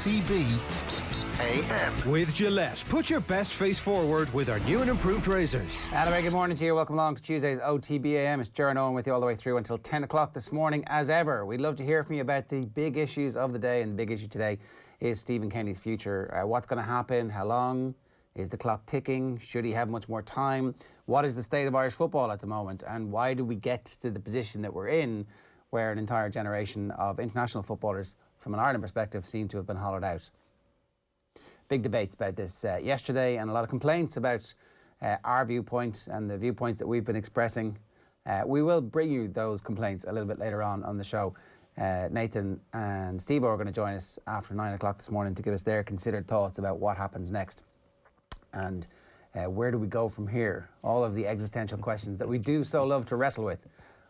OTB AM. With Gillette, put your best face forward with our new and improved razors. Anyway, good morning to you. Welcome along to Tuesday's OTB AM. It's Ger Eoin with you all the way through until 10 o'clock this morning. As ever, we'd love to hear from you about the big issues of the day, and the big issue today is Stephen Kenny's future. What's going to happen? How long? Is the clock ticking? Should he have much more time? What is the state of Irish football at the moment? And why do we get to the position that we're in, where an entire generation of international footballers, from an Ireland perspective, seem to have been hollowed out? Big debates about this yesterday, and a lot of complaints about our viewpoint and the viewpoints that we've been expressing. We will bring you those complaints a little bit later on the show. Nathan and Steve are going to join us after 9 o'clock this morning to give us their considered thoughts about what happens next. And where do we go from here? All of the existential questions that we do so love to wrestle with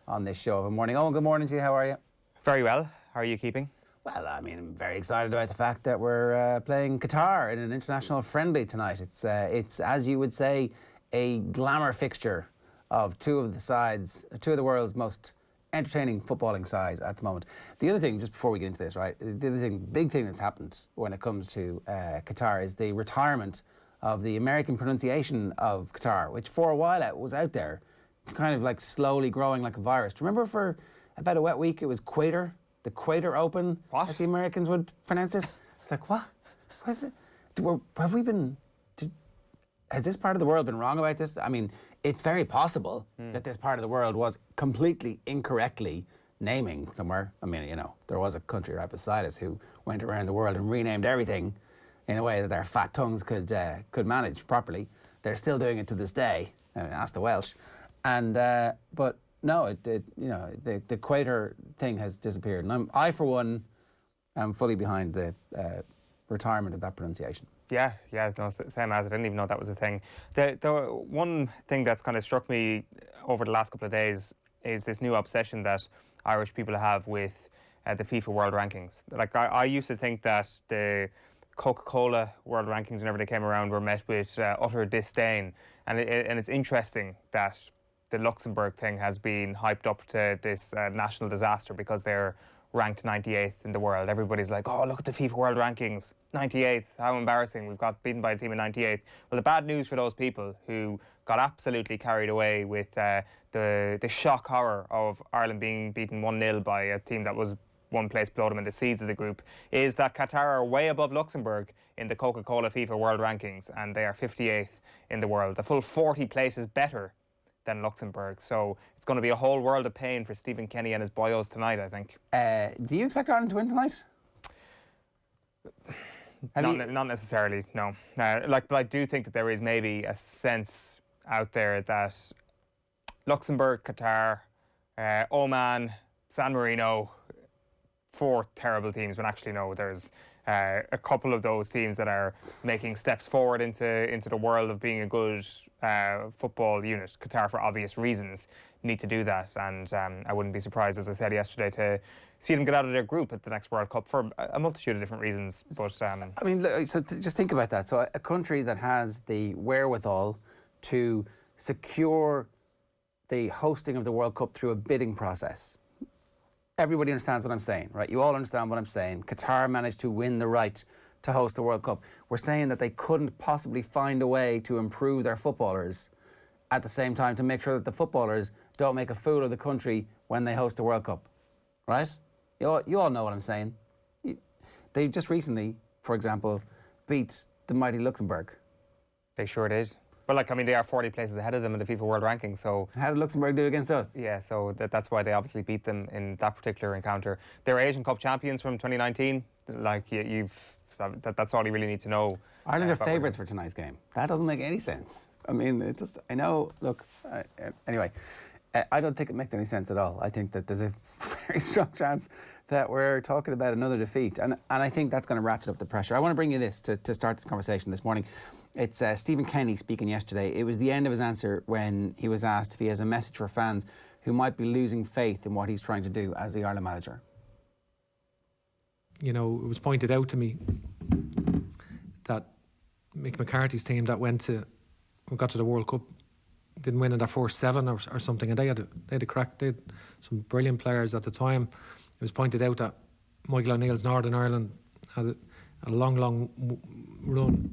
on this show. Good morning, Owen. Good morning to you. How are you? Very well. How are you keeping? Well, I mean, I'm very excited about the fact that we're playing Qatar in an international friendly tonight. It's, as you would say, a glamour fixture of two of the world's most entertaining footballing sides at the moment. The other thing, just before we get into this, right, the other thing, big thing that's happened when it comes to Qatar is the retirement of the American pronunciation of Qatar, which for a while it was out there, kind of like slowly growing like a virus. Do you remember for about a wet week it was Quator? The Quator Open, what? As the Americans would pronounce it. It's like, what? What is it? Has this part of the world been wrong about this? I mean, it's very possible that this part of the world was completely incorrectly naming somewhere. I mean, you know, there was a country right beside us who went around the world and renamed everything in a way that their fat tongues could manage properly. They're still doing it to this day. I mean, ask the Welsh. And but no, the Quator thing has disappeared, and I for one am fully behind the retirement of that pronunciation. Yeah, no, same as. I didn't even know that was a thing. The one thing that's kind of struck me over the last couple of days is this new obsession that Irish people have with the FIFA World Rankings. Like I used to think that the Coca-Cola World Rankings, whenever they came around, were met with utter disdain, and it's interesting that the Luxembourg thing has been hyped up to this national disaster because they're ranked 98th in the world. Everybody's like, oh, look at the FIFA World Rankings, 98th, how embarrassing, we've got beaten by a team in 98th. Well, the bad news for those people who got absolutely carried away with the shock horror of Ireland being beaten 1-0 by a team that was one place below them in the seeds of the group is that Qatar are way above Luxembourg in the Coca-Cola FIFA World Rankings, and they are 58th in the world, a full 40 places better than Luxembourg. So it's going to be a whole world of pain for Stephen Kenny and his boyos tonight, I think. Do you expect Ireland to win tonight? Not necessarily, no. But I do think that there is maybe a sense out there that Luxembourg, Qatar, Oman, San Marino, 4 terrible teams, but actually no, there's a couple of those teams that are making steps forward into the world of being a good football unit. Qatar, for obvious reasons, need to do that, and I wouldn't be surprised, as I said yesterday, to see them get out of their group at the next World Cup for a multitude of different reasons. But I mean, look, so just think about that. So a country that has the wherewithal to secure the hosting of the World Cup through a bidding process. Everybody understands what I'm saying, right? You all understand what I'm saying. Qatar managed to win the right to host the World Cup. We're saying that they couldn't possibly find a way to improve their footballers at the same time to make sure that the footballers don't make a fool of the country when they host the World Cup, right? You all know what I'm saying. They just recently, for example, beat the mighty Luxembourg. They sure did. But like, I mean, they are 40 places ahead of them in the FIFA World Ranking, so... How did Luxembourg do against us? Yeah, so that's why they obviously beat them in that particular encounter. They're Asian Cup champions from 2019. Like, that's all you really need to know. Ireland are favourites for tonight's game. That doesn't make any sense. I mean, I know, look, anyway, I don't think it makes any sense at all. I think that there's a very strong chance that we're talking about another defeat, and I think that's going to ratchet up the pressure. I want to bring you this to start this conversation this morning. It's Stephen Kenny speaking yesterday. It was the end of his answer when he was asked if he has a message for fans who might be losing faith in what he's trying to do as the Ireland manager. You know, it was pointed out to me that Mick McCarthy's team that got to the World Cup didn't win in their first 7 or something, and they had a crack. They had some brilliant players at the time. It was pointed out that Michael O'Neill's Northern Ireland had a long run,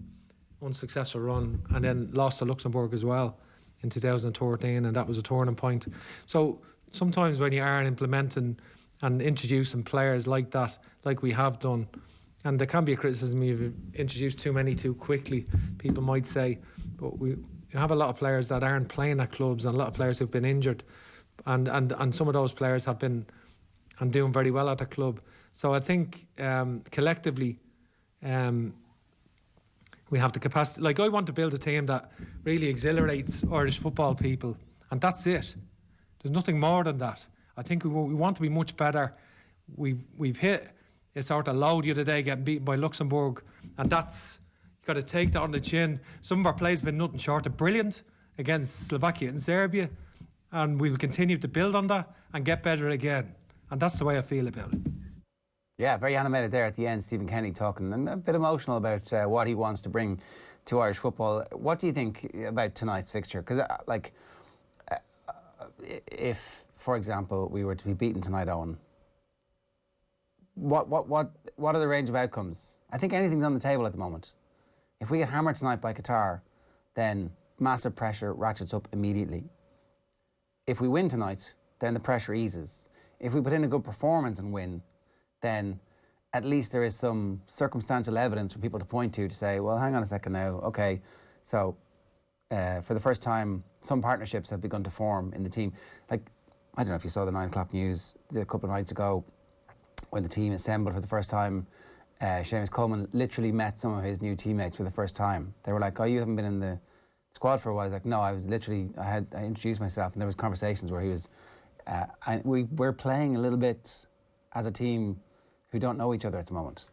unsuccessful run, and then lost to Luxembourg as well in 2013, and that was a turning point. So sometimes when you are implementing and introducing players like that, like we have done, and there can be a criticism you've introduced too many too quickly, people might say, but we have a lot of players that aren't playing at clubs and a lot of players who've been injured, and some of those players have been and doing very well at the club. So I think collectively we have the capacity. Like, I want to build a team that really exhilarates Irish football people, and that's it. There's nothing more than that. I think we want to be much better. We've hit a sort of low the other day, getting beaten by Luxembourg, and that's, you've got to take that on the chin. Some of our players have been nothing short of brilliant against Slovakia and Serbia, and we will continue to build on that and get better again. And that's the way I feel about it. Yeah, very animated there at the end, Stephen Kenny talking, and a bit emotional about what he wants to bring to Irish football. What do you think about tonight's fixture? Because, if, for example, we were to be beaten tonight, Owen, what are the range of outcomes? I think anything's on the table at the moment. If we get hammered tonight by Qatar, then massive pressure ratchets up immediately. If we win tonight, then the pressure eases. If we put in a good performance and win, then at least there is some circumstantial evidence for people to point to say, well, hang on a second now, okay, so for the first time, some partnerships have begun to form in the team. Like, I don't know if you saw the 9 o'clock news a couple of nights ago when the team assembled for the first time. Seamus Coleman literally met some of his new teammates for the first time. They were like, oh, you haven't been in the squad for a while. I was like, no, I introduced myself, and there was conversations where he was, we're playing a little bit as a team who don't know each other at the moment.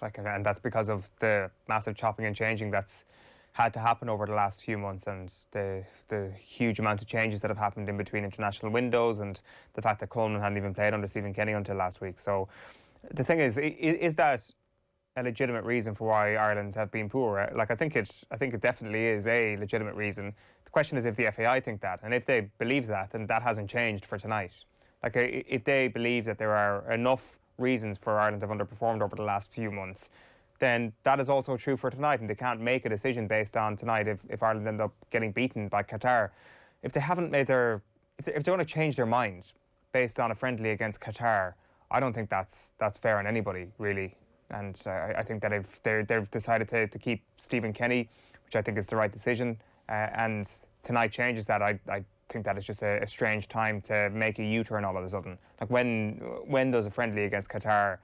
And that's because of the massive chopping and changing that's had to happen over the last few months, and the huge amount of changes that have happened in between international windows, and the fact that Coleman hadn't even played under Stephen Kenny until last week. So the thing is that a legitimate reason for why Ireland have been poor? Like, I think it definitely is a legitimate reason. The question is if the FAI think that, and if they believe that, then that hasn't changed for tonight. Like, if they believe that there are enough reasons for Ireland to have underperformed over the last few months, then that is also true for tonight, and they can't make a decision based on tonight if Ireland end up getting beaten by Qatar. If they haven't made if they're going to change their mind based on a friendly against Qatar, I don't think that's fair on anybody, really. And I think that if they've decided to keep Stephen Kenny, which I think is the right decision, and tonight changes that, I think that is just a strange time to make a U-turn all of a sudden. Like, when does a friendly against Qatar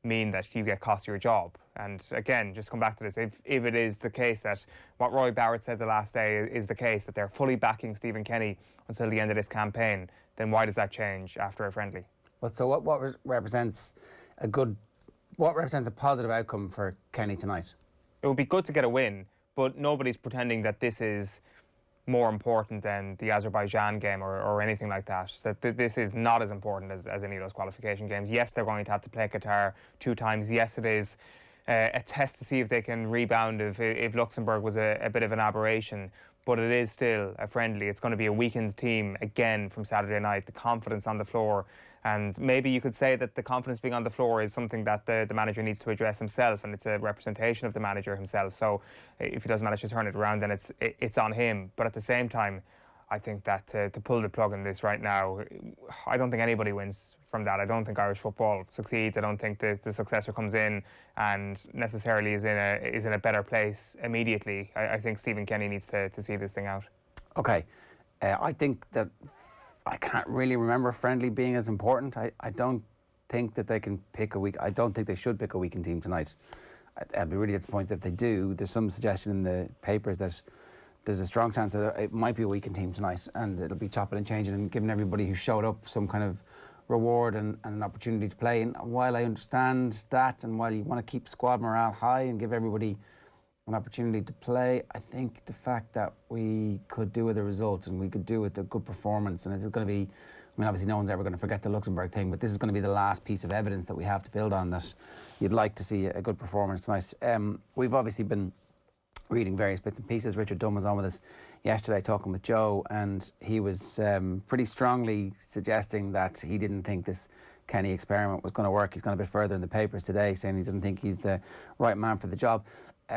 mean that you get cost your job? And again, just come back to this, if it is the case that what Roy Barrett said the last day is the case, that they're fully backing Stephen Kenny until the end of this campaign, then why does that change after a friendly? But so what represents a positive outcome for Kenny tonight? It would be good to get a win, but nobody's pretending that this is more important than the Azerbaijan game or anything like that. That this is not as important as any of those qualification games. Yes, they're going to have to play Qatar 2 times. Yes, it is a test to see if they can rebound if Luxembourg was a bit of an aberration. But it is still a friendly. It's going to be a weakened team again from Saturday night. The confidence on the floor. And maybe you could say that the confidence being on the floor is something that the manager needs to address himself, and it's a representation of the manager himself. So if he doesn't manage to turn it around, then it's on him. But at the same time, I think that to pull the plug on this right now, I don't think anybody wins from that. I don't think Irish football succeeds. I don't think the successor comes in and necessarily is in a better place immediately. I think Stephen Kenny needs to see this thing out. Okay, I think that I can't really remember friendly being as important. I don't think that they can pick a weak. I don't think they should pick a weakened team tonight. I'd be really disappointed if they do. There's some suggestion in the papers that there's a strong chance that it might be a weakened team tonight, and it'll be chopping and changing and giving everybody who showed up some kind of reward and an opportunity to play. And while I understand that, and while you want to keep squad morale high and give everybody an opportunity to play, I think the fact that we could do with a result and we could do with a good performance, and it's going to be, I mean, obviously no one's ever going to forget the Luxembourg thing, but this is going to be the last piece of evidence that we have to build on, that you'd like to see a good performance tonight. We've obviously been reading various bits and pieces. Richard Dunn was on with us yesterday talking with Joe, and he was pretty strongly suggesting that he didn't think this Kenny experiment was going to work. He's gone a bit further in the papers today, saying he doesn't think he's the right man for the job.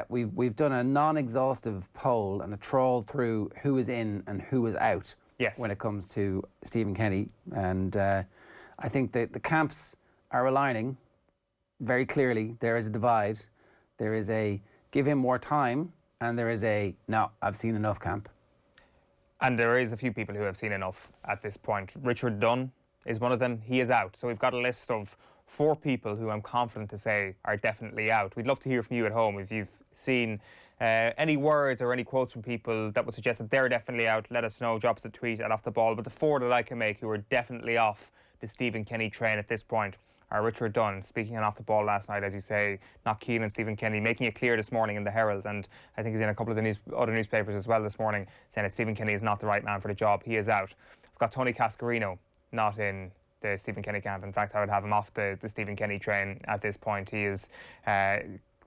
We've done a non-exhaustive poll and a trawl through who is in and who is out when it comes to Stephen Kenny, and I think that the camps are aligning very clearly. There is a divide. There is a give him more time, and there is a no, I've seen enough camp. And there is a few people who have seen enough at this point. Richard Dunn is one of them. He is out. So we've got a list of 4 people who I'm confident to say are definitely out. We'd love to hear from you at home. If you've seen any words or any quotes from people that would suggest that they're definitely out, let us know. Drop us a tweet at Off The Ball. But the 4 that I can make who are definitely off the Stephen Kenny train at this point are Richard Dunn, speaking on Off The Ball last night, as you say, not keen on Stephen Kenny, making it clear this morning in the Herald, and I think he's in a couple of the other newspapers as well this morning, saying that Stephen Kenny is not the right man for the job. He is out. I've got Tony Cascarino not in the Stephen Kenny camp. In fact, I would have him off the Stephen Kenny train at this point. He is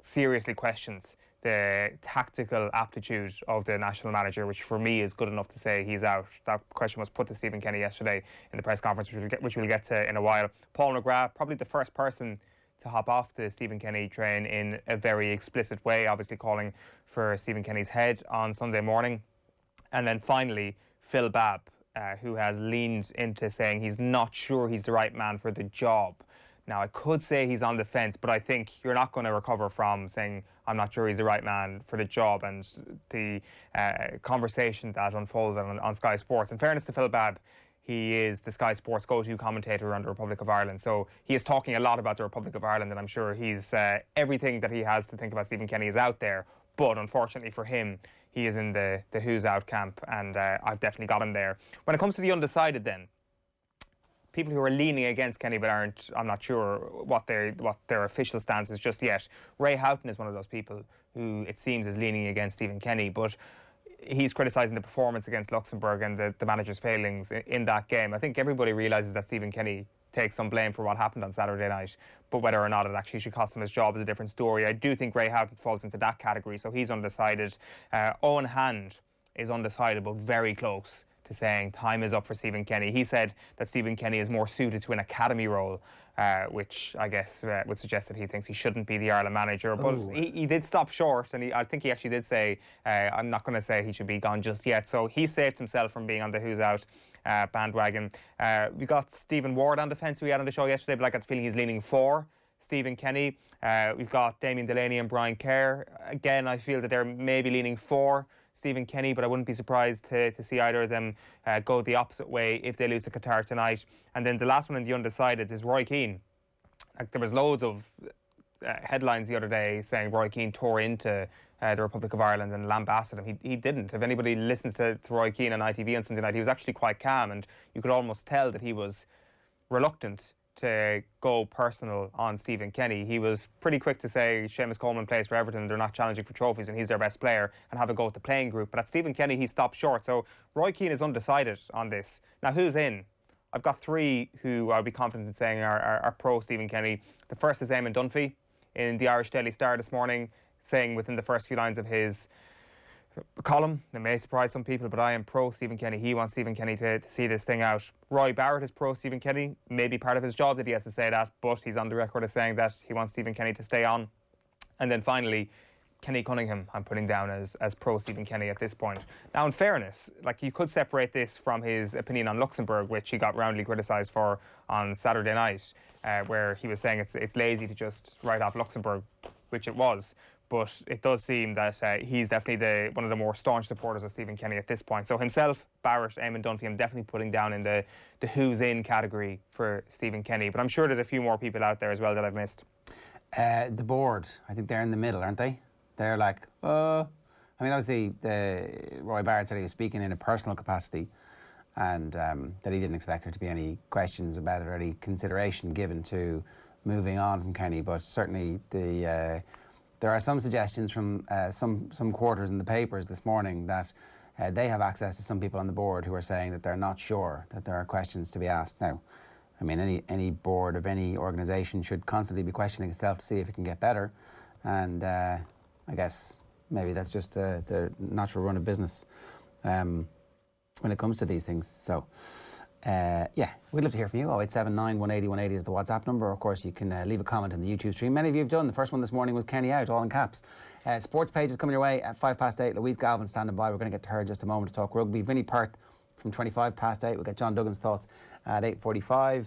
seriously questions the tactical aptitude of the national manager, which for me is good enough to say he's out. That question was put to Stephen Kenny yesterday in the press conference, which we'll get to in a while. Paul McGrath, probably the first person to hop off the Stephen Kenny train in a very explicit way, obviously calling for Stephen Kenny's head on Sunday morning. And then finally, Phil Babb, who has leaned into saying he's not sure he's the right man for the job. Now, I could say he's on the fence, but I think you're not going to recover from saying, I'm not sure he's the right man for the job. And the conversation that unfolded on Sky Sports, in fairness to Phil Babb, he is the Sky Sports go-to commentator on the Republic of Ireland. So he is talking a lot about the Republic of Ireland, and I'm sure he's everything that he has to think about Stephen Kenny is out there. But unfortunately for him, he is in the who's out camp, and I've definitely got him there. When it comes to the undecided then, people who are leaning against Kenny but aren't, I'm not sure what their official stance is just yet. Ray Houghton is one of those people who it seems is leaning against Stephen Kenny, but he's criticising the performance against Luxembourg and the manager's failings in that game. I think everybody realises that Stephen Kenny takes some blame for what happened on Saturday night, but whether or not it actually should cost him his job is a different story. I do think Ray Houghton falls into that category, so he's undecided. Owen Hand is undecided but very close to saying time is up for Stephen Kenny. He said that Stephen Kenny is more suited to an academy role, which I guess would suggest that he thinks he shouldn't be the Ireland manager. But he did stop short, and I think he actually did say, I'm not going to say he should be gone just yet. So he saved himself from being on the who's out bandwagon. We got Stephen Ward on defence, who we had on the show yesterday, but I got the feeling he's leaning for Stephen Kenny. We've got Damien Delaney and Brian Kerr. Again, I feel that they're maybe leaning for Stephen Kenny, but I wouldn't be surprised to see either of them go the opposite way if they lose to Qatar tonight. And then the last one in the undecided is Roy Keane. Like, there was loads of headlines the other day saying Roy Keane tore into the Republic of Ireland and lambasted him. He didn't. If anybody listens to Roy Keane on ITV on Sunday night, he was actually quite calm, and you could almost tell that he was reluctant to go personal on Stephen Kenny. He was pretty quick to say Seamus Coleman plays for Everton, they're not challenging for trophies and he's their best player, and have a go at the playing group. But at Stephen Kenny, he stopped short. So Roy Keane is undecided on this. Now, who's in? I've got 3 who I'll be confident in saying are pro Stephen Kenny. The first is Eamon Dunphy in the Irish Daily Star this morning, saying within the first few lines of his column, it may surprise some people, but I am pro Stephen Kenny. He wants Stephen Kenny to see this thing out. Roy Barrett is pro Stephen Kenny. Maybe part of his job that he has to say that, but he's on the record as saying that he wants Stephen Kenny to stay on. And then finally, Kenny Cunningham, I'm putting down as pro Stephen Kenny at this point. Now, in fairness, like, you could separate this from his opinion on Luxembourg, which he got roundly criticised for on Saturday night, where he was saying it's lazy to just write off Luxembourg, which it was. But it does seem that he's definitely one of the more staunch supporters of Stephen Kenny at this point. So himself, Barrett, Eamon Dunphy, I'm definitely putting down in the who's in category for Stephen Kenny. But I'm sure there's a few more people out there as well that I've missed. The board, I think they're in the middle, aren't they? They're like, I mean, obviously, Roy Barrett said he was speaking in a personal capacity, and that he didn't expect there to be any questions about it or any consideration given to moving on from Kenny. But certainly there are some suggestions from some quarters in the papers this morning that they have access to some people on the board who are saying that they're not sure, that there are questions to be asked. Now, I mean, any board of any organisation should constantly be questioning itself to see if it can get better. And I guess maybe that's just the natural run of business when it comes to these things. So Yeah, we'd love to hear from you. 0879 180 180 is the WhatsApp number. Of course, you can leave a comment in the YouTube stream. Many of you have done. The first one this morning was Kenny Out, all in caps. Sports page is coming your way at 8:05. Louise Galvin standing by. We're going to get to her in just a moment to talk rugby. Vinny Perth from 8:25. We'll get John Duggan's thoughts at 8:45.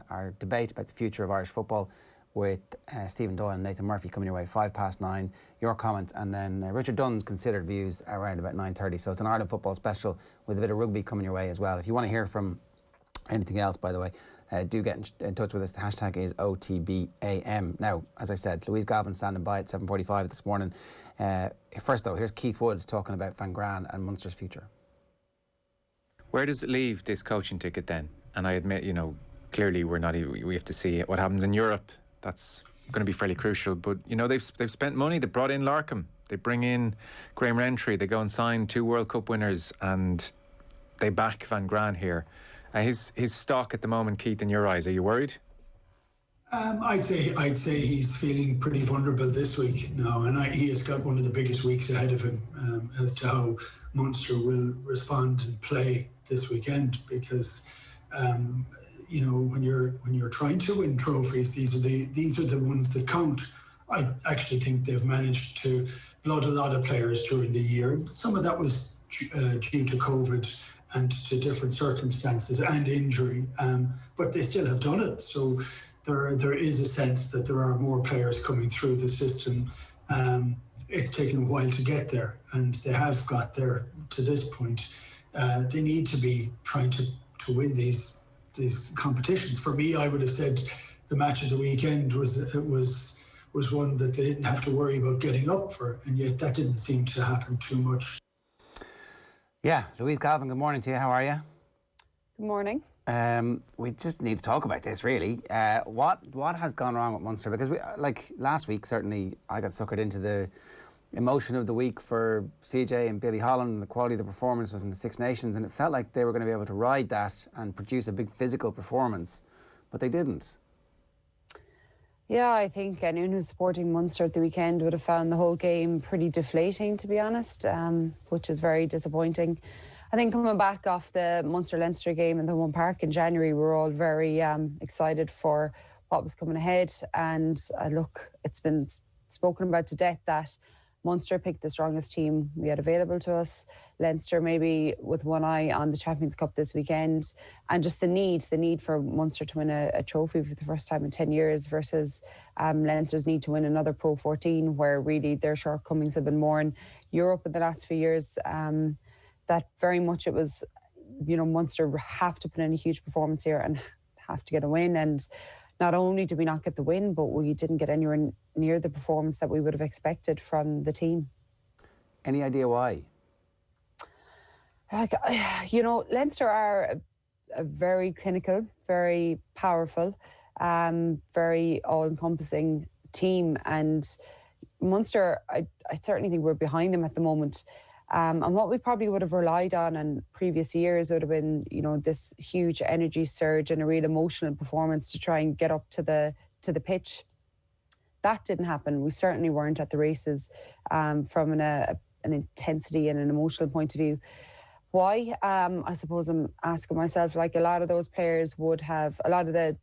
Our debate about the future of Irish football with Stephen Doyle and Nathan Murphy coming your way 9:05. Your comments, and then Richard Dunn's considered views around about 9:30. So it's an Ireland football special with a bit of rugby coming your way as well. If you want to hear from anything else, by the way, do get in touch with us. The hashtag is OTB AM. Now, as I said, Louise Galvin standing by at 7:45 this morning. First though, here's Keith Wood talking about Van Gran and Munster's future. Where does it leave this coaching ticket then? And I admit, clearly we have to see what happens in Europe. That's going to be fairly crucial. But, they've spent money. They brought in Larkham. They bring in Graham Rentry. They go and sign 2 World Cup winners, and they back Van Gran here. His stock at the moment, Keith, in your eyes, are you worried? I'd say he's feeling pretty vulnerable this week now, and he has got one of the biggest weeks ahead of him as to how Munster will respond and play this weekend. Because when you're trying to win trophies, these are the ones that count. I actually think they've managed to blood a lot of players during the year. Some of that was due to COVID and to different circumstances and injury, but they still have done it. So there is a sense that there are more players coming through the system. It's taken a while to get there, and they have got there to this point. They need to be trying to win these competitions. For me, I would have said the match of the weekend was one that they didn't have to worry about getting up for, and yet that didn't seem to happen too much. Yeah, Louise Galvin, good morning to you. How are you? Good morning. We just need to talk about this, really. What has gone wrong with Munster? Because last week, certainly I got suckered into the emotion of the week for CJ and Billy Holland and the quality of the performances in the Six Nations, and it felt like they were going to be able to ride that and produce a big physical performance, but they didn't. Yeah, I think anyone who's supporting Munster at the weekend would have found the whole game pretty deflating, to be honest, which is very disappointing. I think coming back off the Munster-Leinster game in the One Park in January, we were all very excited for what was coming ahead. And look, it's been spoken about to death that Munster picked the strongest team we had available to us. Leinster maybe with one eye on the Champions Cup this weekend, and just the need for Munster to win a trophy for the first time in 10 years versus Leinster's need to win another Pro 14, where really their shortcomings have been more in Europe in the last few years. That very much it was, Munster have to put in a huge performance here and have to get a win. And not only did we not get the win, but we didn't get anywhere near the performance that we would have expected from the team. Any idea why? Leinster are a very clinical, very powerful, very all-encompassing team. And Munster, I certainly think we're behind them at the moment. And what we probably would have relied on in previous years would have been, this huge energy surge and a real emotional performance to try and get up to the pitch. That didn't happen. We certainly weren't at the races from an intensity and an emotional point of view. Why? I suppose I'm asking myself, a lot of those players would have, a lot of the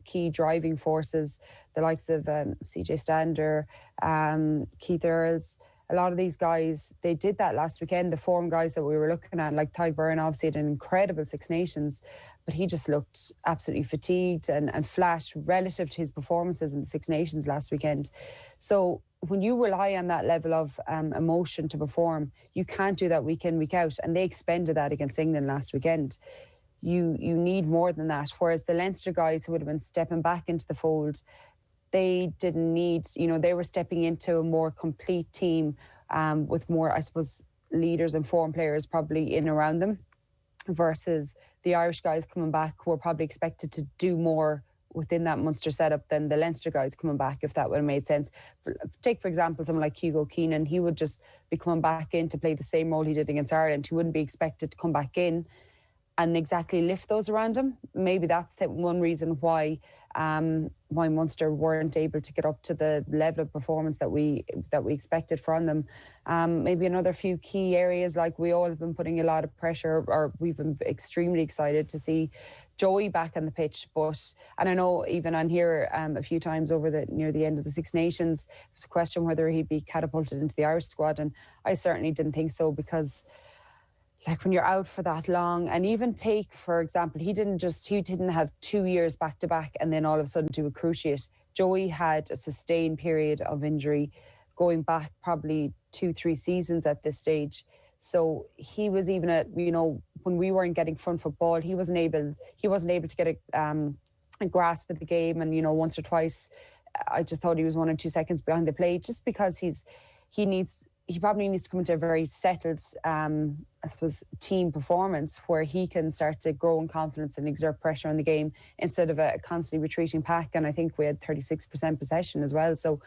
key driving forces, the likes of CJ Stander, Keith Earls, a lot of these guys, they did that last weekend. The form guys that we were looking at, like Ty Byrne, obviously had an incredible Six Nations, but he just looked absolutely fatigued and flat relative to his performances in the Six Nations last weekend. So when you rely on that level of emotion to perform, you can't do that week in, week out. And they expended that against England last weekend. You need more than that. Whereas the Leinster guys who would have been stepping back into the fold, they didn't need, they were stepping into a more complete team with more, I suppose, leaders and form players probably in around them, versus the Irish guys coming back who were probably expected to do more within that Munster setup than the Leinster guys coming back, if that would have made sense. Take, for example, someone like Hugo Keenan. He would just be coming back in to play the same role he did against Ireland. He wouldn't be expected to come back in exactly lift those around him. Maybe that's the one reason why Munster weren't able to get up to the level of performance that we expected from them. Maybe another few key areas, like we all have been putting a lot of pressure, or we've been extremely excited to see Joey back on the pitch. And I know even on here a few times near the end of the Six Nations, there was a question whether he'd be catapulted into the Irish squad, and I certainly didn't think so, because like when you're out for that long, and even take, for example, he didn't have 2 years back to back and then all of a sudden do a cruciate. Joey had a sustained period of injury going back probably 2-3 seasons at this stage. So he was even when we weren't getting front foot ball, he wasn't able to get a grasp of the game. And, once or twice, I just thought he was 1 or 2 seconds behind the play, just because he probably needs to come into a very settled, I suppose, team performance where he can start to grow in confidence and exert pressure on the game instead of a constantly retreating pack. And I think we had 36% possession as well. So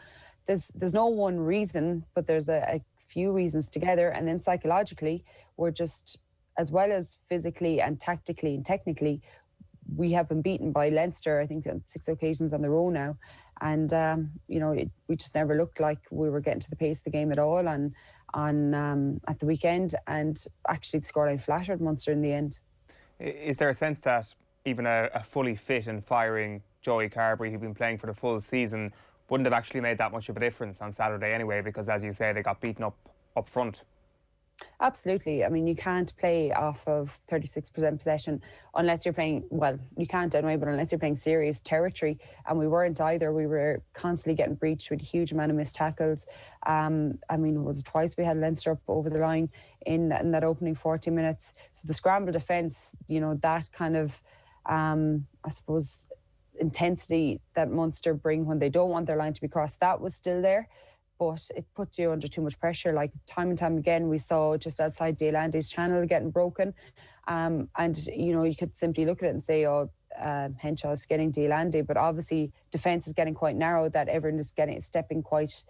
there's no one reason, but there's a few reasons together. And then psychologically, we're just, as well as physically and tactically and technically, we have been beaten by Leinster, I think, on 6 occasions on the row now. And, we just never looked like we were getting to the pace of the game at all at the weekend. And actually, the scoreline flattered Munster in the end. Is there a sense that even a fully fit and firing Joey Carberry, who'd been playing for the full season, wouldn't have actually made that much of a difference on Saturday anyway? Because, as you say, they got beaten up front. Absolutely. I mean, you can't play off of 36% possession unless you're playing, well, you can't anyway, but unless you're playing serious territory. And we weren't either. We were constantly getting breached with a huge amount of missed tackles. I mean, it was twice we had Leinster up over the line in that opening 40 minutes. So the scramble defence, that kind of, I suppose, intensity that Munster bring when they don't want their line to be crossed, that was still there. But it put you under too much pressure. Like time and time again, we saw just outside Dale Andy's channel getting broken. And, you could simply look at it and say, Henshaw's getting Dale Andy. But obviously, defence is getting quite narrow, that everyone is stepping quite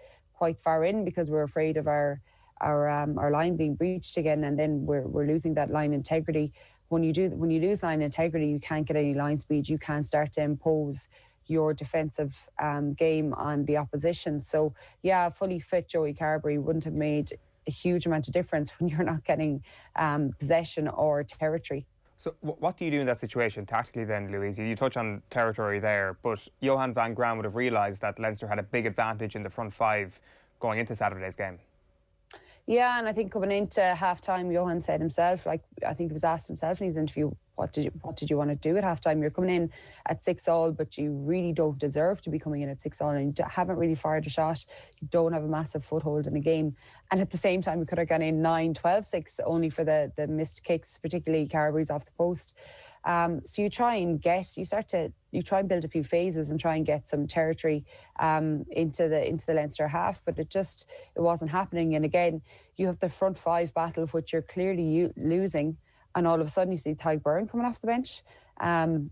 far in, because we're afraid of our line being breached again. And then we're losing that line integrity. When you lose line integrity, you can't get any line speed. You can't start to impose your defensive game on the opposition. So, yeah, fully fit Joey Carberry wouldn't have made a huge amount of difference when you're not getting possession or territory. So what do you do in that situation tactically then, Louise? You touch on territory there, but Johan van Graan would have realised that Leinster had a big advantage in the front five going into Saturday's game. Yeah, and I think coming into half-time, Johan said himself, I think he was asked himself in his interview, what did you want to do at half-time? You're coming in at 6-all, but you really don't deserve to be coming in at 6-all, and you haven't really fired a shot. You don't have a massive foothold in the game. And at the same time, we could have gone in 9-12-6 only for the missed kicks, particularly Carberry's off the post. So you try and build a few phases and try and get some territory into the Leinster half, but it wasn't happening. And again, you have the front five battle, which you're clearly losing, and all of a sudden you see Tadhg Byrne coming off the bench, and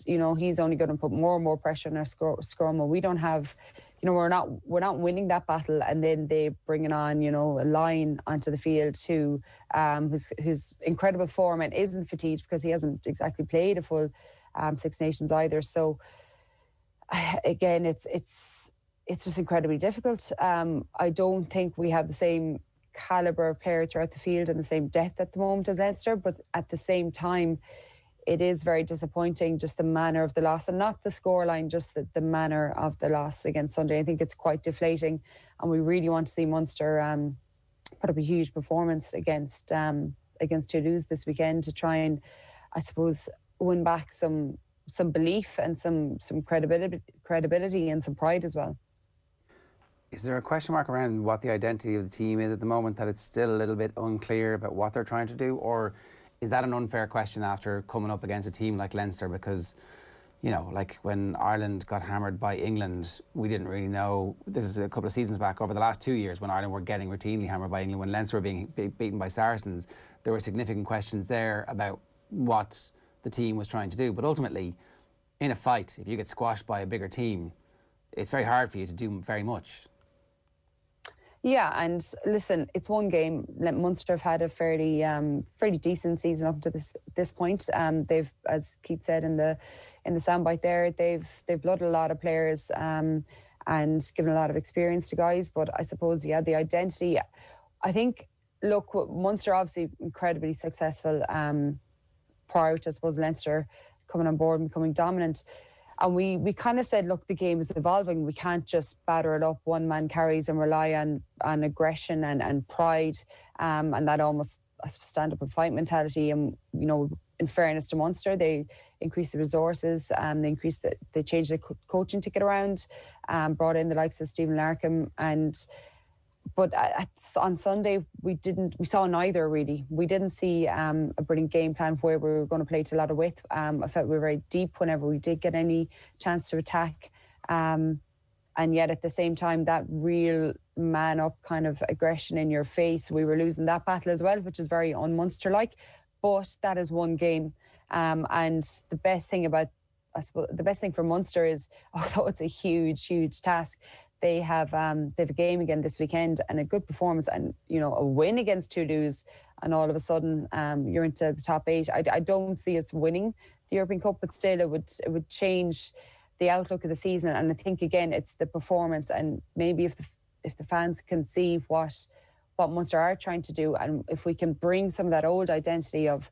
he's only going to put more and more pressure on our scrum. We don't have, we're not winning that battle, and then they bringing on a line onto the field who's incredible form and isn't fatigued, because he hasn't exactly played a full Six Nations either. So again, it's just incredibly difficult. I don't think we have the same calibre of player throughout the field and the same depth at the moment as Leinster, but at the same time, it is very disappointing, just the manner of the loss, and not the scoreline, just the manner of the loss against Sunday. I think it's quite deflating, and we really want to see Munster put up a huge performance against Toulouse this weekend to try and, I suppose, win back some belief and some credibility and some pride as well. Is there a question mark around what the identity of the team is at the moment, that it's still a little bit unclear about what they're trying to do? Or is that an unfair question after coming up against a team like Leinster? Because, like when Ireland got hammered by England, we didn't really know. This is a couple of seasons back, over the last 2 years, when Ireland were getting routinely hammered by England, when Leinster were being beaten by Saracens, there were significant questions there about what the team was trying to do. But ultimately, in a fight, if you get squashed by a bigger team, it's very hard for you to do very much. Yeah, and listen, it's one game. Munster have had a fairly decent season up to this point. They've, as Keith said in the soundbite there, they've blooded a lot of players and given a lot of experience to guys. But I suppose, yeah, the identity. I think, look, Munster obviously incredibly successful prior to, I suppose, Leinster coming on board and becoming dominant. And we kind of said, look, the game is evolving. We can't just batter it up, one man carries, and rely on aggression and pride and that almost, I suppose, stand up and fight mentality. And, you know, in fairness to Munster, they increased the resources, they changed the coaching ticket around, brought in the likes of Stephen Larkham But on Sunday, we saw neither really. We didn't see a brilliant game plan where we were going to play to a lot of width. I felt we were very deep whenever we did get any chance to attack. And yet at the same time, that real man-up kind of aggression in your face, we were losing that battle as well, which is very un-Munster-like. But that is one game. And the best thing for Munster is, although it's a huge, huge task, they have a game again this weekend and a good performance and, you know, a win against Toulouse, and all of a sudden you're into the top 8. I don't see us winning the European Cup, but still it would change the outlook of the season. And I think, again, it's the performance, and maybe if the fans can see what Munster are trying to do, and if we can bring some of that old identity of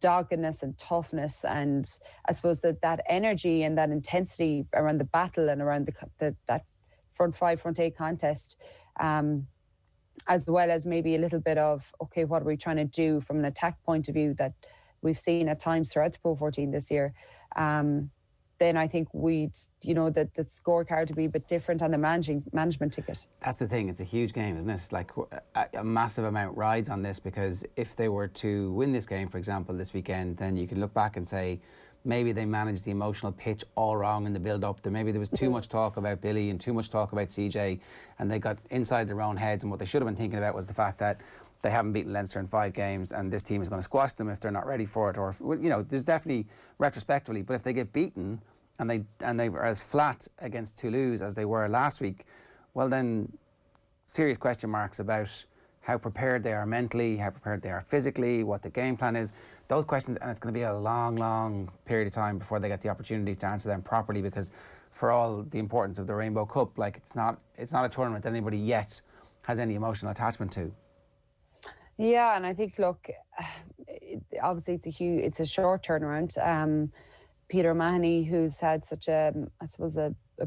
doggedness and toughness, and I suppose that energy and that intensity around the battle and around that front 5, front 8 contest, as well as maybe a little bit of, okay, what are we trying to do from an attack point of view that we've seen at times throughout the Pro 14 this year, then I think we'd, you know, the scorecard to be a bit different on the management ticket. That's the thing, it's a huge game, isn't it? Like a massive amount rides on this, because if they were to win this game, for example, this weekend, then you can look back and say, maybe they managed the emotional pitch all wrong in the build-up. Maybe there was too much talk about Billy and too much talk about CJ, and they got inside their own heads, and what they should have been thinking about was the fact that they haven't beaten Leinster in 5 games, and this team is going to squash them if they're not ready for it. Or, you know, there's definitely retrospectively, but if they get beaten and they were as flat against Toulouse as they were last week, well then serious question marks about how prepared they are mentally, how prepared they are physically, what the game plan is. Those questions, and it's going to be a long, long period of time before they get the opportunity to answer them properly, because for all the importance of the Rainbow Cup, like it's not a tournament that anybody yet has any emotional attachment to. Yeah, and I think, look, obviously it's a short turnaround. Peter O'Mahony, who's had such a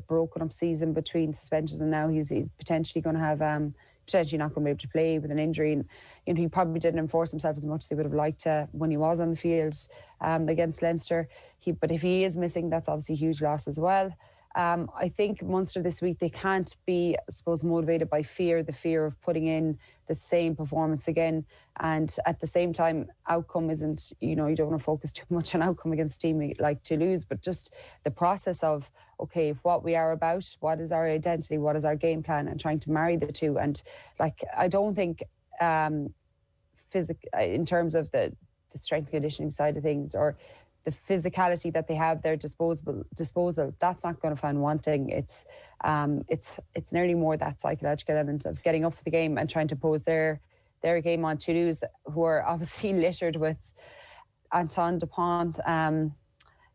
broken up season between suspensions, and now he's potentially going to have potentially not going to be able to play with an injury, and you know, he probably didn't enforce himself as much as he would have liked to when he was on the field against Leinster. But if he is missing, that's obviously a huge loss as well. I think Munster this week, they can't be, I suppose, motivated by the fear of putting in the same performance again. And at the same time, outcome isn't, you know, you don't want to focus too much on outcome against a team like Toulouse, but just the process of, okay, what we are about, what is our identity, what is our game plan, and trying to marry the two. And like, I don't think in terms of the strength conditioning side of things, or the physicality that they have their disposal, that's not going to find wanting. It's nearly more that psychological element of getting up for the game and trying to pose their game on Toulouse, who are obviously littered with Anton Dupont,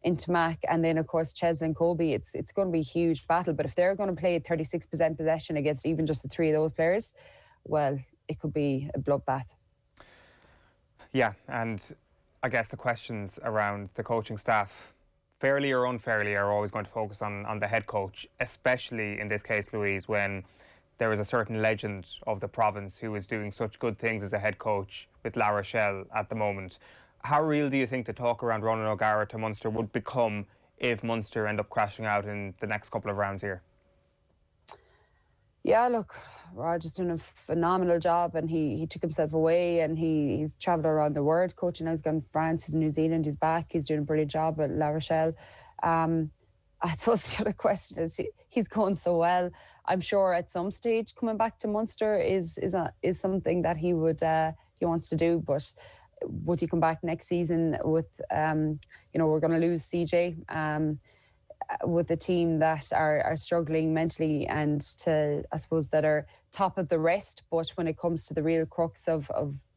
Intimac, and then of course Ches and Colby. It's going to be a huge battle, but if they're going to play 36% possession against even just the 3 of those players, well, it could be a bloodbath. Yeah, and I guess the questions around the coaching staff, fairly or unfairly, are always going to focus on the head coach, especially in this case, Louise, when there is a certain legend of the province who is doing such good things as a head coach with La Rochelle at the moment. How real do you think the talk around Ronan O'Gara to Munster would become if Munster end up crashing out in the next couple of rounds here? Yeah, look, Roger's doing a phenomenal job, and he took himself away, and he's travelled around the world coaching. Now he's gone to France, he's in New Zealand, he's back, he's doing a brilliant job at La Rochelle. I suppose the other question is, he's going so well. I'm sure at some stage coming back to Munster is something that he wants to do, but would he come back next season with, we're going to lose CJ. with a team that are struggling mentally and I suppose that are top of the rest. But when it comes to the real crux of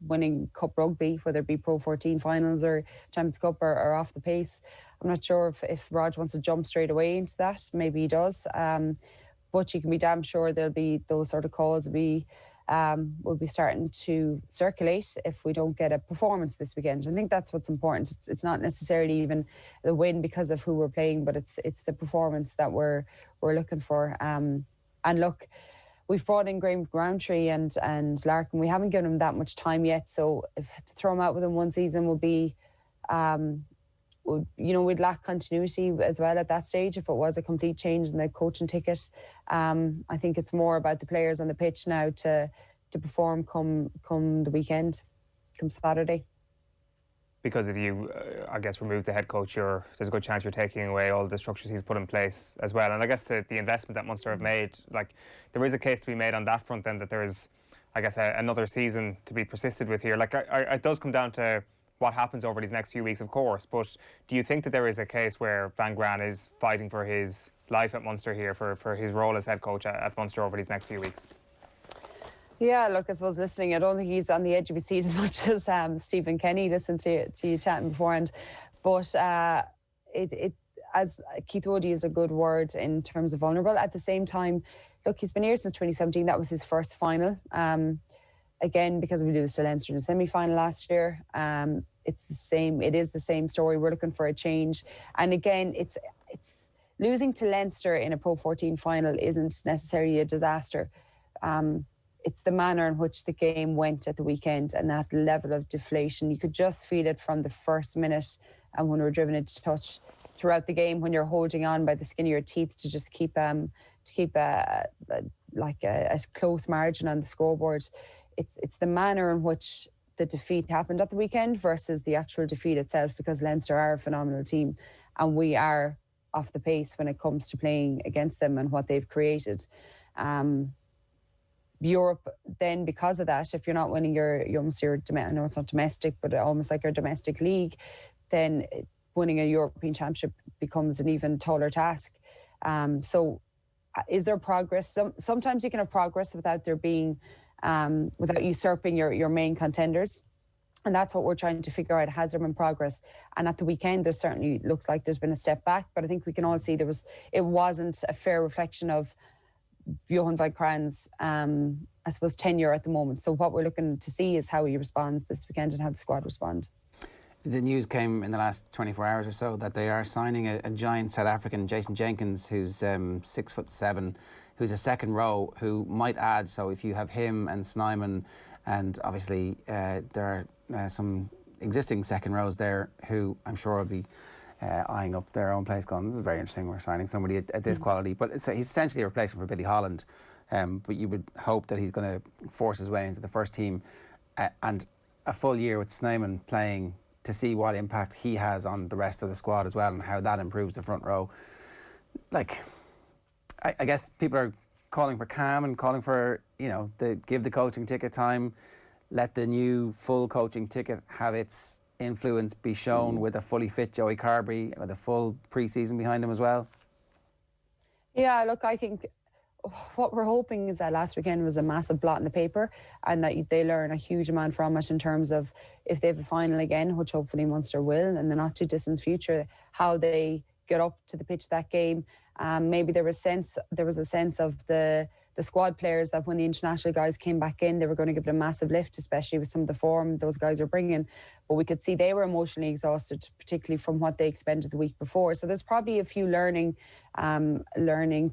winning cup rugby, whether it be Pro 14 finals or Champions Cup or off the pace, I'm not sure if Rog wants to jump straight away into that. Maybe he does. But you can be damn sure there'll be those sort of calls will be starting to circulate if we don't get a performance this weekend. I think that's what's important. It's not necessarily even the win because of who we're playing, but it's the performance that we're looking for. And look, we've brought in Graham Roundtree and Larkin. We haven't given them that much time yet, so to throw them out within one season will be, we'd lack continuity as well at that stage if it was a complete change in the coaching ticket. I think it's more about the players on the pitch now to perform come the weekend, come Saturday. Because if you, I guess, remove the head coach, there's a good chance you're taking away all the structures he's put in place as well. And I guess the investment that Munster have made, like, there is a case to be made on that front then that there is, I guess, another season to be persisted with here. Like, it does come down to what happens over these next few weeks, of course, but do you think that there is a case where Van Gran is fighting for his life at Munster here, for his role as head coach at Munster over these next few weeks? Yeah, look, I suppose listening, I don't think he's on the edge of his seat as much as Stephen Kenny listened to you chatting beforehand, but as Keith Woody is a good word in terms of vulnerable. At the same time, look, he's been here since 2017. That was his first final. Again, because we lose to Leinster in the semi-final last year, it's the same. It is the same story. We're looking for a change, and again, it's losing to Leinster in a Pro 14 final isn't necessarily a disaster. It's the manner in which the game went at the weekend and that level of deflation. You could just feel it from the first minute, and when we were driven into touch throughout the game, when you're holding on by the skin of your teeth to just keep a close margin on the scoreboard. It's the manner in which the defeat happened at the weekend versus the actual defeat itself, because Leinster are a phenomenal team and we are off the pace when it comes to playing against them and what they've created. Europe then, because of that, if you're not winning your I know it's not domestic, but almost like your domestic league, then winning a European Championship becomes an even taller task. So is there progress? Sometimes you can have progress without there being without usurping your main contenders. And that's what we're trying to figure out. Has there been progress? And at the weekend, there certainly looks like there's been a step back, but I think we can all see it wasn't a fair reflection of Johan van Kran's, I suppose, tenure at the moment. So what we're looking to see is how he responds this weekend and how the squad respond. The news came in the last 24 hours or so that they are signing a giant South African, Jason Jenkins, who's 6'7", who's a second row, who might add. So if you have him and Snyman, and obviously there are some existing second rows there who I'm sure will be eyeing up their own place, going, this is very interesting, we're signing somebody at this quality. But he's essentially a replacement for Billy Holland. But you would hope that he's going to force his way into the first team, and a full year with Snyman playing, to see what impact he has on the rest of the squad as well, and how that improves the front row. Like, I guess people are calling for calm and calling for, give the coaching ticket time, let the new full coaching ticket have its influence be shown with a fully fit Joey Carberry, with a full pre-season behind him as well. Yeah, look, I think what we're hoping is that last weekend was a massive blot in the paper, and that they learn a huge amount from it in terms of, if they have a final again, which hopefully Munster will in the not too distant future, how they get up to the pitch of that game. Maybe there was a sense of the squad players that when the international guys came back in, they were going to give it a massive lift, especially with some of the form those guys are bringing. But we could see they were emotionally exhausted, particularly from what they expended the week before. So there's probably a few learning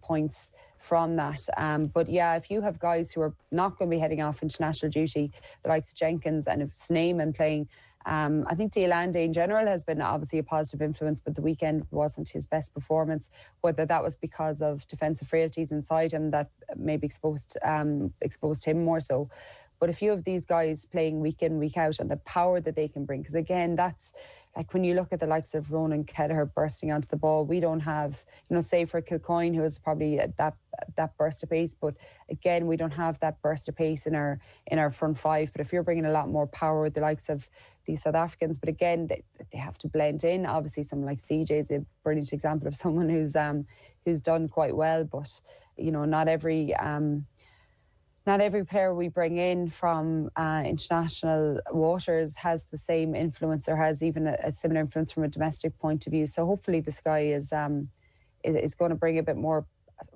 points from that. But yeah, if you have guys who are not going to be heading off international duty, the likes of Jenkins and if Snyman playing, I think Deolande in general has been obviously a positive influence, but the weekend wasn't his best performance. Whether that was because of defensive frailties inside him that maybe exposed him more so. But a few of these guys playing week in, week out, and the power that they can bring, because again, that's like when you look at the likes of Ronan Kelleher bursting onto the ball, we don't have, say for Kilcoyne, who is probably that burst of pace, but again, we don't have that burst of pace in our front five. But if you're bringing a lot more power with the likes of these South Africans, but again, they have to blend in. Obviously, someone like CJ is a brilliant example of someone who's done quite well, but not every player we bring in from international waters has the same influence or has even a similar influence from a domestic point of view. So hopefully this guy is going to bring a bit more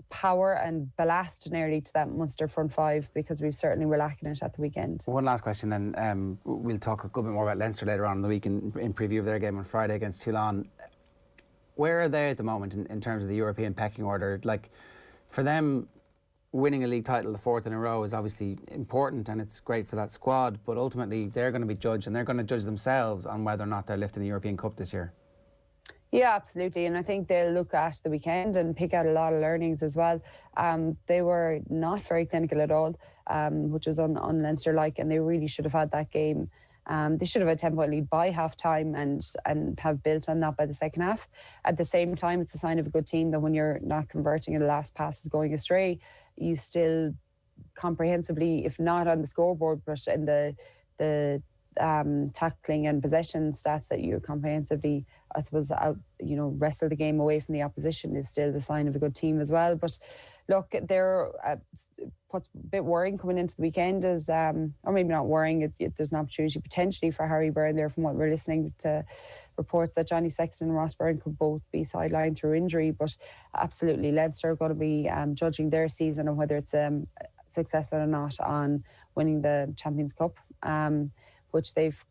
power and ballast nearly to that Munster front five, because we certainly were lacking it at the weekend. One last question then. We'll talk a little bit more about Leinster later on in the week in preview of their game on Friday against Toulon. Where are they at the moment in terms of the European pecking order? Like, for them, winning a league title, the fourth in a row, is obviously important and it's great for that squad, but ultimately they're going to be judged and they're going to judge themselves on whether or not they're lifting the European Cup this year. Yeah, absolutely. And I think they'll look at the weekend and pick out a lot of learnings as well. They were not very clinical at all, which was on Leinster-like, and they really should have had that game. They should have had a 10-point lead by half-time and have built on that by the second half. At the same time, it's a sign of a good team that when you're not converting and the last pass is going astray, you still comprehensively, if not on the scoreboard, but in the tackling and possession stats, that you comprehensively, I suppose, wrestle the game away from the opposition, is still the sign of a good team as well. But look, they're what's a bit worrying coming into the weekend is, or maybe not worrying, there's an opportunity potentially for Harry Byrne there, from what we're listening to reports that Johnny Sexton and Ross Byrne could both be sidelined through injury. But absolutely, Leinster are going to be judging their season and whether it's successful or not on winning the Champions Cup, which they've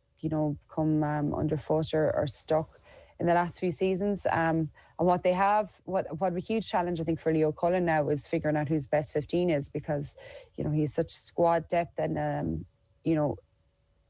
come underfoot or stuck in the last few seasons. And what they have, what a huge challenge I think for Leo Cullen now is figuring out whose best 15 is, because he's such squad depth, and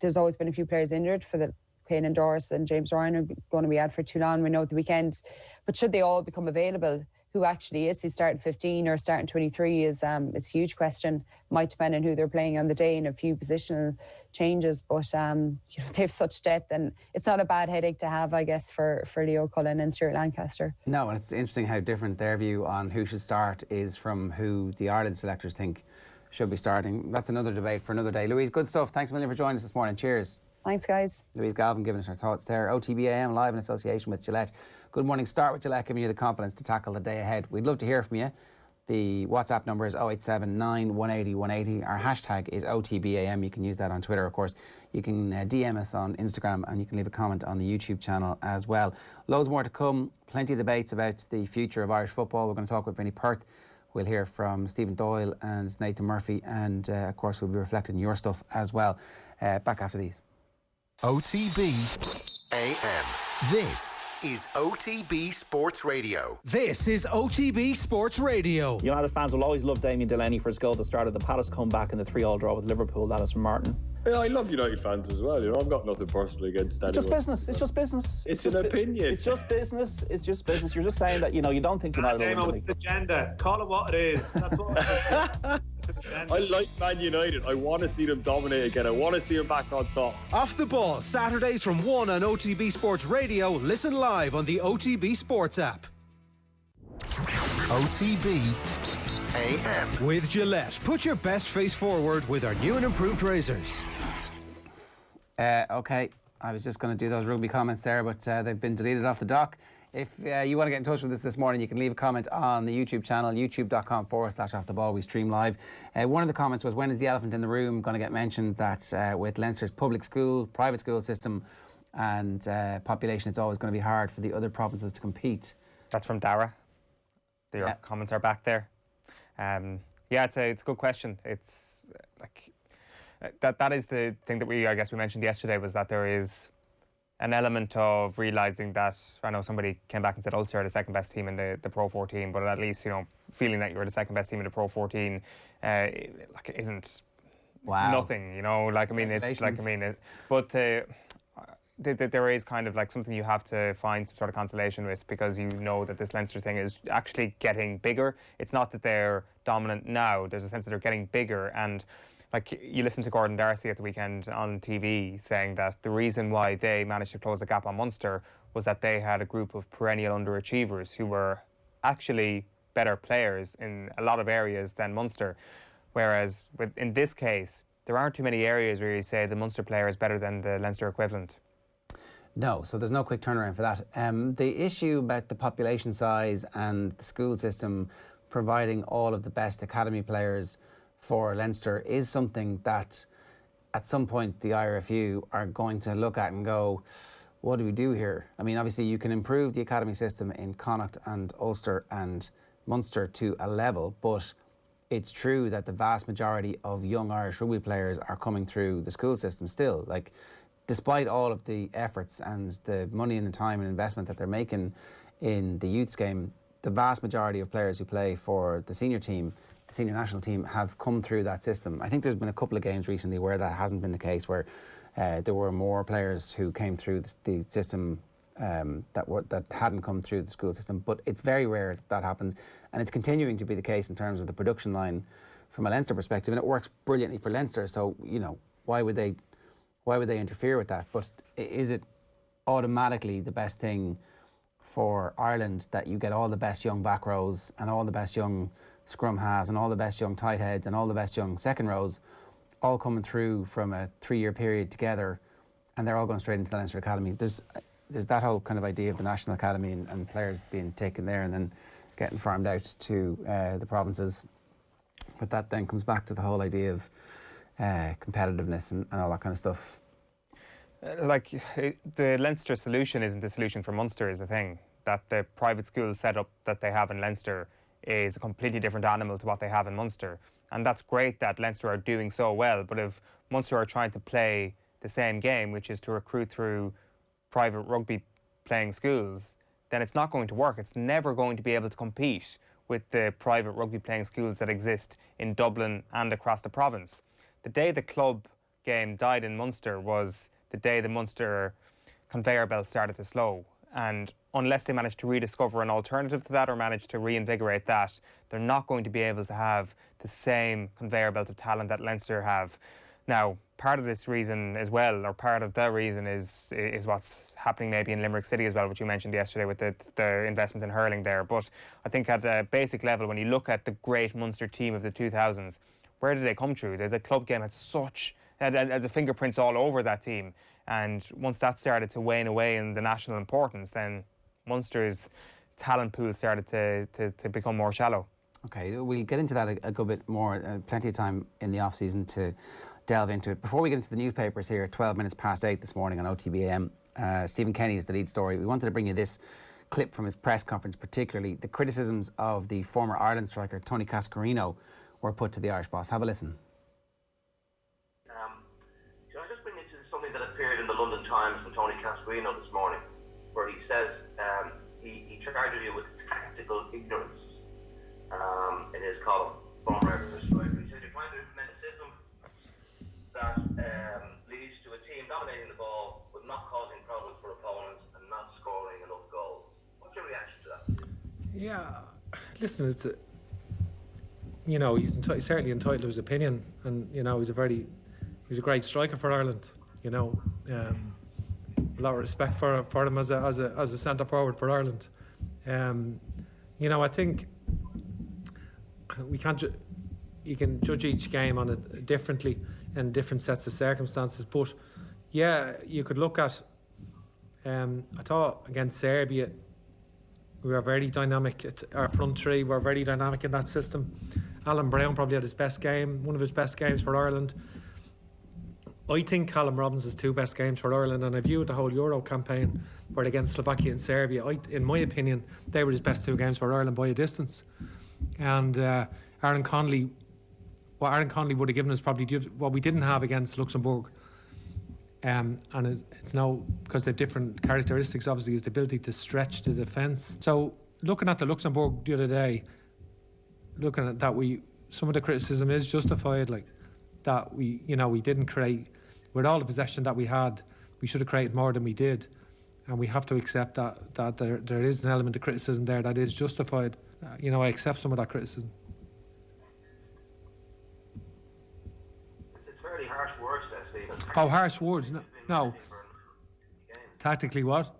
there's always been a few players injured. For the Caelan Doris and James Ryan are going to be out for Toulon, we know, at the weekend. But should they all become available, who actually is his starting 15 or starting 23 is a huge question. Might depend on who they're playing on the day and a few positional changes. But they have such depth, and it's not a bad headache to have, I guess, for Leo Cullen and Stuart Lancaster. No, and it's interesting how different their view on who should start is from who the Ireland selectors think should be starting. That's another debate for another day. Louise, good stuff. Thanks a million for joining us this morning. Cheers. Thanks, guys. Louise Galvin giving us her thoughts there. OTB AM live in association with Gillette. Good morning. Start with Gillette, giving you the confidence to tackle the day ahead. We'd love to hear from you. The WhatsApp number is 0879 180 180. Our hashtag is OTB AM. You can use that on Twitter, of course. You can DM us on Instagram, and you can leave a comment on the YouTube channel as well. Loads more to come. Plenty of debates about the future of Irish football. We're going to talk with Vinny Perth. We'll hear from Stephen Doyle and Nathan Murphy, and of course we'll be reflecting your stuff as well. Back after these. OTB AM. This is OTB Sports Radio. This is OTB Sports Radio. United fans will always love Damien Delaney for his goal at the start of the Palace comeback in the 3-3 draw with Liverpool. That is from Martin. Yeah, I love United fans as well. I've got nothing personal against anyone. It's just business. It's just business. It's an opinion. It's just business. It's just business. You're just saying that, you don't think United will win the league. With the agenda. Call it what it is. That's what I like Man United. I want to see them dominate again. I want to see them back on top. Off the Ball, Saturdays from 1 on OTB Sports Radio. Listen live on the OTB Sports app. OTB AM. With Gillette, put your best face forward with our new and improved razors. Okay, I was just going to do those rugby comments there, but they've been deleted off the dock. If you want to get in touch with us this morning, you can leave a comment on the YouTube channel, youtube.com/offtheball. We stream live. One of the comments was, when is the elephant in the room going to get mentioned that with Leinster's public school, private school system and population, it's always going to be hard for the other provinces to compete? That's from Dara. Your comments are back there. It's a good question. It's like that is the thing that we mentioned yesterday, was that there is an element of realising that, I know somebody came back and said Ulster are the second best team in the Pro 14, but at least, feeling that you're the second best team in the Pro 14 isn't nothing, but there is kind of like something you have to find some sort of consolation with, because you know that this Leinster thing is actually getting bigger. It's not that they're dominant now. There's a sense that they're getting bigger, and like you listened to Gordon Darcy at the weekend on TV saying that the reason why they managed to close the gap on Munster was that they had a group of perennial underachievers who were actually better players in a lot of areas than Munster. Whereas in this case, there aren't too many areas where you say the Munster player is better than the Leinster equivalent. No, so there's no quick turnaround for that. The issue about the population size and the school system providing all of the best academy players for Leinster is something that at some point the IRFU are going to look at and go, what do we do here? I mean, obviously you can improve the academy system in Connacht and Ulster and Munster to a level, but it's true that the vast majority of young Irish rugby players are coming through the school system still. Like, despite all of the efforts and the money and the time and investment that they're making in the youths game, the vast majority of players who play for the senior team, the senior national team, have come through that system. I think there's been a couple of games recently where that hasn't been the case, where there were more players who came through the system that hadn't come through the school system, but it's very rare that happens, and it's continuing to be the case in terms of the production line from a Leinster perspective, and it works brilliantly for Leinster. So, you know, why would they interfere with that? But is it automatically the best thing for Ireland that you get all the best young back rows and all the best young scrum halves and all the best young tight heads and all the best young second rows all coming through from a 3-year period together, and they're all going straight into the Leinster Academy? There's that whole kind of idea of the National Academy and players being taken there and then getting farmed out to the provinces. But that then comes back to the whole idea of competitiveness and all that kind of stuff. The Leinster solution isn't the solution for Munster, is the thing. That the private school setup that they have in Leinster is a completely different animal to what they have in Munster. And that's great that Leinster are doing so well, but if Munster are trying to play the same game, which is to recruit through private rugby playing schools, then it's not going to work. It's never going to be able to compete with the private rugby playing schools that exist in Dublin and across the province. The day the club game died in Munster was the day the Munster conveyor belt started to slow. And unless they manage to rediscover an alternative to that or manage to reinvigorate that, they're not going to be able to have the same conveyor belt of talent that Leinster have. Now, part of this reason as well, or part of the reason is what's happening maybe in Limerick City as well, which you mentioned yesterday with the investment in hurling there. But I think at a basic level, when you look at the great Munster team of the 2000s, where did they come through? The club game had the fingerprints all over that team. And once that started to wane away in the national importance, then Munster's talent pool started to become more shallow. Okay, we'll get into that a good bit more. Plenty of time in the off-season to delve into it. Before we get into the newspapers here, 12 minutes past 8 this morning on OTB AM, Stephen Kenny is the lead story. We wanted to bring you this clip from his press conference, particularly the criticisms of the former Ireland striker Tony Cascarino were put to the Irish boss. Have a listen. Can I just bring you to something that appeared in the London Times from Tony Cascarino this morning, where he says he charges you with tactical ignorance in his column, former Irish striker. He says you're trying to implement a system that leads to a team dominating the ball but not causing problems for opponents and not scoring enough goals. What's your reaction to that, please? Yeah, listen, it's he's certainly entitled to his opinion, and he's a great striker for Ireland. A lot of respect for him as a centre forward for Ireland. I think we can't. You can judge each game on it differently in different sets of circumstances, but yeah, you could look at. I thought against Serbia, we were very dynamic. Our front three were very dynamic in that system. Alan Brown probably had his best game, one of his best games for Ireland. I think Callum Robinson's two best games for Ireland, and I viewed the whole Euro campaign where against Slovakia and Serbia. In my opinion, they were his best two games for Ireland by a distance. And Aaron Connolly would have given us probably what we didn't have against Luxembourg. And it's now, because they have different characteristics, obviously, is the ability to stretch the defence. So looking at the Luxembourg the other day, looking at that, some of the criticism is justified, like that we didn't create, with all the possession that we had, we should have created more than we did, and we have to accept that there is an element of criticism there that is justified. I accept some of that criticism. fairly harsh words there, Stephen. Oh, harsh words? No. Tactically what?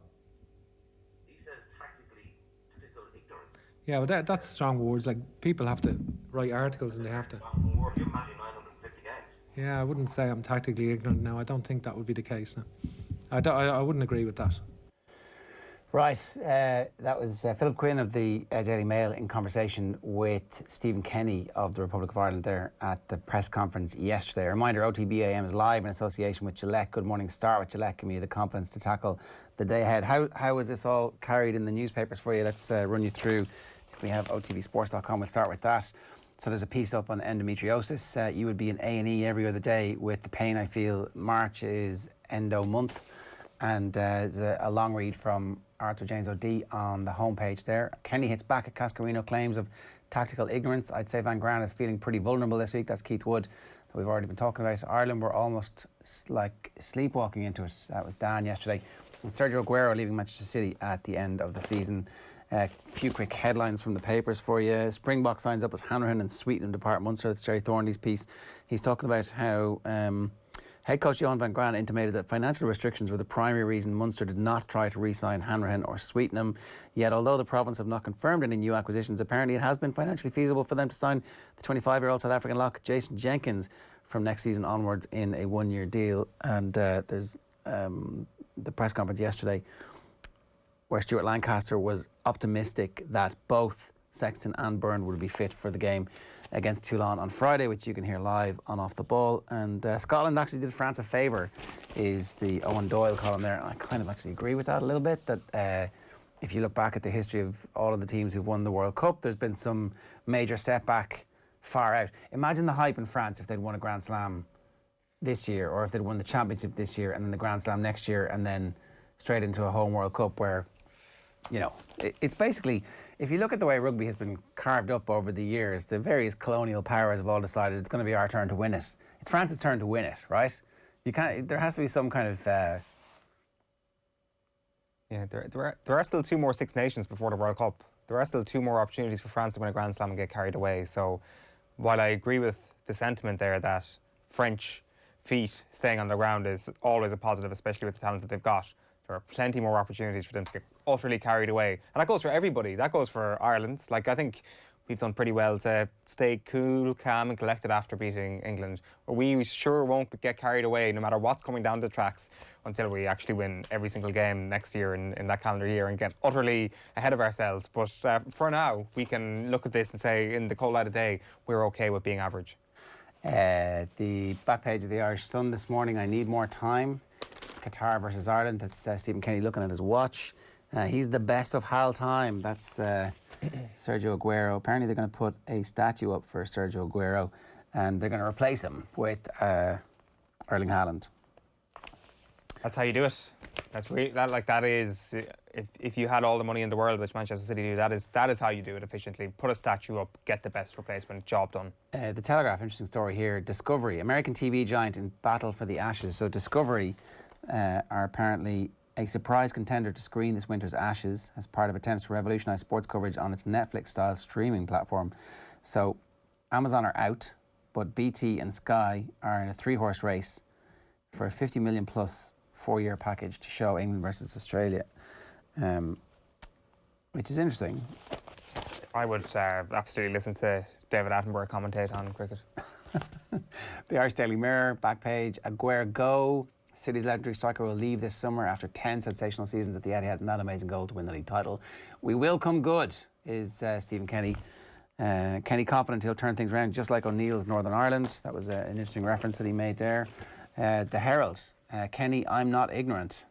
He says tactical ignorance. Yeah, but that's strong words. Like, people have to write articles and they have to... You imagine 950 games. Yeah, I wouldn't say I'm tactically ignorant now. I don't think that would be the case now. I wouldn't agree with that. Right, that was Philip Quinn of the Daily Mail in conversation with Stephen Kenny of the Republic of Ireland there at the press conference yesterday. A reminder, OTB AM is live in association with Gillette. Good morning, start with Gillette, giving you the confidence to tackle the day ahead. How was this all carried in the newspapers for you? Let's run you through. If we have otbsports.com, we'll start with that. So there's a piece up on endometriosis. You would be in A&E every other day with the pain I feel. March is endo month. And there's a long read from Arthur James O'D on the homepage there. Kenny hits back at Cascarino claims of tactical ignorance. I'd say Van Gran is feeling pretty vulnerable this week. That's Keith Wood that we've already been talking about. Ireland were almost like sleepwalking into it. That was Dan yesterday. And Sergio Aguero leaving Manchester City at the end of the season. A few quick headlines from the papers for you. Springbok signs up with Hanrahan and Sweetenham depart Munster. That's Jerry Thornley's piece. He's talking about how head coach Johan van Graan intimated that financial restrictions were the primary reason Munster did not try to re-sign Hanrahan or Sweetenham. Yet, although the province have not confirmed any new acquisitions, apparently it has been financially feasible for them to sign the 25-year-old South African lock Jason Jenkins from next season onwards in a one-year deal. And there's the press conference yesterday where Stuart Lancaster was optimistic that both Sexton and Byrne would be fit for the game against Toulon on Friday, which you can hear live on Off the Ball. And Scotland actually did France a favour, is the Owen Doyle column there. And I kind of actually agree with that a little bit, that if you look back at the history of all of the teams who've won the World Cup, there's been some major setback far out. Imagine the hype in France if they'd won a Grand Slam this year, or if they'd won the Championship this year and then the Grand Slam next year and then straight into a home World Cup where, you know, it's basically, if you look at the way rugby has been carved up over the years, the various colonial powers have all decided it's going to be our turn to win it. It's France's turn to win it, right? You can't. There has to be some kind of. Yeah, there are still two more Six Nations before the World Cup. There are still two more opportunities for France to win a Grand Slam and get carried away. So, while I agree with the sentiment there that French feet staying on the ground is always a positive, especially with the talent that they've got, there are plenty more opportunities for them to get utterly carried away. And that goes for everybody. That goes for Ireland. Like, I think we've done pretty well to stay cool, calm and collected after beating England. We sure won't get carried away no matter what's coming down the tracks until we actually win every single game next year in that calendar year and get utterly ahead of ourselves. But for now, we can look at this and say, in the cold light of day, we're okay with being average. The back page of the Irish Sun this morning, I need more time. Qatar versus Ireland. That's Stephen Kenny looking at his watch. He's the best of Hal time. That's Sergio Aguero. Apparently they're going to put a statue up for Sergio Aguero and they're going to replace him with Erling Haaland. That's how you do it. That's really, that is, if you had all the money in the world, which Manchester City do, that is how you do it efficiently. Put a statue up, get the best replacement, job done. The Telegraph, interesting story here. Discovery, American TV giant in battle for the Ashes. So Discovery are apparently a surprise contender to screen this winter's Ashes as part of attempts to revolutionise sports coverage on its Netflix-style streaming platform. So Amazon are out, but BT and Sky are in a three-horse race for a 50 million plus 4-year package to show England versus Australia, which is interesting. I would absolutely listen to David Attenborough commentate on cricket. The Irish Daily Mirror, back page, Aguero go. City's legendary striker will leave this summer after 10 sensational seasons at the Etihad and that amazing goal to win the league title. We will come good, is Stephen Kenny. Kenny confident he'll turn things around just like O'Neill's Northern Ireland. That was an interesting reference that he made there. The Herald, Kenny, I'm not ignorant.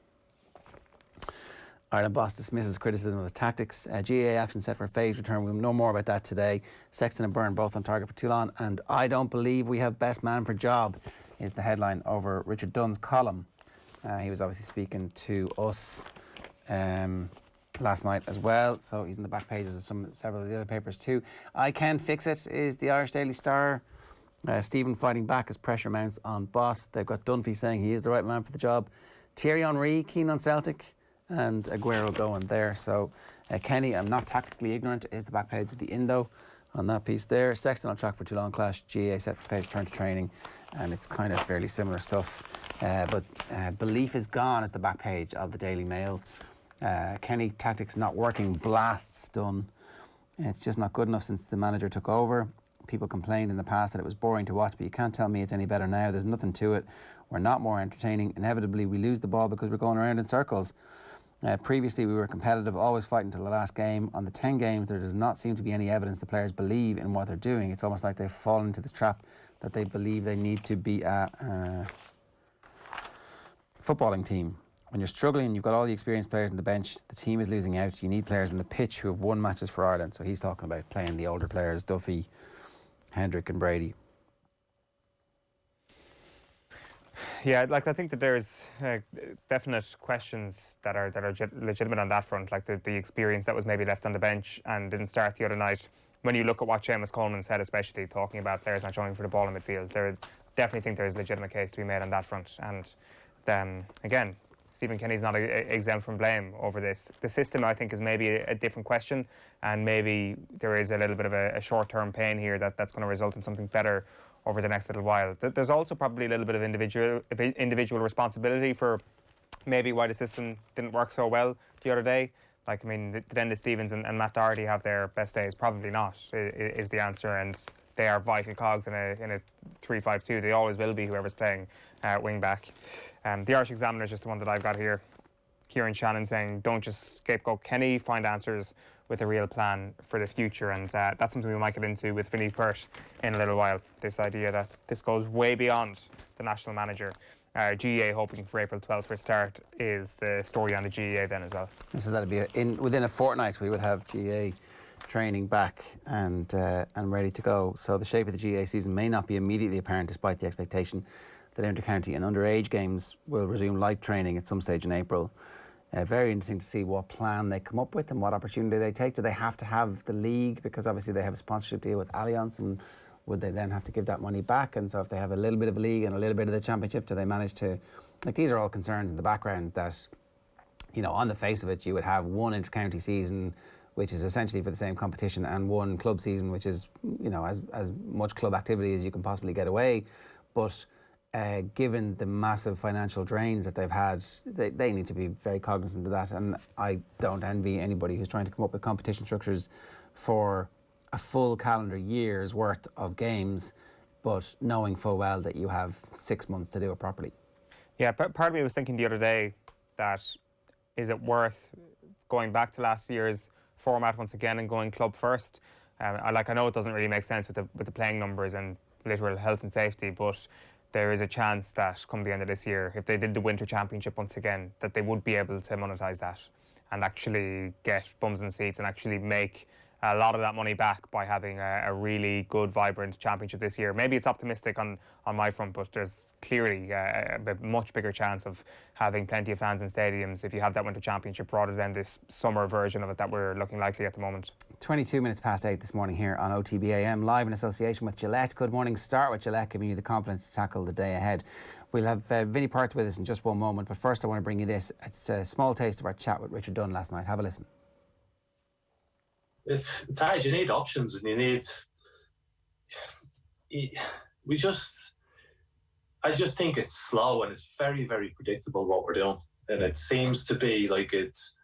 Ireland boss dismisses criticism of his tactics. GAA action set for a phased return. We'll know more about that today. Sexton and Byrne both on target for Toulon. And I don't believe we have best man for job is the headline over Richard Dunn's column. He was obviously speaking to us last night as well. So he's in the back pages of several of the other papers too. I can fix it is the Irish Daily Star. Stephen fighting back as pressure mounts on Boss. They've got Dunphy saying he is the right man for the job. Thierry Henry keen on Celtic. And Aguero going there. So Kenny, I'm not tactically ignorant, is the back page of the Indo. on that piece there. Sexton on track for Toulon clash. GA set for phase return to training, and it's kind of fairly similar stuff. But belief is gone is the back page of the Daily Mail. Kenny tactics not working. Blasts done. It's just not good enough since the manager took over. People complained in the past that it was boring to watch, but you can't tell me it's any better now. There's nothing to it. We're not more entertaining. Inevitably, we lose the ball because we're going around in circles. Previously, we were competitive, always fighting till the last game. On the 10 games, there does not seem to be any evidence the players believe in what they're doing. It's almost like they've fallen into the trap that they believe they need to be a footballing team. When you're struggling, you've got all the experienced players on the bench, the team is losing out, you need players on the pitch who have won matches for Ireland. So he's talking about playing the older players, Duffy, Hendrick and Brady. Yeah, like I think that there's definite questions that are legitimate on that front, like the experience that was maybe left on the bench and didn't start the other night. When you look at what Seamus Coleman said, especially talking about players not showing for the ball in midfield, there definitely think there's a legitimate case to be made on that front. And again, Stephen Kenny's not exempt from blame over this. The system, I think, is maybe a different question, and maybe there is a little bit of a short-term pain here that's going to result in something better over the next little while. There's also probably a little bit of individual responsibility for maybe why the system didn't work so well the other day. Like, I mean, did Enda Stevens and Matt Doherty have their best days? Probably not, is the answer, and they are vital cogs in a 3-5-2. They always will be, whoever's playing wing back. The Irish Examiner is just the one that I've got here. Kieran Shannon saying, don't just scapegoat Kenny, find answers with a real plan for the future. And that's something we might get into with Vinny Perth in a little while. This idea that this goes way beyond the national manager. GEA hoping for April 12th for a start is the story on the GEA then as well. So that'll be within a fortnight we would have GEA training back and ready to go. So the shape of the GEA season may not be immediately apparent despite the expectation that inter-county and underage games will resume light training at some stage in April. Very interesting to see what plan they come up with and what opportunity they take. Do they have to have the league, because obviously they have a sponsorship deal with Allianz, and would they then have to give that money back? And so if they have a little bit of a league and a little bit of the championship, do they manage to, like, these are all concerns in the background that, you know, on the face of it, you would have one inter-county season which is essentially for the same competition, and one club season which is, you know, as much club activity as you can possibly get away. But given the massive financial drains that they've had, they need to be very cognizant of that. And I don't envy anybody who's trying to come up with competition structures for a full calendar year's worth of games, but knowing full well that you have 6 months to do it properly. Yeah, part of me was thinking the other day that is it worth going back to last year's format once again and going club first? I know it doesn't really make sense with the playing numbers and literal health and safety, but there is a chance that come the end of this year, if they did the Winter Championship once again, that they would be able to monetise that and actually get bums in seats and actually make a lot of that money back by having a really good, vibrant championship this year. Maybe it's optimistic on my front, but there's clearly a much bigger chance of having plenty of fans in stadiums if you have that Winter Championship rather than this summer version of it that we're looking likely at the moment. 22 minutes past 8 this morning here on OTB AM, live in association with Gillette. Good morning. Start with Gillette, giving you the confidence to tackle the day ahead. We'll have Vinny Perth with us in just one moment, but first I want to bring you this. It's a small taste of our chat with Richard Dunn last night. Have a listen. It's hard. You need options, and you need. I just think it's slow, and it's very, very predictable what we're doing, and it seems to be like it's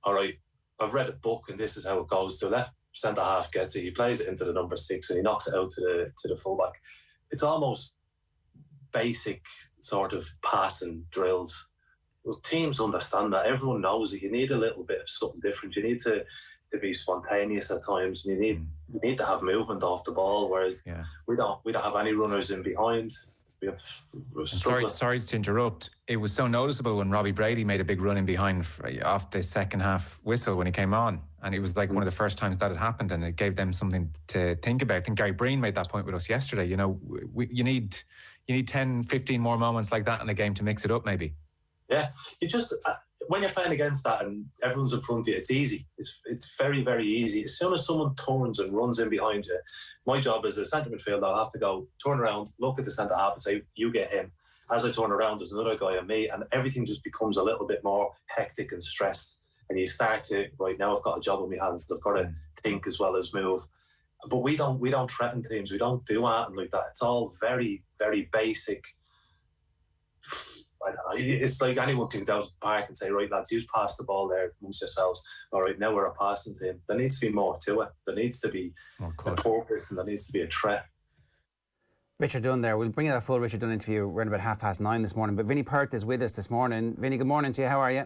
all right. I've read a book, and this is how it goes. The left centre half gets it, he plays it into the number 6, and he knocks it out to the fullback. It's almost basic sort of passing drills. Well, teams understand that. Everyone knows that you need a little bit of something different. You need to be spontaneous at times. You need to have movement off the ball, whereas we don't have any runners in behind. Sorry to interrupt. It was so noticeable when Robbie Brady made a big run in behind off the second half whistle when he came on, and it was like one of the first times that had happened, and it gave them something to think about. I think Gary Breen made that point with us yesterday. You know, you need 10, 15 more moments like that in a game to mix it up, maybe. Yeah, you just when you're playing against that and everyone's in front of you, it's easy. It's very, very easy. As soon as someone turns and runs in behind you, my job as a centre midfielder, I'll have to go turn around, look at the centre half and say, you get him. As I turn around, there's another guy on me, and everything just becomes a little bit more hectic and stressed. And you start to, right now I've got a job on my hands, I've got to think as well as move. But we don't threaten teams. We don't do anything like that. It's all very, very basic. I don't know, it's like anyone can go to the park and say, right, lads, you pass the ball there amongst yourselves. All right, now we're a passing team. There needs to be more to it. There needs to be a purpose, and there needs to be a threat. Richard Dunn there. We'll bring you that full Richard Dunn interview around about 9:30 this morning. But Vinny Perth is with us this morning. Vinny, good morning to you. How are you?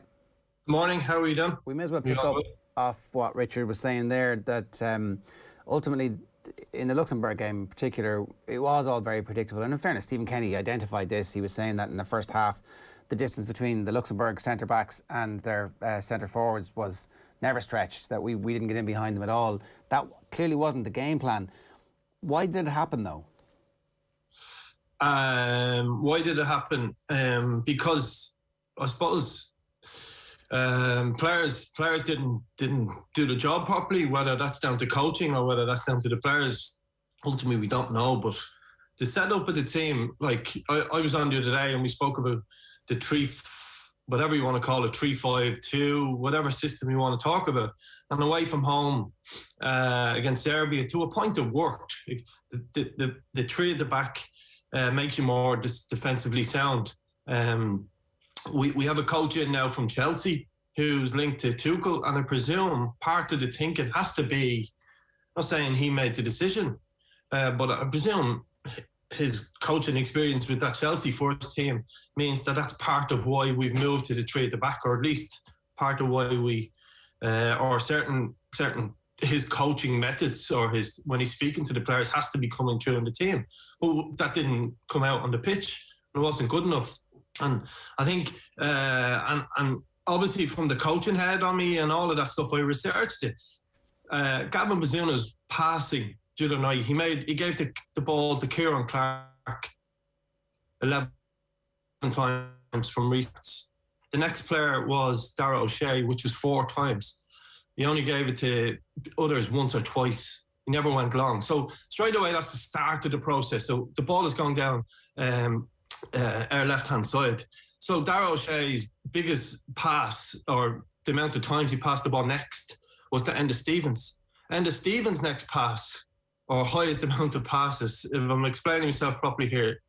Good morning. How are you doing? We may as well pick up off what Richard was saying there, that ultimately in the Luxembourg game in particular, it was all very predictable. And in fairness, Stephen Kenny identified this. He was saying that in the first half, the distance between the Luxembourg centre-backs and their centre-forwards was never stretched, that we didn't get in behind them at all. That clearly wasn't the game plan. Why did it happen, though? Why did it happen? Because I suppose players didn't do the job properly. Whether that's down to coaching or whether that's down to the players, ultimately we don't know. But the setup of the team, like I was on the other day and we spoke about the whatever you want to call it, 3-5-2, whatever system you want to talk about. And away from home against Serbia, to a point it worked. The three at the back makes you more defensively sound. We have a coach in now from Chelsea who's linked to Tuchel, and I presume part of the thinking has to be, I'm not saying he made the decision, but I presume his coaching experience with that Chelsea first team means that that's part of why we've moved to the three at the back, or at least part of why we, or certain his coaching methods or his when he's speaking to the players has to be coming through in the team. But that didn't come out on the pitch. It wasn't good enough. And I think, and obviously from the coaching head on me and all of that stuff, I researched it. Gavin Bazuna's passing the other night, he gave the ball to Kieran Clark 11 times from restarts. The next player was Dara O'Shea, which was 4 times. He only gave it to others once or twice. He never went long. So straight away, that's the start of the process. So the ball is going down our left-hand side. So Dara O'Shea's biggest pass, or the amount of times he passed the ball next, was to Enda Stevens. Enda Stevens' next pass, or highest amount of passes, if I'm explaining myself properly here,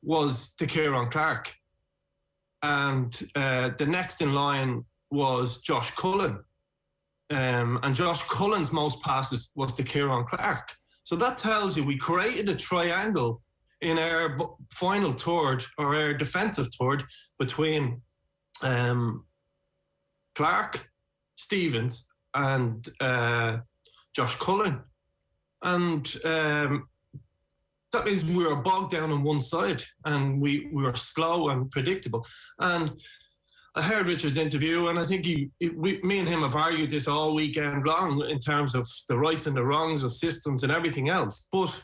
was to Kieran Clark. And the next in line was Josh Cullen. And Josh Cullen's most passes was to Kieran Clark. So that tells you we created a triangle in our final third, or our defensive third, between Clark, Stevens and Josh Cullen. And that means we were bogged down on one side, and we were slow and predictable. And I heard Richard's interview, and I think me and him have argued this all weekend long in terms of the rights and the wrongs of systems and everything else. But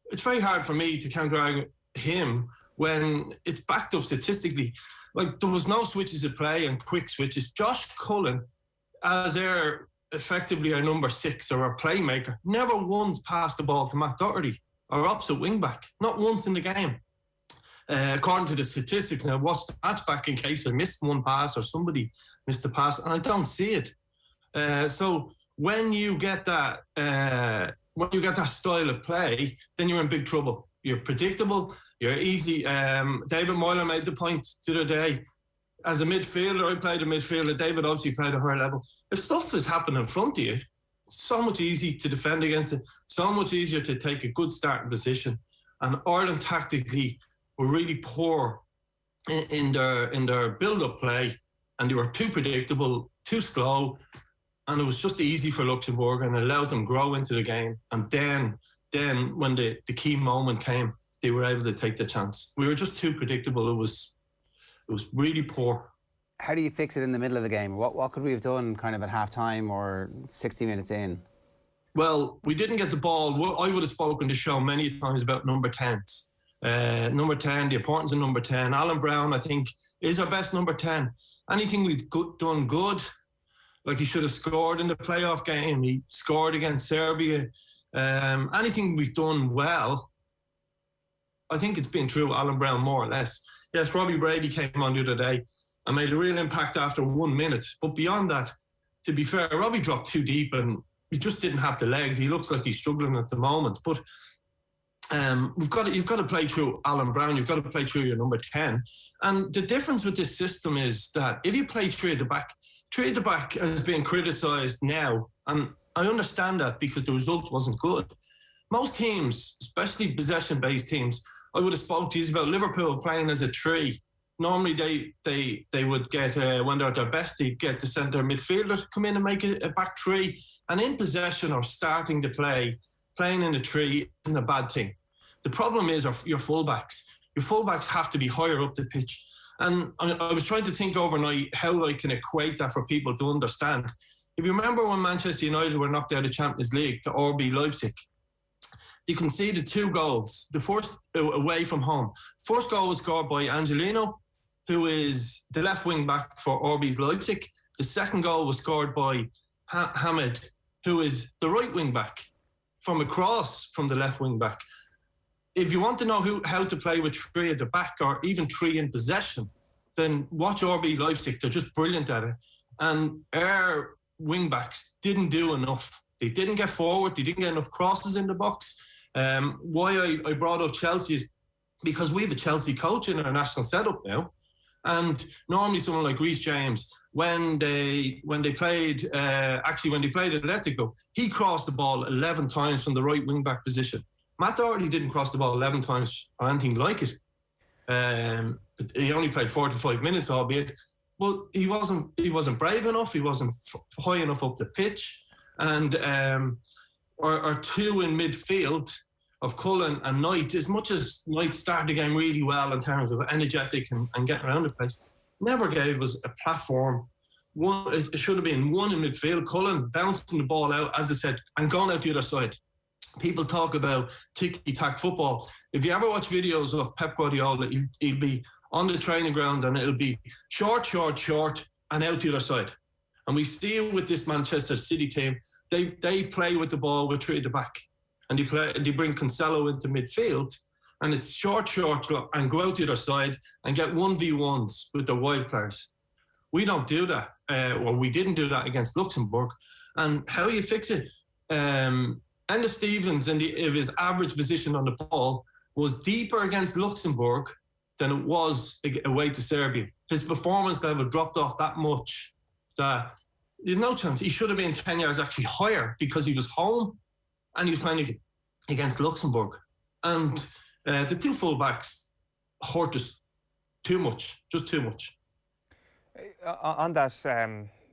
it's very hard for me to counter him when it's backed up statistically. Like, there was no switches of play and quick switches. Josh Cullen, as effectively our number 6 or our playmaker, never once passed the ball to Matt Doherty, our opposite wing back. Not once in the game. According to the statistics, now I watched the match back in case I missed one pass or somebody missed a pass, and I don't see it. So when you get that style of play, then you're in big trouble. You're predictable. You're easy. David Moylan made the point the other day. As a midfielder, I played a midfielder. David obviously played at a higher level. If stuff is happening in front of you, it's so much easier to defend against it. So much easier to take a good starting position. And Ireland tactically were really poor in their build-up play, and they were too predictable, too slow, and it was just easy for Luxembourg and allowed them grow into the game. And then when the key moment came, they were able to take the chance. We were just too predictable. It was really poor. How do you fix it in the middle of the game? What could we have done kind of at half-time or 60 minutes in? Well, we didn't get the ball. I would have spoken to Sean many times about number 10s. Number 10, the importance of number 10. Alan Brown, I think, is our best number 10. Anything we've done good, like he should have scored in the playoff game, he scored against Serbia. Anything we've done well, I think it's been through Alan Brown more or less. Yes, Robbie Brady came on the other day and made a real impact after 1 minute. But beyond that, to be fair, Robbie dropped too deep and he just didn't have the legs. He looks like he's struggling at the moment. But you've got to play through Alan Brown. You've got to play through your number 10. And the difference with this system is that if you play three at the back has been criticised now, and I understand that because the result wasn't good. Most teams, especially possession-based teams, I would have spoke to you about Liverpool playing as a three. Normally they would get, when they're at their best, they'd get the centre midfielder to come in and make a back three. And in possession or starting to play, playing in a three isn't a bad thing. The problem is your fullbacks. Your fullbacks have to be higher up the pitch. And I was trying to think overnight how I can equate that for people to understand. If you remember when Manchester United were knocked out of Champions League to RB Leipzig, you can see the 2 goals. The first away from home. First goal was scored by Angelino, who is the left wing back for RB Leipzig. The second goal was scored by Hamid, who is the right wing back, from across from the left wing back. If you want to know how to play with 3 at the back or even 3 in possession, then watch RB Leipzig. They're just brilliant at it. And our wing backs didn't do enough. They didn't get forward. They didn't get enough crosses in the box. Why I brought up Chelsea is because we have a Chelsea coach in our national setup now. And normally someone like Reece James, when they played Atletico, he crossed the ball 11 times from the right wing back position. Matt Doherty didn't cross the ball 11 times or anything like it. He only played 45 minutes, albeit, but he wasn't brave enough. He wasn't high enough up the pitch. And our 2 in midfield of Cullen and Knight, as much as Knight started the game really well in terms of energetic and getting around the place, never gave us a platform. It should have been 1 in midfield. Cullen bouncing the ball out, as I said, and going out the other side. People talk about ticky-tack football. If you ever watch videos of Pep Guardiola, he'll be on the training ground and it'll be short, and out the other side. And we see it with this Manchester City team. They play with the ball with 3 at the back. And they bring Cancelo into midfield. And it's short, and go out the other side and get 1v1s with the wide players. We don't do that. We didn't do that against Luxembourg. And how you fix it? Enda Stevens, in his average position on the ball, was deeper against Luxembourg than it was away to Serbia. His performance level dropped off that much that there's no chance. He should have been 10 yards actually higher because he was home and he was playing against Luxembourg. And the 2 fullbacks hurt us too much, just too much. On that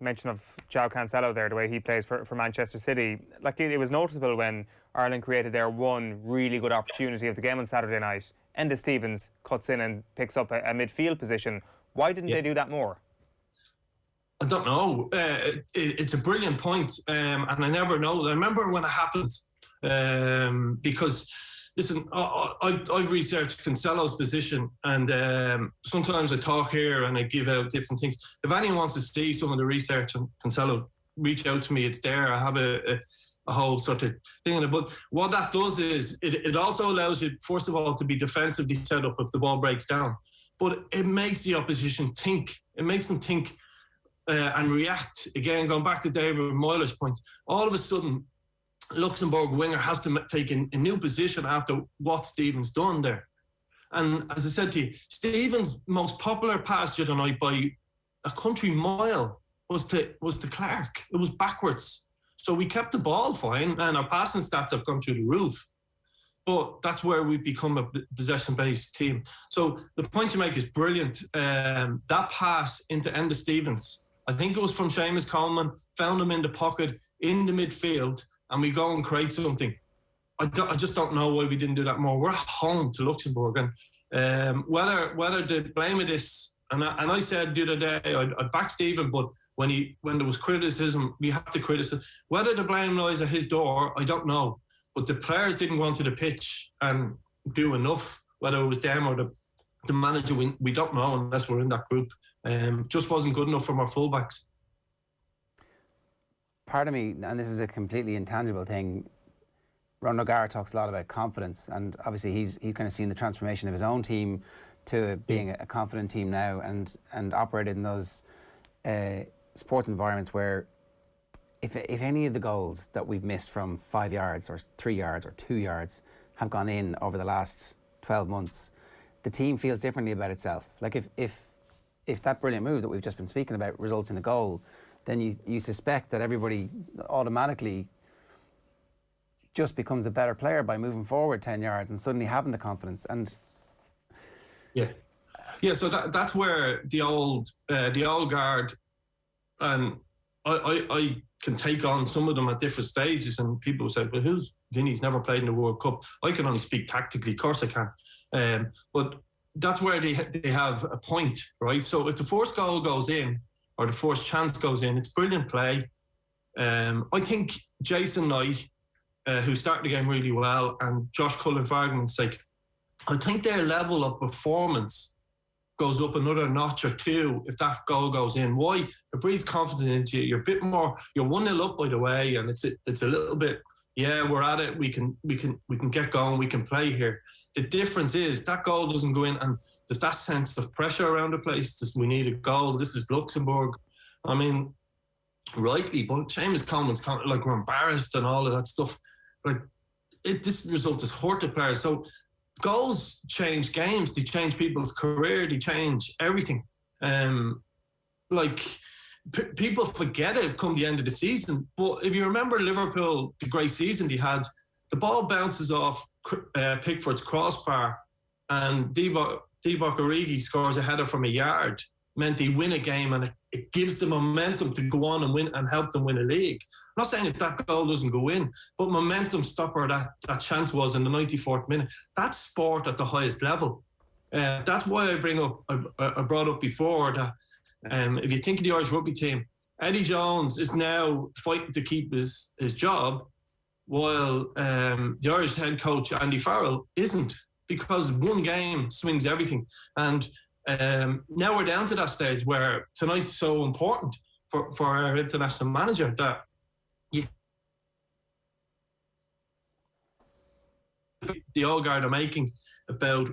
mention of João Cancelo there, the way he plays for Manchester City, like it was noticeable when Ireland created their one really good opportunity of the game on Saturday night. Enda Stevens cuts in and picks up a midfield position. Why didn't they do that more? I don't know. It's a brilliant point, and I never know. I remember when it happened, because listen, I've researched Cancelo's position, and sometimes I talk here and I give out different things. If anyone wants to see some of the research on Cancelo, reach out to me. It's there. I have a whole sort of thing on it. But what that does is it also allows you, first of all, to be defensively set up if the ball breaks down. But it makes the opposition think. It makes them think and react. Again, going back to David Moyler's point, all of a sudden, Luxembourg winger has to take a new position after what Stevens done there. And as I said to you, Stevens' most popular pass the other night by a country mile was to Clark. It was backwards. So we kept the ball fine and our passing stats have gone through the roof. But that's where we've become a possession-based team. So the point you make is brilliant. That pass into Enda Stevens, I think it was from Seamus Coleman, found him in the pocket, in the midfield, and we go and create something. I just don't know why we didn't do that more. We're home to Luxembourg, and whether the blame of this, and I said the other day, I'd back Stephen, but when there was criticism, we have to criticize. Whether the blame lies at his door, I don't know. But the players didn't go onto the pitch and do enough. Whether it was them or the manager, we don't know unless we're in that group. Just wasn't good enough from our fullbacks. Part of me, and this is a completely intangible thing, Ron O'Gara talks a lot about confidence, and obviously he's kind of seen the transformation of his own team to being a confident team now, and operated in those sports environments where if any of the goals that we've missed from 5 yards or 3 yards or 2 yards have gone in over the last 12 months, the team feels differently about itself. Like if that brilliant move that we've just been speaking about results in a goal, then you suspect that everybody automatically just becomes a better player by moving forward 10 yards and suddenly having the confidence. And so that's where the old guard, and I can take on some of them at different stages, and people say, well, who's Vinny's never played in the World Cup? I can only speak tactically, of course I can. But that's where they have a point, right? So if the first goal goes in, or the first chance goes in, it's brilliant play. I think Jason Knight, who started the game really well, and Josh Cullen, for argument's sake, I think their level of performance goes up another notch or two if that goal goes in. Why? It breathes confidence into you. You're a bit more. You're 1-0 up, by the way, and it's a little bit. Yeah, we're at it. We can get going. We can play here. The difference is that goal doesn't go in, and there's that sense of pressure around the place. We need a goal. This is Luxembourg. I mean, rightly, but Seamus Coleman's kind of like, we're embarrassed and all of that stuff. Like, this result has hurt the players. So goals change games. They change people's career. They change everything. People forget it come the end of the season. But if you remember Liverpool, the great season they had, the ball bounces off Pickford's crossbar, and Divock Origi scores a header from a yard. Meant they win a game, and it gives the momentum to go on and win and help them win a league. I'm not saying that goal doesn't go in, but momentum stopper that chance was in the 94th minute. That's sport at the highest level. That's why I brought up before that if you think of the Irish rugby team, Eddie Jones is now fighting to keep his job, while the Irish head coach Andy Farrell isn't, because one game swings everything. And now we're down to that stage where tonight's so important for our international manager that the old guard are making about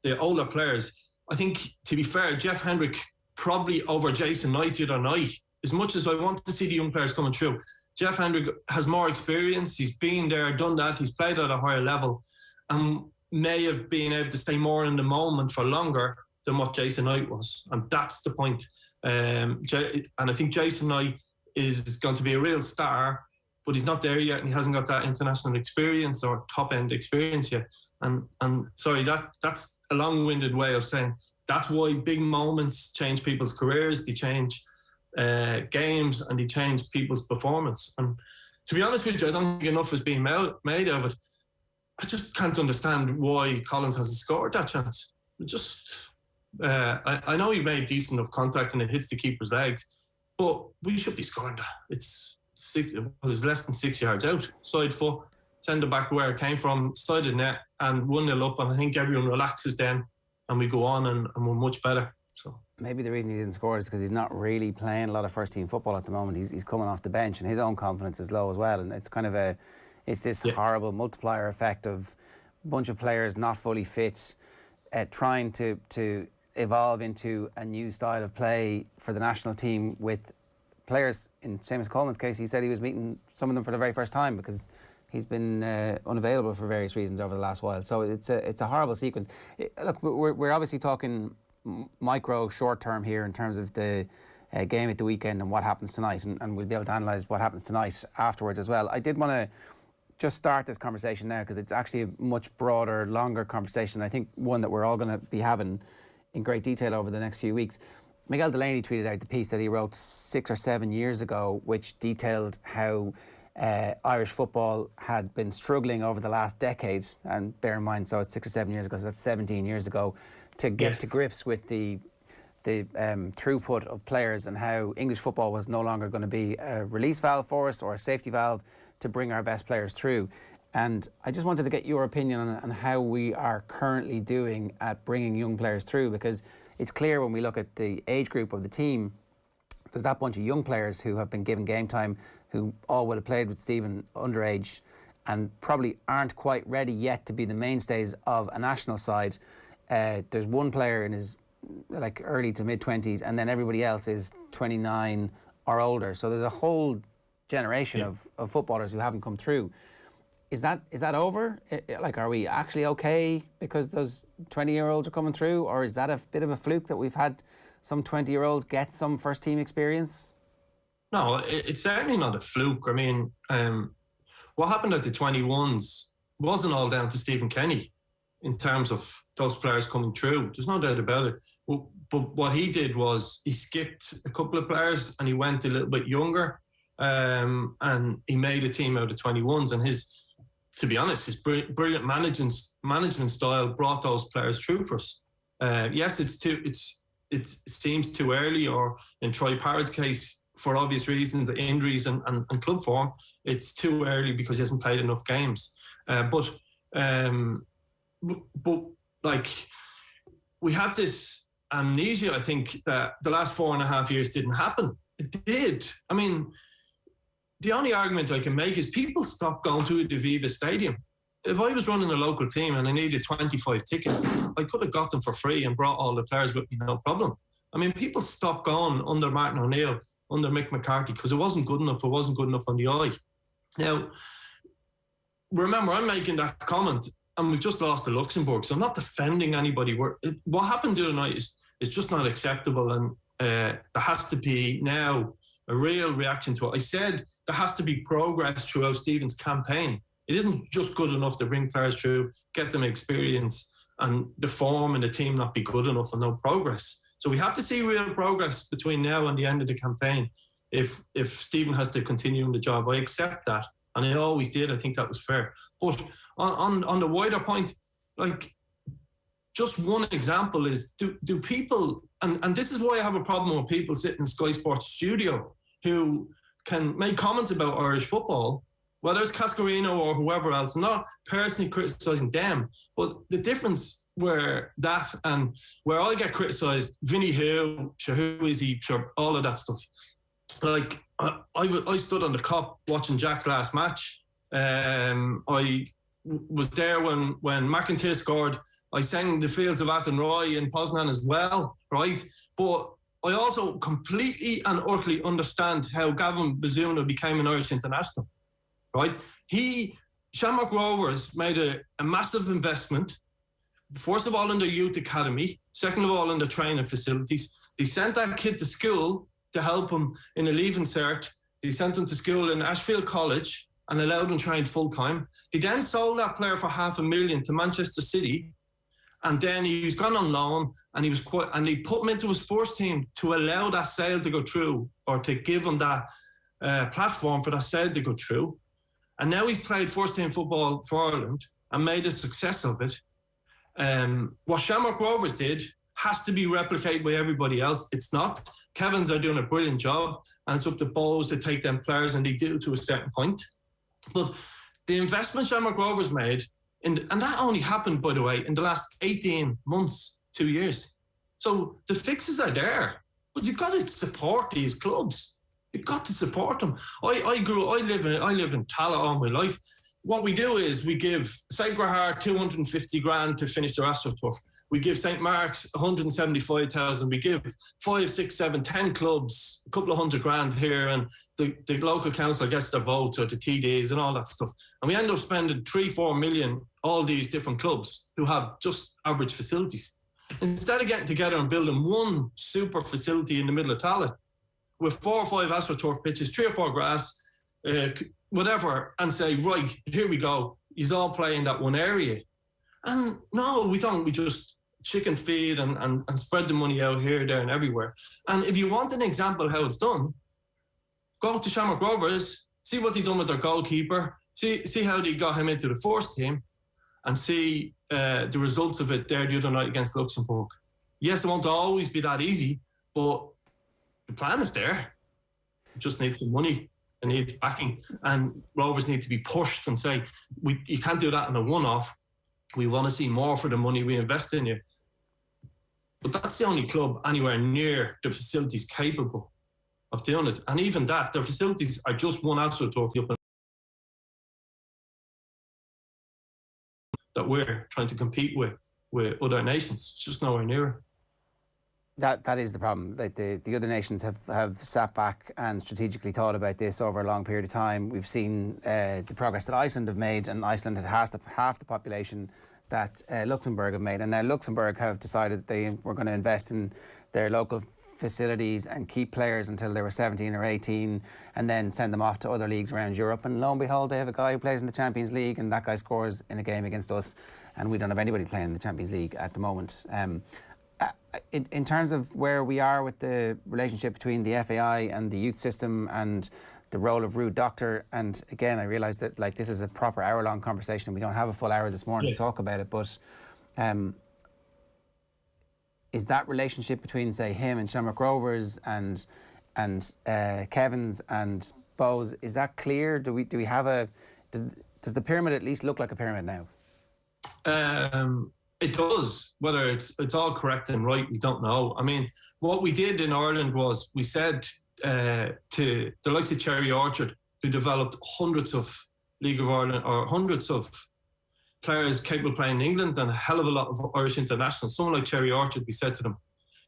the older players. I think, to be fair, Jeff Hendrick probably over Jason Knight the other night. As much as I want to see the young players coming through, Jeff Hendrick has more experience. He's been there, done that. He's played at a higher level and may have been able to stay more in the moment for longer than what Jason Knight was. And that's the point. And I think Jason Knight is going to be a real star, but he's not there yet, and he hasn't got that international experience or top-end experience yet. And sorry, that's a long-winded way of saying that's why big moments change people's careers, they change games, and they change people's performance. And to be honest with you, I don't think enough is being made of it. I just can't understand why Collins hasn't scored that chance. I know he made decent enough contact and it hits the keeper's legs, but we should be scoring that. It's less than 6 yards out, side foot, send it back where it came from, side of net, and 1-0 up, and I think everyone relaxes then, and we go on and we're much better. So maybe the reason he didn't score is because he's not really playing a lot of first team football at the moment. He's coming off the bench, and his own confidence is low as well, and it's kind of it's this horrible multiplier effect of a bunch of players not fully fit, trying to evolve into a new style of play for the national team with players. In Seamus Coleman's case, he said he was meeting some of them for the very first time because he's been unavailable for various reasons over the last while. So it's a horrible sequence. Look, we're obviously talking micro, short term here in terms of the game at the weekend and what happens tonight, and we'll be able to analyse what happens tonight afterwards as well. I did want to just start this conversation now because it's actually a much broader, longer conversation. I think one that we're all going to be having in great detail over the next few weeks. Miguel Delaney tweeted out the piece that he wrote 6 or 7 years ago, which detailed how Irish football had been struggling over the last decade, and bear in mind, so it's 6 or 7 years ago, so that's 17 years ago, to get to grips with the throughput of players, and how English football was no longer going to be a release valve for us or a safety valve to bring our best players through. And I just wanted to get your opinion on how we are currently doing at bringing young players through, because it's clear when we look at the age group of the team, there's that bunch of young players who have been given game time, who all would have played with Stephen underage and probably aren't quite ready yet to be the mainstays of a national side. There's one player in his early to mid-20s, and then everybody else is 29 or older. So there's a whole generation of footballers who haven't come through. Is that over? Like, are we actually okay because those 20-year-olds are coming through, or is that a bit of a fluke that we've had some 20-year-olds get some first-team experience? No, it's certainly not a fluke. I mean, what happened at the 21s wasn't all down to Stephen Kenny in terms of those players coming through. There's no doubt about it. But what he did was he skipped a couple of players and he went a little bit younger, and he made a team out of 21s. And to be honest, his brilliant management style brought those players through for us. Yes, it seems too early, or in Troy Parrott's case, for obvious reasons, the injuries and club form, it's too early because he hasn't played enough games. But like, we have this amnesia, I think, that the last 4.5 years didn't happen. It did. I mean, the only argument I can make is people stopped going to the Aviva Stadium. If I was running a local team and I needed 25 tickets, I could have got them for free and brought all the players with me, no problem. I mean, people stopped going under Martin O'Neill, under Mick McCarthy, because it wasn't good enough. It wasn't good enough on the eye. Now, remember, I'm making that comment, and we've just lost to Luxembourg, so I'm not defending anybody. What happened the other night is just not acceptable, and there has to be now a real reaction to it. I said there has to be progress throughout Stephen's campaign. It isn't just good enough to bring players through, get them experience, and the form and the team not be good enough and no progress. So we have to see real progress between now and the end of the campaign if Stephen has to continue in the job. I accept that, and I always did. I think that was fair. But on the wider point, like, just one example is, do people, and this is why I have a problem with people sitting in Sky Sports studio who can make comments about Irish football, whether it's Cascarino or whoever else. I'm not personally criticising them, but the difference where that and where I get criticised, Vinny who is he, sure, all of that stuff. Like, I stood on the cop watching Jack's last match. I was there when McIntyre scored. I sang The Fields of Athenroy in Poznan as well, right? But I also completely and utterly understand how Gavin Bazuna became an Irish international, right? Shamrock Rovers made a massive investment, first of all in their youth academy, second of all in their training facilities. They sent that kid to school to help him in a leaving cert. They sent him to school in Ashfield College and allowed him to train full-time. They then sold that player for $500,000 to Manchester City, and then he was gone on loan, and they put him into his first team to allow that sale to go through, or to give him that platform for that sale to go through. And now he's played first-team football for Ireland and made a success of it. What Shamrock Rovers did has to be replicated by everybody else. It's not. Kevin's are doing a brilliant job, and it's up to Bowes to take them players, and they do to a certain point. But the investment Shamrock Rovers made, and that only happened, by the way, in the last 18 months, 2 years. So the fixes are there, but you've got to support these clubs. You've got to support them. I live in Tallaght all my life. What we do is we give St. Grahar 250 grand to finish their AstroTurf. We give St. Mark's 175,000. We give 5, 6, 7, 10 clubs a couple of $100 grand here, and the local council gets their votes or the TDs and all that stuff. And we end up spending 3-4 million, all these different clubs who have just average facilities. Instead of getting together and building one super facility in the middle of Tallaght with 4 or 5 AstroTurf pitches, 3 or 4 grass, whatever, and say, right, here we go. He's all playing that one area. And no, we don't. We just chicken feed and spread the money out here, there, and everywhere. And if you want an example of how it's done, go to Shamrock Rovers, see what they done with their goalkeeper, see how they got him into the first team, and see the results of it there the other night against Luxembourg. Yes, it won't always be that easy, but the plan is there. It just needs some money. They need backing, and Rovers need to be pushed and say, you can't do that in a one-off. We want to see more for the money we invest in you. But that's the only club anywhere near the facilities capable of doing it. And even that, their facilities are just one AstroTurf up that we're trying to compete with other nations. It's just nowhere near. That is the problem. Like the other nations have sat back and strategically thought about this over a long period of time. We've seen the progress that Iceland have made, and Iceland has half the population that Luxembourg have made. And now Luxembourg have decided that they were going to invest in their local facilities and keep players until they were 17 or 18 and then send them off to other leagues around Europe. And lo and behold, they have a guy who plays in the Champions League, and that guy scores in a game against us, and we don't have anybody playing in the Champions League at the moment. In terms of where we are with the relationship between the FAI and the youth system and the role of Rude Doctor, and again, I realise that like this is a proper hour-long conversation. We don't have a full hour this morning to talk about it, but is that relationship between, say, him and Shamrock Rovers and Kevin's and Bows, is that clear? Do we have a does the pyramid at least look like a pyramid now? It does. Whether it's all correct and right, we don't know. I mean, what we did in Ireland was we said to the likes of Cherry Orchard, who developed hundreds of League of Ireland or hundreds of players capable of playing in England and a hell of a lot of Irish internationals. Someone like Cherry Orchard, we said to them,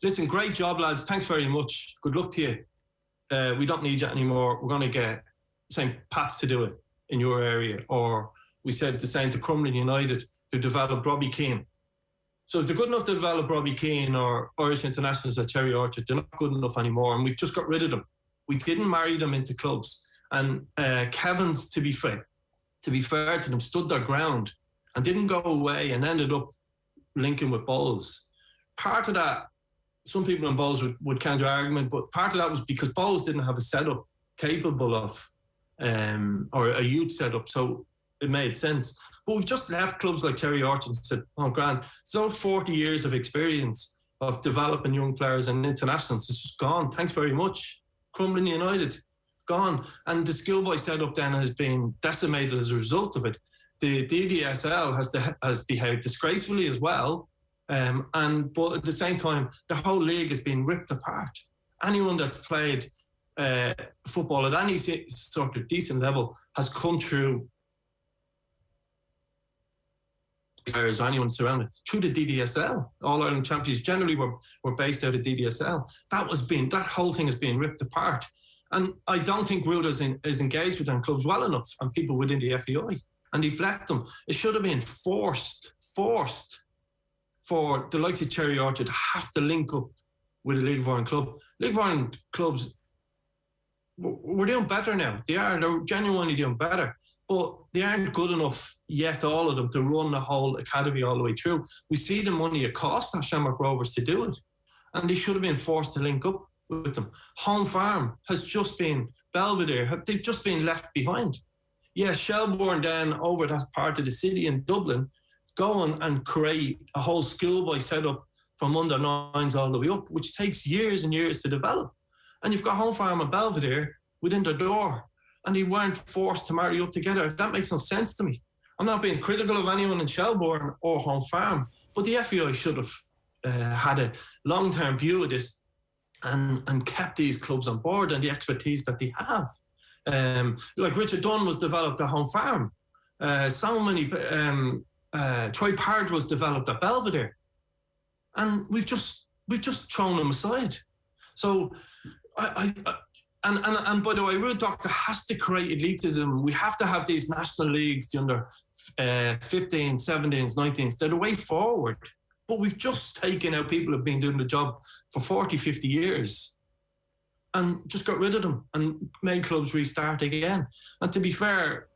listen, great job, lads. Thanks very much. Good luck to you. We don't need you anymore. We're going to get St. Pat's to do it in your area. Or we said the same to Crumlin United, who developed Robbie Keane. So if they're good enough to develop Robbie Keane or Irish internationals at Cherry Orchard, they're not good enough anymore, and we've just got rid of them. We didn't marry them into clubs. And Kevin's, to be fair to them, stood their ground and didn't go away and ended up linking with Bowles. Part of that, some people in Bowles would counter-argument, but part of that was because Bowles didn't have a setup capable of, or a youth setup, so it made sense. But we've just left clubs like Cherry Orchard and said, oh, grand, so 40 years of experience of developing young players and internationals is just gone. Thanks very much. Crumlin United, gone. And the schoolboy setup then has been decimated as a result of it. The DDSL has behaved disgracefully as well. But at the same time, the whole league has been ripped apart. Anyone that's played football at any sort of decent level has come through players or anyone surrounded through the DDSL. All Ireland champions generally were based out of DDSL. That whole thing is being ripped apart. And I don't think Rude is engaged with them clubs well enough and people within the FEI. And he's left them. It should have been forced for the likes of Cherry Orchard to have to link up with a League of Ireland club. League of Ireland clubs, we're doing better now. They're genuinely doing better. But they aren't good enough yet, all of them, to run the whole academy all the way through. We see the money it costs at Shamrock Rovers to do it. And they should have been forced to link up with them. Home Farm has just been, Belvedere, they've just been left behind. Yes, Shelbourne then over that part of the city in Dublin, go and create a whole schoolboy setup from under nines all the way up, which takes years and years to develop. And you've got Home Farm and Belvedere within their door. And they weren't forced to marry up together. That makes no sense to me. I'm not being critical of anyone in Shelbourne or Home Farm, but the FEI should have had a long-term view of this and kept these clubs on board and the expertise that they have. Like Richard Dunn was developed at Home Farm. Troy Parrott was developed at Belvedere. And we've just thrown them aside. So And by the way, Rude Doctor has to create elitism. We have to have these national leagues, the under 15s, 17s, 19s. They're the way forward. But we've just taken out people who've been doing the job for 40, 50 years and just got rid of them and made clubs restart again. And to be fair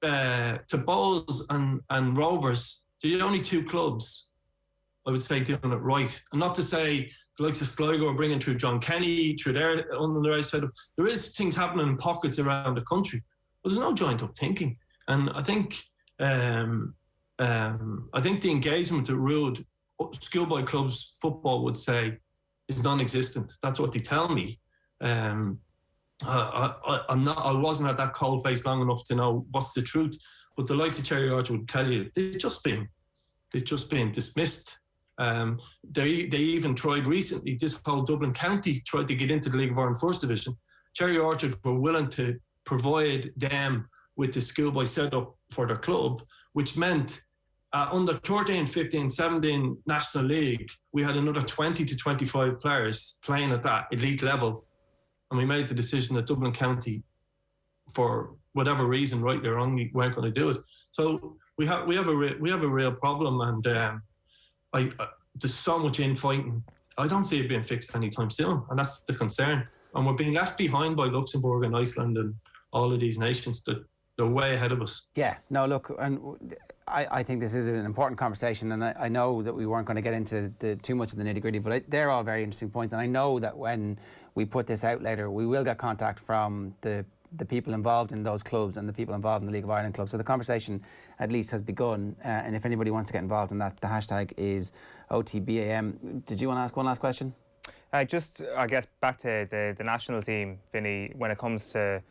to Bowles and Rovers, they're the only two clubs, I would say, doing it right. And not to say the likes of Sligo are bringing through John Kenny, through their underage setup. There is things happening in pockets around the country, but there's no joint up thinking. And I think the engagement at Rude, schoolboy clubs football would say, is non-existent. That's what they tell me. I wasn't at that cold face long enough to know what's the truth. But the likes of Cherry Orchard would tell you they've just been dismissed. They even tried recently, this whole Dublin County tried to get into the League of Ireland First Division. Cherry Orchard were willing to provide them with the schoolboy setup for their club, which meant Under 13, 15, 17 National League, we had another 20 to 25 players playing at that elite level. And we made the decision that Dublin County, for whatever reason, rightly or wrongly, weren't going to do it. So we have a real problem, and there's so much infighting. I don't see it being fixed anytime soon, and that's the concern. And we're being left behind by Luxembourg and Iceland and all of these nations that they're way ahead of us. Yeah, no, look, and I think this is an important conversation, and I know that we weren't going to get into too much of the nitty-gritty, but they're all very interesting points, and I know that when we put this out later, we will get contact from the people involved in those clubs and the people involved in the League of Ireland club. So the conversation at least has begun, and if anybody wants to get involved in that, the hashtag is OTBAM. Did you want to ask one last question? I guess, back to the national team, Vinny, when it comes to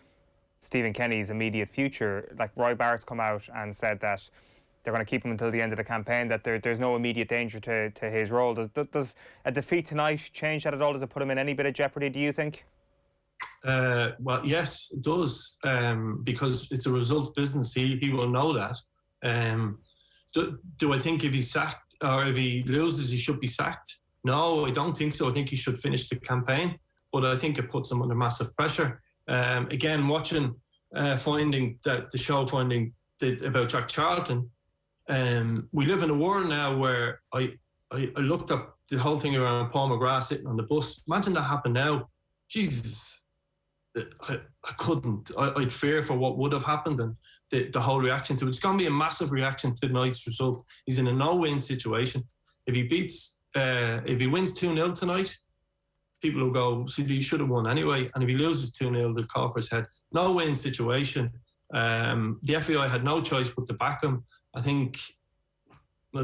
Stephen Kenny's immediate future, like Roy Barrett's come out and said that they're going to keep him until the end of the campaign, that there's no immediate danger to his role. Does a defeat tonight change that at all? Does it put him in any bit of jeopardy, do you think? Well, yes, it does, because it's a result business. He will know that. Do I think if he's sacked or if he loses, he should be sacked? No, I don't think so. I think he should finish the campaign, but I think it puts him under massive pressure. Again, watching Finding about Jack Charlton, we live in a world now where I looked up the whole thing around Paul McGrath sitting on the bus. Imagine that happened now. Jesus, I couldn't. I'd fear for what would have happened and the whole reaction to it. It's going to be a massive reaction to tonight's result. He's in a no-win situation. If he wins 2-0 tonight, people will go, see, he should have won anyway. And if he loses 2-0, they'll call for his head. No-win situation. The FAI had no choice but to back him. I think,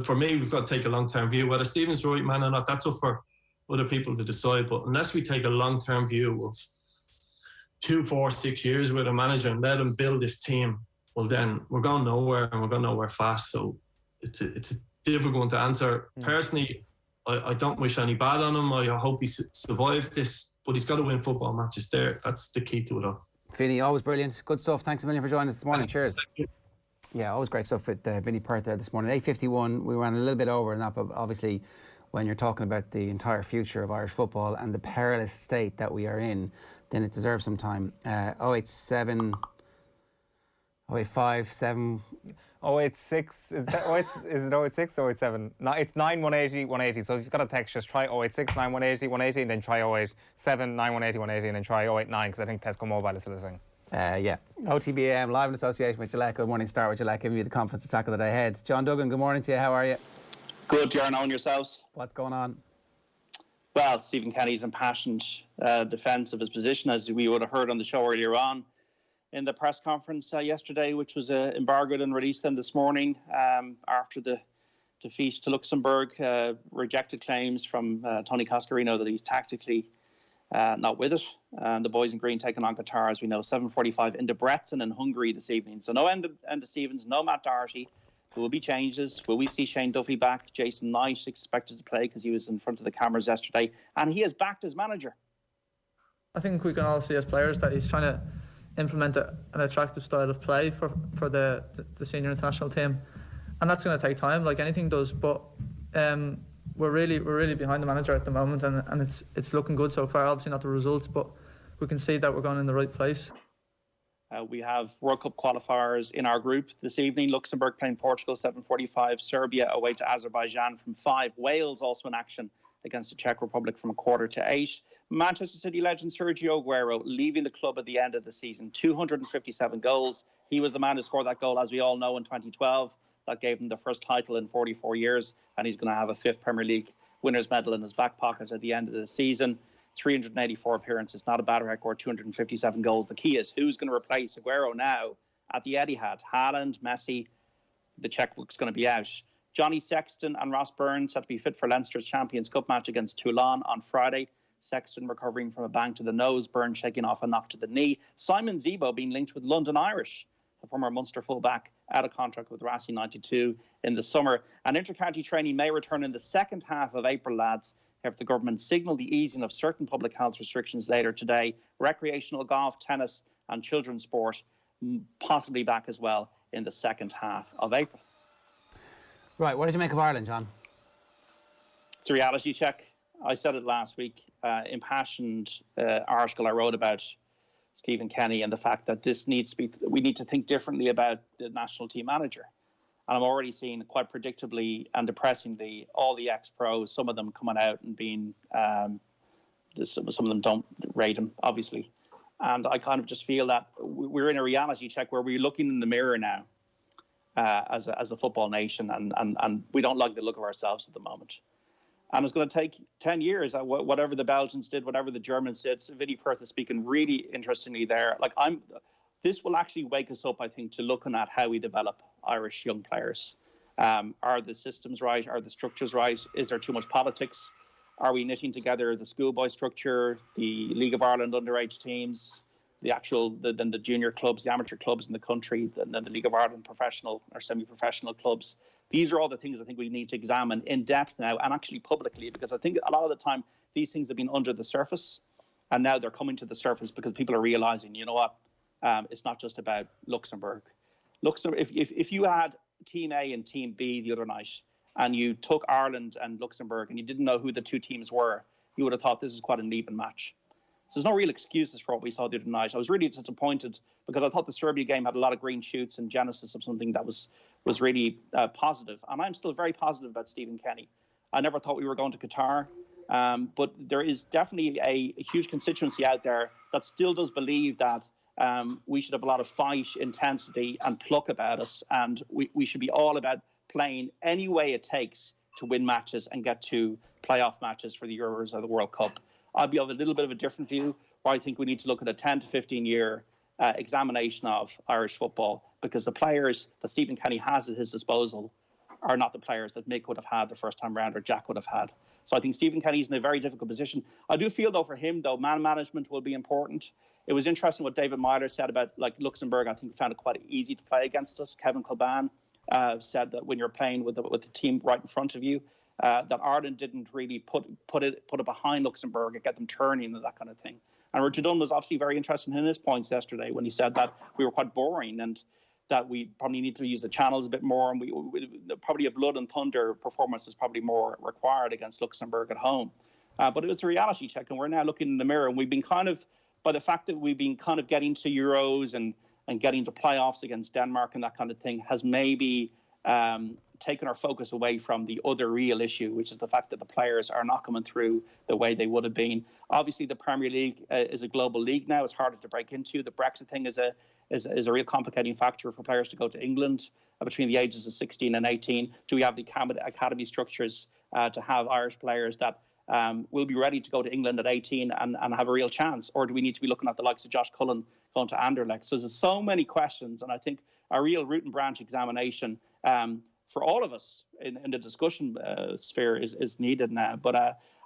for me, we've got to take a long-term view. Whether Stephen's the right man or not, that's up for other people to decide. But unless we take a long-term view of 2, 4, 6 years with a manager and let him build this team, well, then we're going nowhere, and we're going nowhere fast. So it's a difficult one to answer. Personally, I don't wish any bad on him. I hope he survives this, but he's got to win football matches there. That's the key to it all. Vinny, always brilliant. Good stuff. Thanks a million for joining us this morning. Cheers. Yeah, always great stuff with Vinny Perth there this morning. 8:51, we ran a little bit over and that, but obviously when you're talking about the entire future of Irish football and the perilous state that we are in, then it deserves some time. 087 085 7 086, is it 086 or 087? No, it's 9180 180. So if you've got a text, just try 086 9180 180 and then try 087 9180 180 and then try 089, because I think Tesco Mobile is still a thing. Yeah. OTB AM, live in association with Gillette. Good morning, start with Gillette, giving you the confidence to tackle the day ahead. John Duggan, good morning to you. How are you? Good, Ger Eoin, yourselves? What's going on? Well, Stephen Kenny's impassioned defence of his position, as we would have heard on the show earlier on in the press conference yesterday, which was embargoed and released then this morning after the defeat to Luxembourg. Rejected claims from Tony Cascarino that he's tactically not with it. And the boys in green taking on Qatar, as we know, 7:45 in Debrecen in Hungary this evening. So no end to Stevens, no Matt Doherty. There will be changes. Will we see Shane Duffy back? Jason Knight expected to play because he was in front of the cameras yesterday. And he has backed his manager. I think we can all see as players that he's trying to implement an attractive style of play for the senior international team. And that's going to take time, like anything does. But we're really behind the manager at the moment, and it's looking good so far. Obviously not the results, but we can see that we're going in the right place. We have World Cup qualifiers in our group this evening. Luxembourg playing Portugal 7:45. Serbia away to Azerbaijan from 5. Wales also in action against the Czech Republic from 7:45. Manchester City legend Sergio Aguero leaving the club at the end of the season. 257 goals. He was the man who scored that goal, as we all know, in 2012. That gave him the first title in 44 years, and he's going to have a 5th Premier League winners' medal in his back pocket at the end of the season. 384 appearances, not a bad record, 257 goals. The key is who's going to replace Aguero now at the Etihad? Haaland, Messi, the checkbook's going to be out. Johnny Sexton and Ross Byrne set to be fit for Leinster's Champions Cup match against Toulon on Friday. Sexton recovering from a bang to the nose, Byrne shaking off a knock to the knee. Simon Zebo being linked with London Irish. The former Munster fullback out of contract with Racing 92 in the summer. And inter-county training may return in the second half of April, lads, if the government signal the easing of certain public health restrictions later today. Recreational golf, tennis and children's sport possibly back as well in the second half of April. Right, what did you make of Ireland, John? It's a reality check. I said it last week, impassioned article I wrote about Stephen Kenny and the fact that we need to think differently about the national team manager. And I'm already seeing quite predictably and depressingly all the ex-pros, some of them coming out and being, some of them don't rate him, obviously. And I kind of just feel that we're in a reality check where we're looking in the mirror now as a football nation, and we don't like the look of ourselves at the moment. And it's going to take 10 years, whatever the Belgians did, whatever the Germans did. So Vinny Perth is speaking really interestingly there. This will actually wake us up, I think, to looking at how we develop Irish young players. Are the systems right? Are the structures right? Is there too much politics? Are we knitting together the schoolboy structure, the League of Ireland underage teams, then the junior clubs, the amateur clubs in the country, then the League of Ireland professional or semi-professional clubs? These are all the things I think we need to examine in depth now and actually publicly, because I think a lot of the time these things have been under the surface and now they're coming to the surface because people are realising, you know what, it's not just about Luxembourg. If you had Team A and Team B the other night and you took Ireland and Luxembourg and you didn't know who the two teams were, you would have thought this is quite an even match. So there's no real excuses for what we saw the other night. I was really disappointed because I thought the Serbia game had a lot of green shoots and genesis of something that was really positive. And I'm still very positive about Stephen Kenny. I never thought we were going to Qatar, but there is definitely a huge constituency out there that still does believe that we should have a lot of fight, intensity and pluck about us. And we should be all about playing any way it takes to win matches and get to playoff matches for the Euros or the World Cup. I'd be of a little bit of a different view, where I think we need to look at a 10 to 15 year examination of Irish football, because the players that Stephen Kenny has at his disposal are not the players that Mick would have had the first time round or Jack would have had. So I think Stephen Kenny's in a very difficult position. I do feel, though, for him, though, man management will be important. It was interesting what David Myler said about Luxembourg. I think found it quite easy to play against us. Kevin Kilban said that when you're playing with the team right in front of you, that Ireland didn't really put it behind Luxembourg and get them turning and that kind of thing. And Richard Dunn was obviously very interesting in his points yesterday when he said that we were quite boring and that we probably need to use the channels a bit more, and we probably a blood and thunder performance was probably more required against Luxembourg at home. But it was a reality check, and we're now looking in the mirror, and we've been kind of, by the fact that we've been kind of getting to Euros and getting to playoffs against Denmark and that kind of thing, has maybe taken our focus away from the other real issue, which is the fact that the players are not coming through the way they would have been. Obviously, the Premier League is a global league now. It's harder to break into. The Brexit thing is a real complicating factor for players to go to England between the ages of 16 and 18. Do we have the academy structures to have Irish players that will be ready to go to England at 18 and have a real chance? Or do we need to be looking at the likes of Josh Cullen going to Anderlecht? So there's so many questions, and I think a real root and branch examination for all of us in the discussion sphere is needed now. But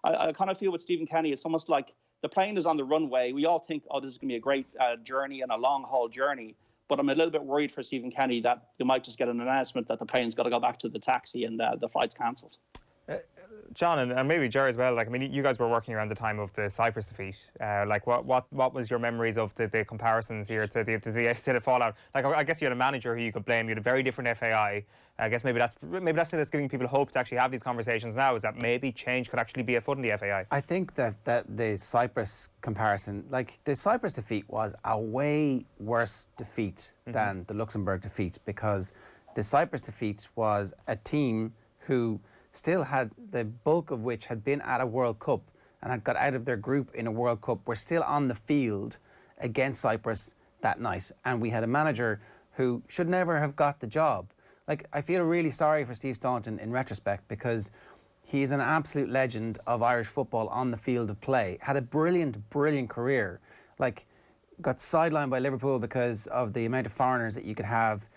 I kind of feel with Stephen Kenny, it's almost like the plane is on the runway. We all think, oh, this is going to be a great journey and a long-haul journey. But I'm a little bit worried for Stephen Kenny that you might just get an announcement that the plane's got to go back to the taxi and the flight's cancelled. John, and maybe Ger as well, I mean, you guys were working around the time of the Cyprus defeat. What was your memories of the comparisons here to the fallout? I guess you had a manager who you could blame. You had a very different FAI. I guess maybe that's it that's giving people hope to actually have these conversations now, is that maybe change could actually be afoot in the FAI. I think that the Cyprus comparison, the Cyprus defeat was a way worse defeat than the Luxembourg defeat, because the Cyprus defeat was a team who still had, the bulk of which had been at a World Cup and had got out of their group in a World Cup, were still on the field against Cyprus that night. And we had a manager who should never have got the job. I feel really sorry for Steve Staunton in retrospect, because he is an absolute legend of Irish football on the field of play. Had a brilliant, brilliant career. Got sidelined by Liverpool because of the amount of foreigners that you could have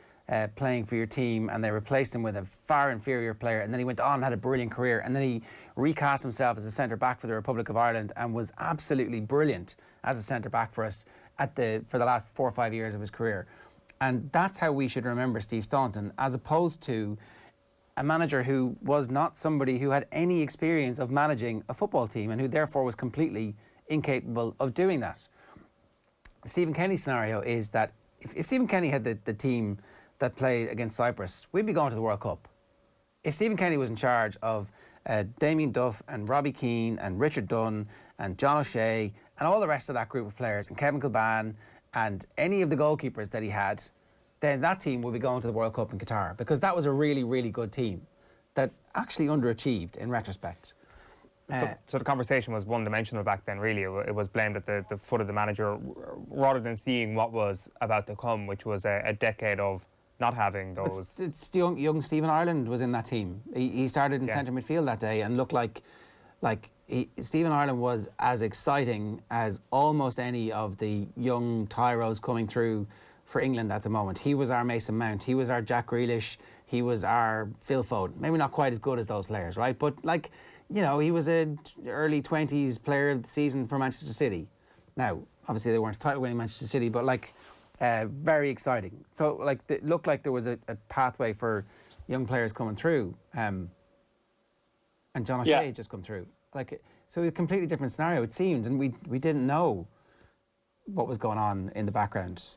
playing for your team, and they replaced him with a far inferior player, and then he went on and had a brilliant career, and then he recast himself as a centre-back for the Republic of Ireland and was absolutely brilliant as a centre-back for us for the last 4 or 5 years of his career. And that's how we should remember Steve Staunton, as opposed to a manager who was not somebody who had any experience of managing a football team and who therefore was completely incapable of doing that. The Stephen Kenny scenario is that if Stephen Kenny had the team that played against Cyprus, we'd be going to the World Cup. if Stephen Kenny was in charge of Damien Duff and Robbie Keane and Richard Dunn and John O'Shea and all the rest of that group of players and Kevin Kilban and any of the goalkeepers that he had, then that team would be going to the World Cup in Qatar, because that was a really, really good team that actually underachieved in retrospect. So the conversation was one-dimensional back then, really. It was blamed at the foot of the manager rather than seeing what was about to come, which was a decade of not having those. It's young Stephen Ireland was in that team. He started in centre midfield that day and looked like Stephen Ireland was as exciting as almost any of the young tyros coming through for England at the moment. He was our Mason Mount. He was our Jack Grealish. He was our Phil Foden. Maybe not quite as good as those players, right? But he was an early 20s player of the season for Manchester City. Now, obviously they weren't title-winning Manchester City, but very exciting. So it looked like there was a pathway for young players coming through, and John O'Shea had just come through. So a completely different scenario it seemed, and we didn't know what was going on in the background.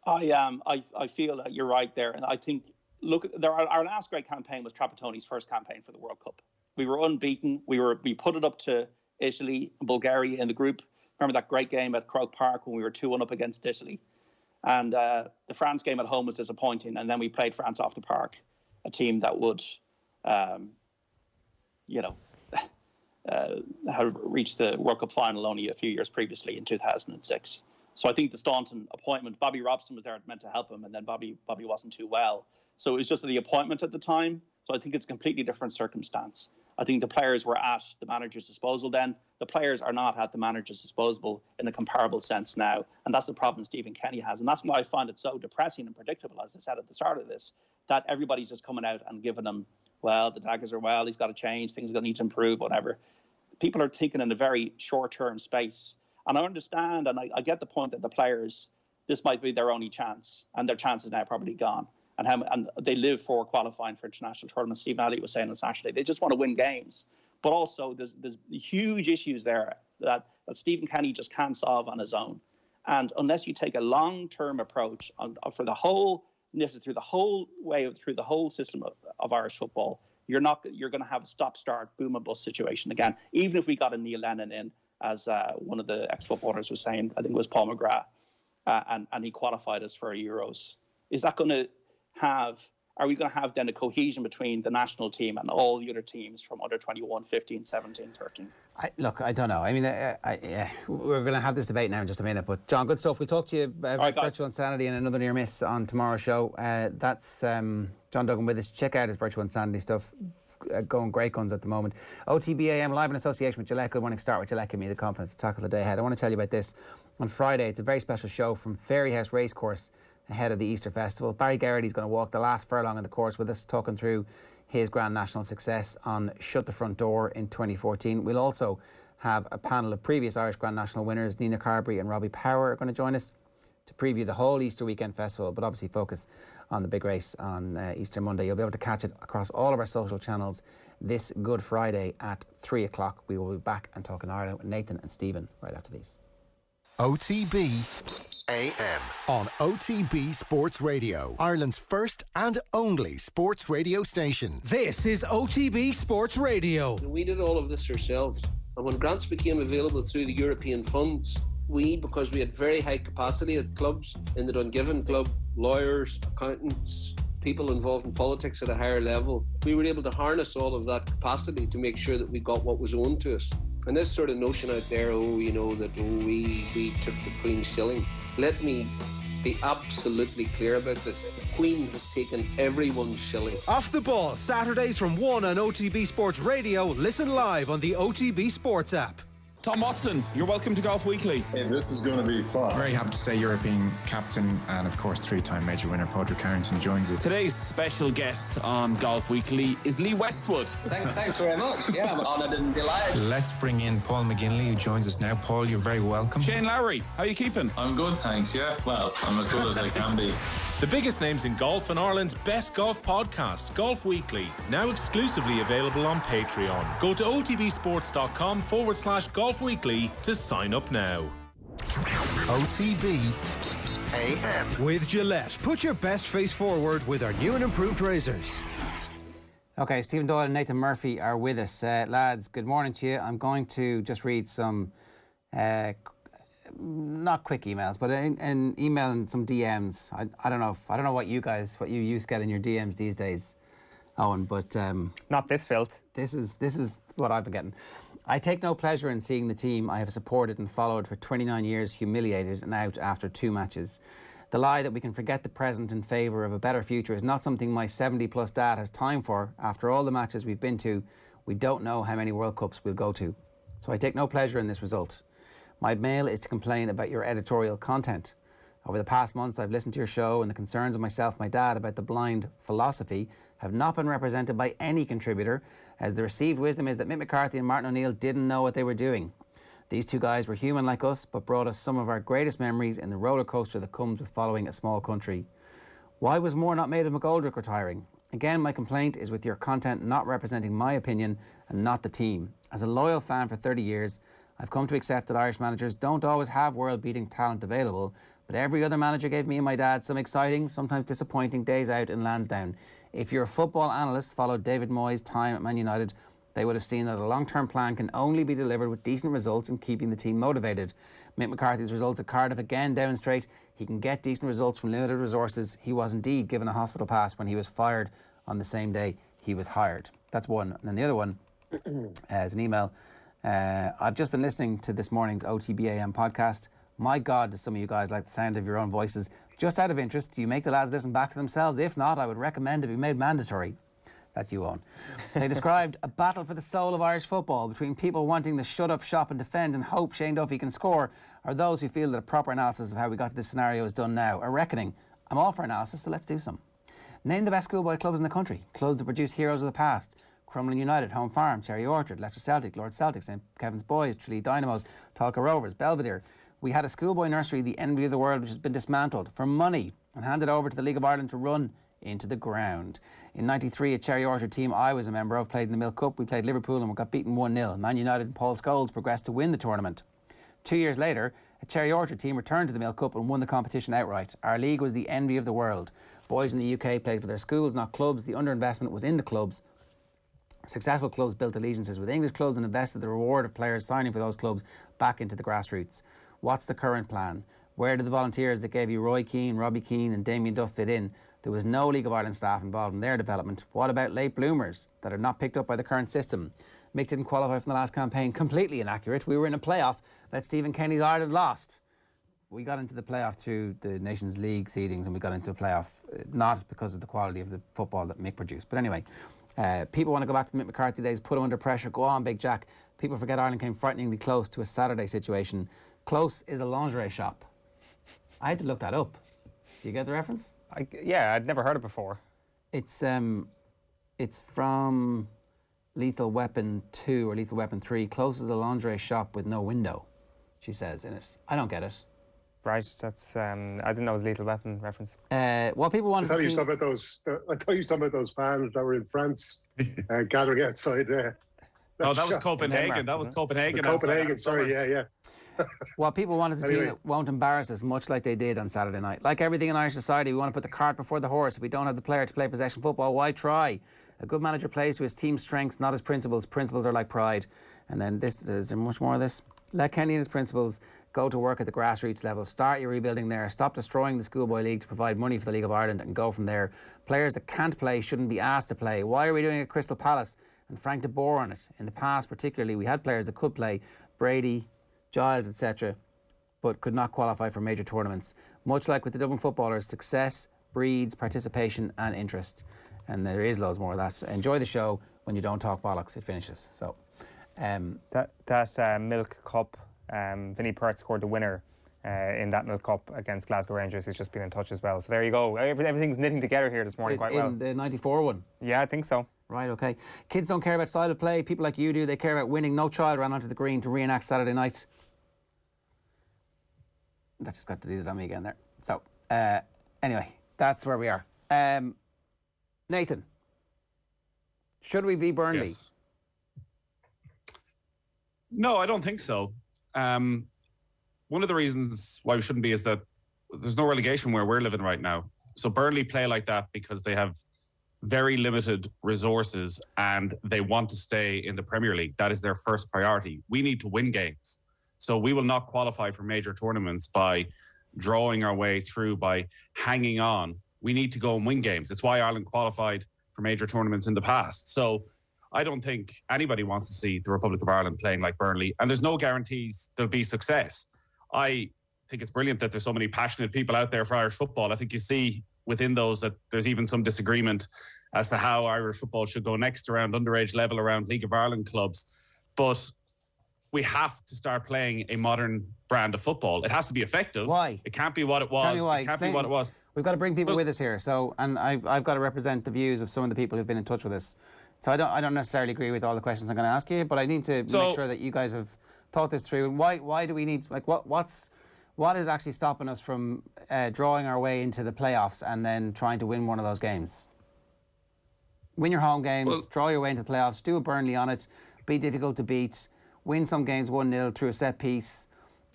I feel that you're right there, and I think our last great campaign was Trapattoni's first campaign for the World Cup. We were unbeaten. We put it up to Italy and Bulgaria in the group. Remember that great game at Croke Park when we were 2-1 up against Italy? And the France game at home was disappointing. And then we played France off the park, a team that would, have reached the World Cup final only a few years previously in 2006. So I think the Staunton appointment, Bobby Robson was there meant to help him, and then Bobby wasn't too well. So it was just the appointment at the time. So I think it's a completely different circumstance. I think the players were at the manager's disposal then. The players are not at the manager's disposal in a comparable sense now. And that's the problem Stephen Kenny has. And that's why I find it so depressing and predictable, as I said at the start of this, that everybody's just coming out and giving him, the Daggers are he's got to change, things are going to need to improve, whatever. People are thinking in a very short-term space. And I understand, and I get the point that the players, this might be their only chance, and their chance is now probably gone. And they live for qualifying for international tournaments. Stephen Elliott was saying on Saturday, they just want to win games. But also there's huge issues there that Stephen Kenny just can't solve on his own. And unless you take a long-term approach through the whole system of Irish football, you're going to have a stop-start, boom and bust situation again. Even if we got a Neil Lennon in, as one of the ex-footballers was saying, I think it was Paul McGrath, and he qualified us for Euros. Is that going to are we going to have then a cohesion between the national team and all the other teams from under 21, 15, 17, 13? I don't know. I mean, we're going to have this debate now in just a minute. But John, good stuff. We'll talk to you about virtual insanity and another near miss on tomorrow's show. That's John Duggan with us. Check out his virtual insanity stuff. Going great guns at the moment. OTB AM live in association with Gillette. Good morning. Start with Gillette. Give me the confidence to tackle the day ahead. I want to tell you about this on Friday. It's a very special show from Fairyhouse Racecourse ahead of the Easter Festival. Barry Garrity's going to walk the last furlong on the course with us, talking through his Grand National success on Shut the Front Door in 2014. We'll also have a panel of previous Irish Grand National winners. Nina Carberry and Robbie Power are going to join us to preview the whole Easter weekend festival, but obviously focus on the big race on Easter Monday. You'll be able to catch it across all of our social channels this Good Friday at 3 o'clock. We will be back and talking Ireland with Nathan and Stephen right after these. OTB AM on OTB Sports Radio, Ireland's first and only sports radio station. This is OTB Sports Radio. We did all of this ourselves, and when grants became available through the European funds, because we had very high capacity at clubs, in the Dungiven club, lawyers, accountants, people involved in politics at a higher level, we were able to harness all of that capacity to make sure that we got what was owed to us. And this sort of notion out there, we took the Queen's shilling. Let me be absolutely clear about this. The Queen has taken everyone's shilling. Off the Ball, Saturdays from 1 on OTB Sports Radio. Listen live on the OTB Sports app. Tom Watson, you're welcome to Golf Weekly. Hey, this is going to be fun. Very happy to say European captain and, of course, three-time major winner Padraig Carrington joins us. Today's special guest on Golf Weekly is Lee Westwood. Thanks very much. Yeah, I'm honoured and delighted. Let's bring in Paul McGinley, who joins us now. Paul, you're very welcome. Shane Lowry, how are you keeping? I'm good, thanks, yeah. Well, I'm as good as I can be. The biggest names in golf and Ireland's best golf podcast, Golf Weekly, now exclusively available on Patreon. Go to otbsports.com/Golf Weekly to sign up now. OTB AM with Gillette. Put your best face forward with our new and improved razors. Okay, Stephen Doyle and Nathan Murphy are with us. Lads, good morning to you. I'm going to just read some, not quick emails, but an email and some DMs. I don't know what you youth get in your DMs these days, Owen, but not this filth. This is what I've been getting. I take no pleasure in seeing the team I have supported and followed for 29 years humiliated and out after 2 matches. The lie that we can forget the present in favour of a better future is not something my 70-plus dad has time for. After all the matches we've been to, we don't know how many World Cups we'll go to. So I take no pleasure in this result. My mail is to complain about your editorial content. Over the past months, I've listened to your show, and the concerns of myself and my dad about the blind philosophy have not been represented by any contributor, as the received wisdom is that Mick McCarthy and Martin O'Neill didn't know what they were doing. These 2 guys were human like us, but brought us some of our greatest memories in the roller coaster that comes with following a small country. Why was more not made of McGoldrick retiring? Again, my complaint is with your content not representing my opinion and not the team. As a loyal fan for 30 years, I've come to accept that Irish managers don't always have world-beating talent available, but every other manager gave me and my dad some exciting, sometimes disappointing days out in Lansdowne. If your football analyst followed David Moyes' time at Man United, they would have seen that a long-term plan can only be delivered with decent results and keeping the team motivated. Mick McCarthy's results at Cardiff again demonstrate he can get decent results from limited resources. He was indeed given a hospital pass when he was fired on the same day he was hired. That's one. And then the other one is an email. I've just been listening to this morning's OTB AM podcast. My God, do some of you guys like the sound of your own voices? Just out of interest, do you make the lads listen back to themselves? If not, I would recommend it be made mandatory. That's you, Owen. They described a battle for the soul of Irish football between people wanting to shut up shop and defend and hope Shane Duffy can score, or those who feel that a proper analysis of how we got to this scenario is done now. A reckoning. I'm all for analysis, so let's do some. Name the best schoolboy clubs in the country. Clubs that produce heroes of the past. Crumlin United, Home Farm, Cherry Orchard, Leicester Celtic, Lord Celtic, St Kevin's Boys, Tralee Dynamos, Talca Rovers, Belvedere. We had a schoolboy nursery, the envy of the world, which has been dismantled for money and handed over to the League of Ireland to run into the ground. In '93, a Cherry Orchard team I was a member of played in the Milk Cup. We played Liverpool and we got beaten 1-0. Man United and Paul Scholes progressed to win the tournament. 2 years later, a Cherry Orchard team returned to the Milk Cup and won the competition outright. Our league was the envy of the world. Boys in the UK played for their schools, not clubs. The underinvestment was in the clubs. Successful clubs built allegiances with English clubs and invested the reward of players signing for those clubs back into the grassroots. What's the current plan? Where did the volunteers that gave you Roy Keane, Robbie Keane and Damien Duff fit in? There was no League of Ireland staff involved in their development. What about late bloomers that are not picked up by the current system? Mick didn't qualify from the last campaign. Completely inaccurate. We were in a playoff that Stephen Kenny's Ireland lost. We got into the playoff through the Nations League seedings, and we got into a playoff not because of the quality of the football that Mick produced. But anyway, people want to go back to the Mick McCarthy days, put him under pressure, go on, Big Jack. People forget Ireland came frighteningly close to a Saturday situation. Close is a lingerie shop. I had to look that up. Do you get the reference? Yeah, I'd never heard it before. It's from Lethal Weapon 2 or Lethal Weapon 3. Close is a lingerie shop with no window, she says in it. I don't get it. Right, that's I didn't know it was Lethal Weapon reference. What people wanted to I tell you some of those fans that were in France gathering outside there. That was Copenhagen. That was Copenhagen. Copenhagen, sorry, yeah. What people wanted to team that won't embarrass us, much like they did on Saturday night. Like everything in Irish society, we want to put the cart before the horse. If we don't have the player to play possession football, why try? A good manager plays to his team's strengths, not his principles. Principles are like pride. And then is there much more of this? Let Kenny and his principles go to work at the grassroots level. Start your rebuilding there. Stop destroying the schoolboy league to provide money for the League of Ireland and go from there. Players that can't play shouldn't be asked to play. Why are we doing a Crystal Palace and Frank de Boer on it? In the past, particularly, we had players that could play. Brady, Giles, etc., but could not qualify for major tournaments. Much like with the Dublin footballers, success breeds participation and interest. And there is loads more of that. Enjoy the show. When you don't talk bollocks, it finishes. So that Milk Cup, Vinny Perth scored the winner in that Milk Cup against Glasgow Rangers. He's just been in touch as well. So there you go. Everything's knitting together here this morning quite well. In the 94 one? Yeah, I think so. Right, okay. Kids don't care about style of play. People like you do. They care about winning. No child ran onto the green to reenact Saturday night. That just got deleted on me again there. So, anyway, that's where we are. Nathan, should we be Burnley? Yes. No, I don't think so. One of the reasons why we shouldn't be is that there's no relegation where we're living right now. So Burnley play like that because they have very limited resources and they want to stay in the Premier League. That is their first priority. We need to win games. So we will not qualify for major tournaments by drawing our way through, by hanging on. We need to go and win games. It's why Ireland qualified for major tournaments in the past. So I don't think anybody wants to see the Republic of Ireland playing like Burnley, and there's no guarantees there'll be success. I think it's brilliant that there's so many passionate people out there for Irish football. I think you see within those that there's even some disagreement as to how Irish football should go next around underage level, around League of Ireland clubs. But we have to start playing a modern brand of football. It has to be effective. Why? It can't be what it was. Tell me why. It can't be what it was. We've got to bring people with us here. So, and I've got to represent the views of some of the people who've been in touch with us. So I don't necessarily agree with all the questions I'm going to ask you, but I need to make sure that you guys have thought this through. And why do we need, like, what is actually stopping us from drawing our way into the playoffs and then trying to win one of those games? Win your home games, draw your way into the playoffs, do a Burnley on it, be difficult to beat, win some games 1-0 through a set piece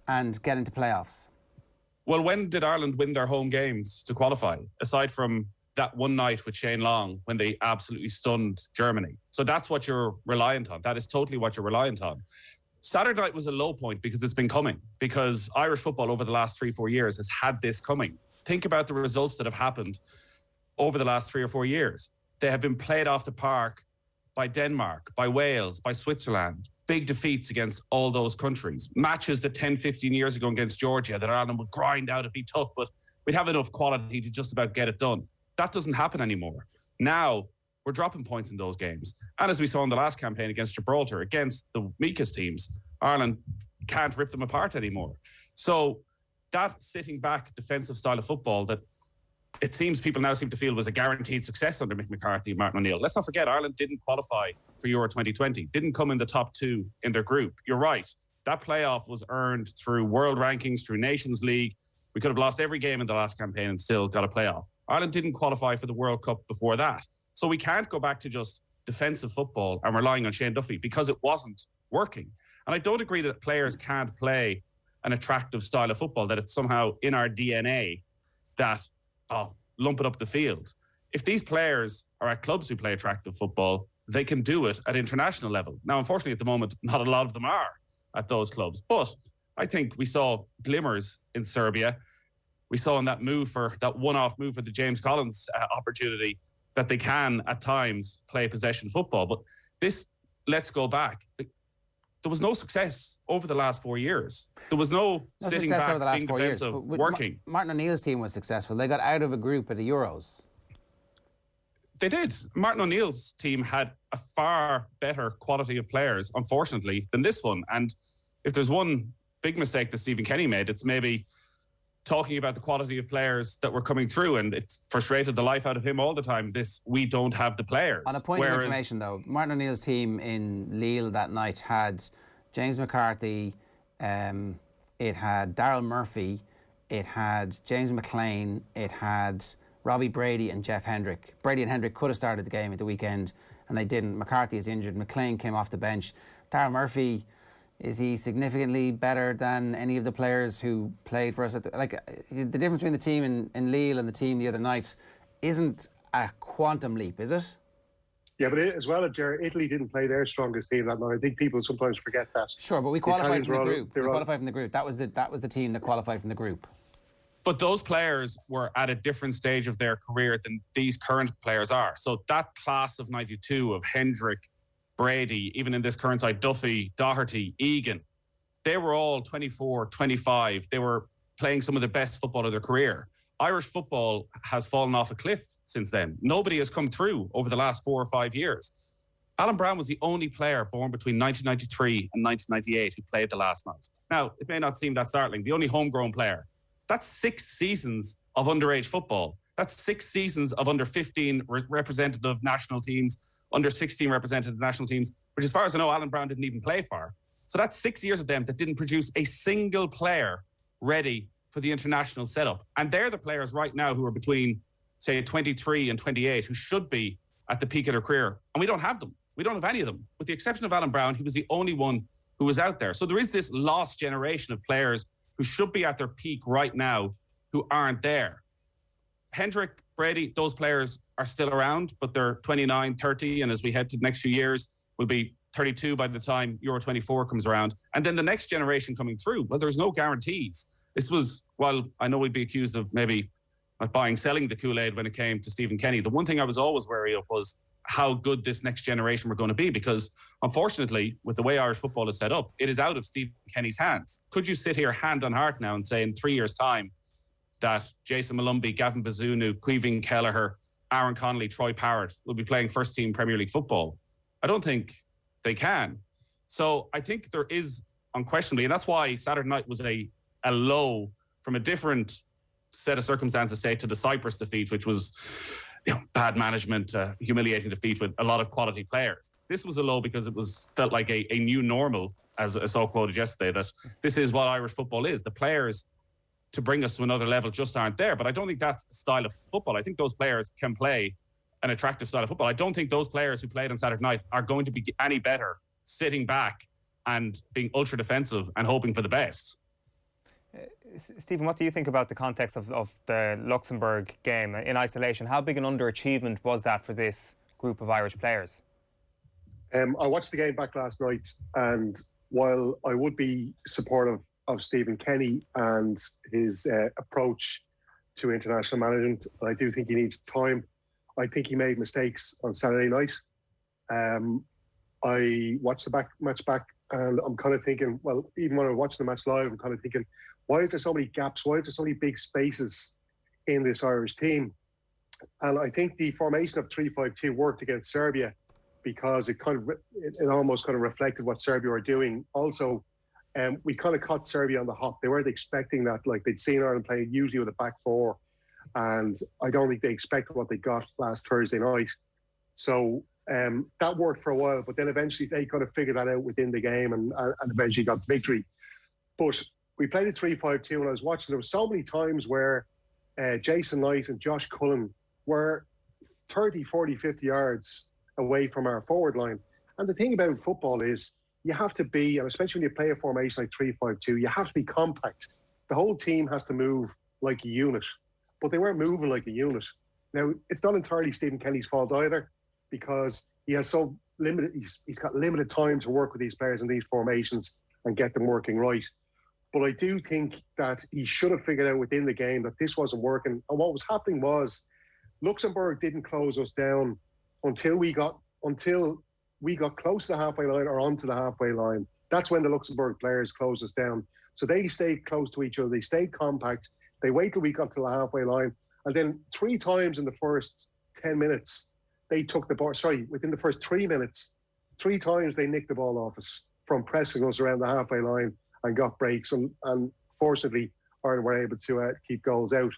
and get into playoffs. Well, when did Ireland win their home games to qualify, aside from that one night with Shane Long when they absolutely stunned Germany? So that's what you're reliant on. That is totally what you're reliant on. Saturday night was a low point because it's been coming, because Irish football over the last 3-4 years has had this coming. Think about the results that have happened over the last 3 or 4 years. They have been played off the park by Denmark, by Wales, by Switzerland. Big defeats against all those countries. Matches that 10, 15 years ago against Georgia that Ireland would grind out, it'd be tough, but we'd have enough quality to just about get it done. That doesn't happen anymore. Now, we're dropping points in those games. And as we saw in the last campaign against Gibraltar, against the weakest teams, Ireland can't rip them apart anymore. So that sitting back defensive style of football that it seems people now seem to feel was a guaranteed success under Mick McCarthy and Martin O'Neill. Let's not forget, Ireland didn't qualify for Euro 2020, didn't come in the top 2 in their group. You're right. That playoff was earned through world rankings, through Nations League. We could have lost every game in the last campaign and still got a playoff. Ireland didn't qualify for the World Cup before that. So we can't go back to just defensive football and relying on Shane Duffy because it wasn't working. And I don't agree that players can't play an attractive style of football, that it's somehow in our DNA that, lump it up the field. If these players are at clubs who play attractive football, they can do it at international level. Now, unfortunately, at the moment, not a lot of them are at those clubs. But I think we saw glimmers in Serbia. We saw in that move for that one-off move for the James Collins opportunity that they can at times play possession football. But this, let's go back. There was no success over the last 4 years. There was no sitting back, over the last being 4 years, working. Martin O'Neill's team was successful. They got out of a group at the Euros. They did. Martin O'Neill's team had a far better quality of players, unfortunately, than this one. And if there's one big mistake that Stephen Kenny made, it's maybe talking about the quality of players that were coming through, and it's frustrated the life out of him all the time. We don't have the players. On a point of information, though, Martin O'Neill's team in Lille that night had James McCarthy, it had Daryl Murphy, it had James McLean, it had Robbie Brady and Jeff Hendrick. Brady and Hendrick could have started the game at the weekend, and they didn't. McCarthy is injured. McLean came off the bench. Daryl Murphy, is he significantly better than any of the players who played for us? The difference between the team in Lille and the team the other night isn't a quantum leap, is it? Yeah, but as well, Ger, Italy didn't play their strongest team that night. I think people sometimes forget that. Sure, but we qualified from the group. We qualified from the group. That was the team that qualified from the group. But those players were at a different stage of their career than these current players are. So that class of 92 of Hendrick, Brady, even in this current side, Duffy, Doherty, Egan, they were all 24, 25. They were playing some of the best football of their career. Irish football has fallen off a cliff since then. Nobody has come through over the last 4 or 5 years. Alan Brown was the only player born between 1993 and 1998 who played the last night. Now, it may not seem that startling. The only homegrown player. That's 6 seasons of underage football. That's 6 seasons of under 15 representative national teams, under 16 representative national teams, which as far as I know, Alan Brown didn't even play for. So that's 6 years of them that didn't produce a single player ready for the international setup. And they're the players right now who are between, say, 23 and 28, who should be at the peak of their career. And we don't have them. We don't have any of them. With the exception of Alan Brown, he was the only one who was out there. So there is this lost generation of players who should be at their peak right now who aren't there. Hendrick, Brady, those players are still around, but they're 29, 30, and as we head to the next few years, will be 32 by the time Euro 24 comes around. And then the next generation coming through, well, there's no guarantees. This was, well, I know we'd be accused of maybe not selling the Kool-Aid when it came to Stephen Kenny. The one thing I was always wary of was how good this next generation were going to be, because unfortunately, with the way Irish football is set up, it is out of Stephen Kenny's hands. Could you sit here hand on heart now and say in 3 years' time that Jason Malumbi, Gavin Bazunu, Caoimhín Kelleher, Aaron Connolly, Troy Parrott will be playing first-team Premier League football? I don't think they can. So I think there is unquestionably, and that's why Saturday night was a low from a different set of circumstances, say, to the Cyprus defeat, which was bad management, humiliating defeat with a lot of quality players. This was a low because it felt like a new normal, as I saw quoted yesterday, that this is what Irish football is. The players to bring us to another level just aren't there. But I don't think that's a style of football. I think those players can play an attractive style of football. I don't think those players who played on Saturday night are going to be any better sitting back and being ultra defensive and hoping for the best. Stephen, what do you think about the context of the Luxembourg game in isolation? How big an underachievement was that for this group of Irish players? I watched the game back last night, and while I would be supportive of Stephen Kenny and his approach to international management, I do think he needs time. I think he made mistakes on Saturday night. I watched the match back, and I'm kind of thinking, well, even when I watched the match live, I'm kind of thinking, why is there so many gaps? Why is there so many big spaces in this Irish team? And I think the formation of 3-5-2 worked against Serbia because it almost kind of reflected what Serbia were doing. Also, we kind of caught Serbia on the hop. They weren't expecting that. Like, they'd seen Ireland playing usually with a back four, and I don't think they expected what they got last Thursday night. So that worked for a while, but then eventually they kind of figured that out within the game and eventually got the victory. But we played a 3-5-2, and I was watching, there were so many times where Jason Knight and Josh Cullen were 30, 40, 50 yards away from our forward line. And the thing about football is you have to be, and especially when you play a formation like 3-5-2, you have to be compact. The whole team has to move like a unit, but they weren't moving like a unit. Now, it's not entirely Stephen Kenny's fault either, because he has so limited, he's got limited time to work with these players in these formations and get them working right. But I do think that he should have figured out within the game that this wasn't working. And what was happening was Luxembourg didn't close us down until we got close to the halfway line or onto the halfway line. That's when the Luxembourg players closed us down. So they stayed close to each other. They stayed compact. They waited till we got to the halfway line. And then 3 times in the first 10 minutes, they took the ball. Sorry, within the first 3 minutes, 3 times they nicked the ball off us from pressing us around the halfway line and got breaks. And fortunately, Ireland were able to keep goals out.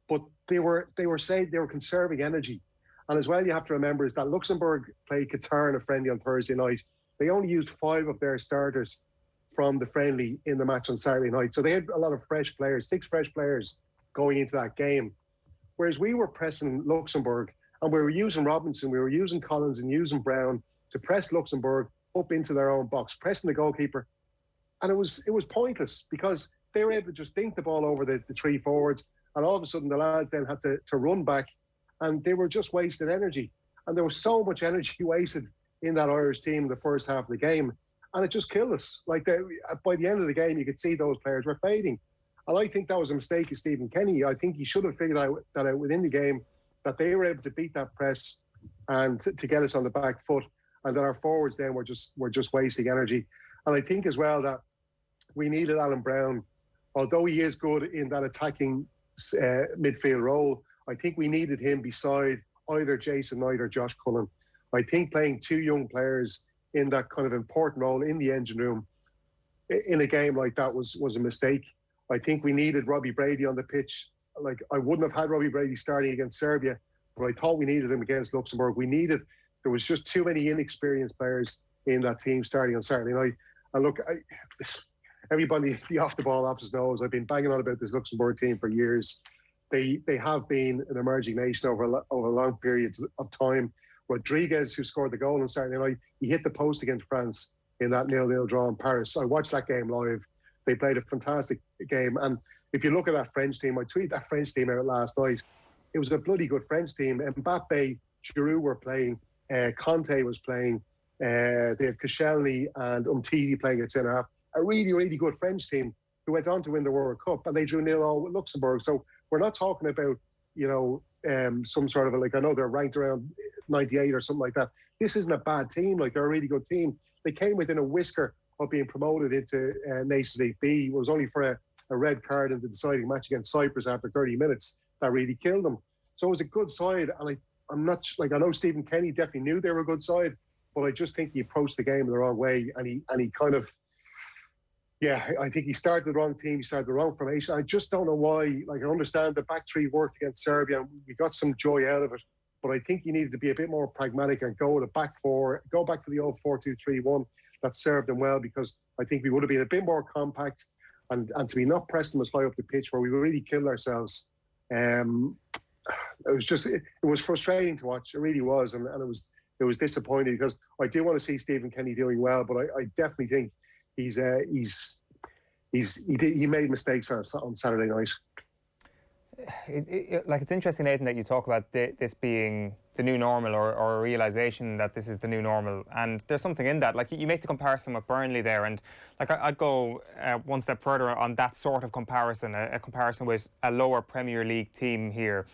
But they were conserving energy. And as well, you have to remember is that Luxembourg played Qatar in a friendly on Thursday night. They only used 5 of their starters from the friendly in the match on Saturday night. So they had a lot of fresh players, 6 fresh players going into that game. Whereas we were pressing Luxembourg, and we were using Robinson, we were using Collins and using Brown to press Luxembourg up into their own box, pressing the goalkeeper. And it was pointless because they were able to just dink the ball over the 3 forwards, and all of a sudden the lads then had to run back, and they were just wasting energy. And there was so much energy wasted in that Irish team in the first half of the game, and it just killed us. Like, by the end of the game, you could see those players were fading. And I think that was a mistake of Stephen Kenny. I think he should have figured that out within the game, that they were able to beat that press and to get us on the back foot, and that our forwards then were just wasting energy. And I think as well that we needed Alan Brown, although he is good in that attacking midfield role. I think we needed him beside either Jason Knight or Josh Cullen. I think playing 2 young players in that kind of important role in the engine room in a game like that was a mistake. I think we needed Robbie Brady on the pitch. Like, I wouldn't have had Robbie Brady starting against Serbia, but I thought we needed him against Luxembourg. There was just too many inexperienced players in that team starting on Saturday night. And look, everybody, the off-the-ball opposites knows I've been banging on about this Luxembourg team for years. They have been an emerging nation over long periods of time. Rodriguez, who scored the goal on Saturday night, he hit the post against France in that 0-0 draw in Paris. I watched that game live. They played a fantastic game. And if you look at that French team, I tweeted that French team out last night. it was a bloody good French team. Mbappe, Giroud were playing, Conte was playing, they had Koscielny and Umtiti playing at centre half. A really, really good French team who went on to win the World Cup, and they drew 0-0 with Luxembourg. So we're not talking about, some sort of I know they're ranked around 98 or something like that. This isn't a bad team. They're a really good team. They came within a whisker of being promoted into Nations League B. It was only for a red card in the deciding match against Cyprus after 30 minutes that really killed them. So it was a good side, and I'm not I know Stephen Kenny definitely knew they were a good side, but I just think he approached the game in the wrong way, and he kind of, I think he started the wrong team, he started the wrong formation. I just don't know why. I understand the back three worked against Serbia, and we got some joy out of it, but I think he needed to be a bit more pragmatic and go with a back four, go back to the old 4-2-3-1 that served them well, because I think we would have been a bit more compact, and to be not pressed them as high up the pitch where we really killed ourselves. It was frustrating to watch. It really was, and it was disappointing, because I do want to see Stephen Kenny doing well, but I definitely think he made mistakes on Saturday night. It's interesting, Nathan, that you talk about this being the new normal, or a realisation that this is the new normal, and there's something in that. You make the comparison with Burnley there, and I'd go one step further on that sort of comparison, a comparison with a lower Premier League team here.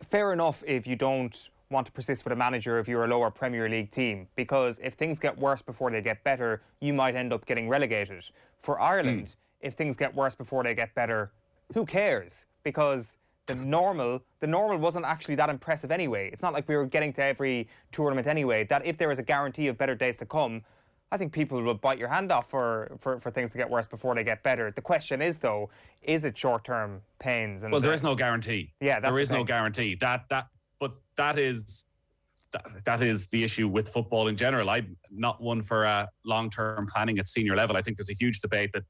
Fair enough if you don't want to persist with a manager if you're a lower Premier League team, because if things get worse before they get better, you might end up getting relegated. For Ireland, if things get worse before they get better, who cares? Because the normal wasn't actually that impressive anyway. It's not like we were getting to every tournament anyway, that if there was a guarantee of better days to come, I think people will bite your hand off for things to get worse before they get better. The question is, though, is it short-term pains? And there is no guarantee. Yeah, there is no guarantee. That is the issue with football in general. I'm not one for long-term planning at senior level. I think there's a huge debate that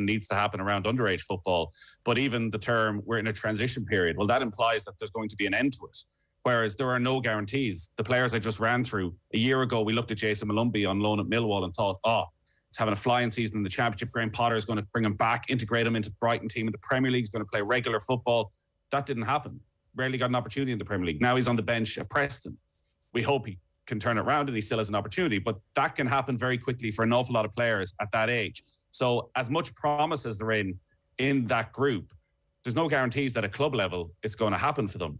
needs to happen around underage football. But even the term, we're in a transition period, well, that implies that there's going to be an end to it. Whereas there are no guarantees. The players I just ran through, a year ago, we looked at Jason Malumbi on loan at Millwall and thought, he's having a flying season in the Championship. Graham Potter is going to bring him back, integrate him into the Brighton team, and the Premier League is going to play regular football. That didn't happen. Rarely got an opportunity in the Premier League. Now he's on the bench at Preston. We hope he can turn it around and he still has an opportunity, but that can happen very quickly for an awful lot of players at that age. So as much promise as they're in that group, there's no guarantees that at club level it's going to happen for them.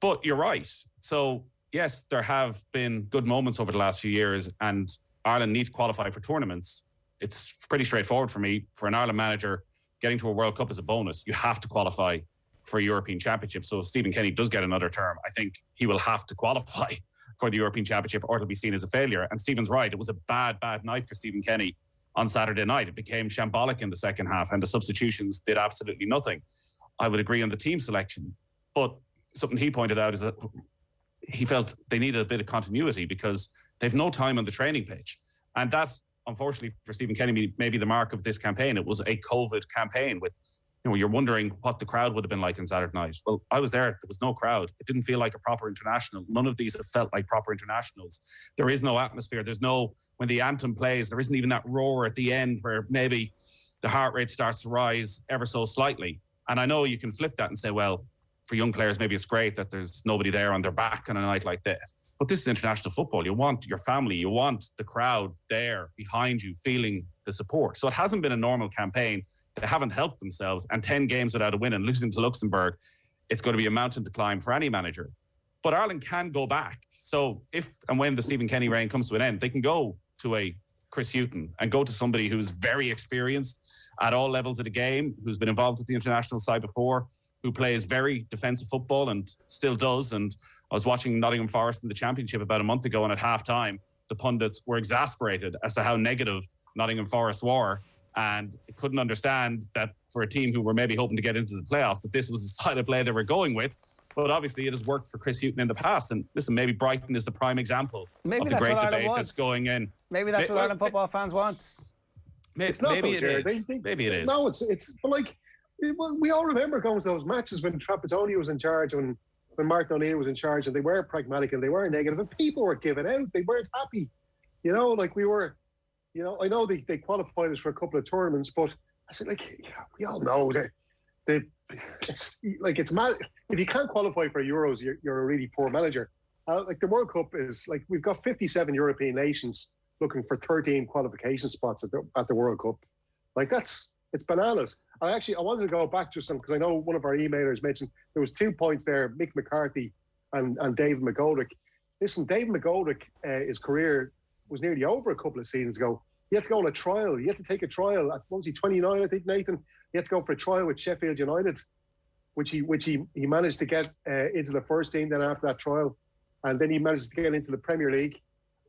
But you're right. So yes, there have been good moments over the last few years, and Ireland needs to qualify for tournaments. It's pretty straightforward for me. For an Ireland manager, getting to a World Cup is a bonus. You have to qualify for a European Championship. So if Stephen Kenny does get another term, I think he will have to qualify for the European Championship, or it'll be seen as a failure. And Stephen's right. It was a bad night for Stephen Kenny on Saturday night. It became shambolic in the second half, and the substitutions did absolutely nothing. I would agree on the team selection, but something he pointed out is that he felt they needed a bit of continuity because they've no time on the training pitch. And that's, unfortunately, for Stephen Kenny, maybe the mark of this campaign. It was a COVID campaign with, you're wondering what the crowd would have been like on Saturday night. Well, I was there. There was no crowd. It didn't feel like a proper international. None of these have felt like proper internationals. There is no atmosphere. When the anthem plays, there isn't even that roar at the end where maybe the heart rate starts to rise ever so slightly. And I know you can flip that and say, well, for young players, maybe it's great that there's nobody there on their back on a night like this. But this is international football. You want your family, you want the crowd there behind you, feeling the support. So it hasn't been a normal campaign. They haven't helped themselves, and 10 games without a win and losing to Luxembourg, it's going to be a mountain to climb for any manager. But Ireland can go back. So if and when the Stephen Kenny reign comes to an end, they can go to a Chris Hughton and go to somebody who's very experienced at all levels of the game, who's been involved with the international side before, who plays very defensive football and still does. And I was watching Nottingham Forest in the Championship about a month ago, and at half-time, the pundits were exasperated as to how negative Nottingham Forest were, and couldn't understand that for a team who were maybe hoping to get into the playoffs, that this was the style of play they were going with. But obviously it has worked for Chris Hughton in the past. And listen, maybe Brighton is the prime example of the great debate that's going in. Maybe that's what Ireland football fans want. Maybe it is. Maybe it is. No, it's like, we all remember going to those matches when Trapattoni was in charge, when Martin O'Neill was in charge, and they were pragmatic and they were negative, and people were giving out. They weren't happy. We were, I know they qualified us for a couple of tournaments, but I said, we all know that it's mad. If you can't qualify for Euros, you're a really poor manager. Like the World Cup is like, we've got 57 European nations looking for 13 qualification spots at the World Cup. Like it's bananas. I wanted to go back just because I know one of our emailers mentioned there was 2 points there, Mick McCarthy and David McGoldrick. Listen, David McGoldrick, his career was nearly over a couple of seasons ago. He had to go on a trial. He had to take a trial at, what was he, 29, I think, Nathan? He had to go for a trial with Sheffield United, which he managed to get into the first team then after that trial. And then he managed to get into the Premier League.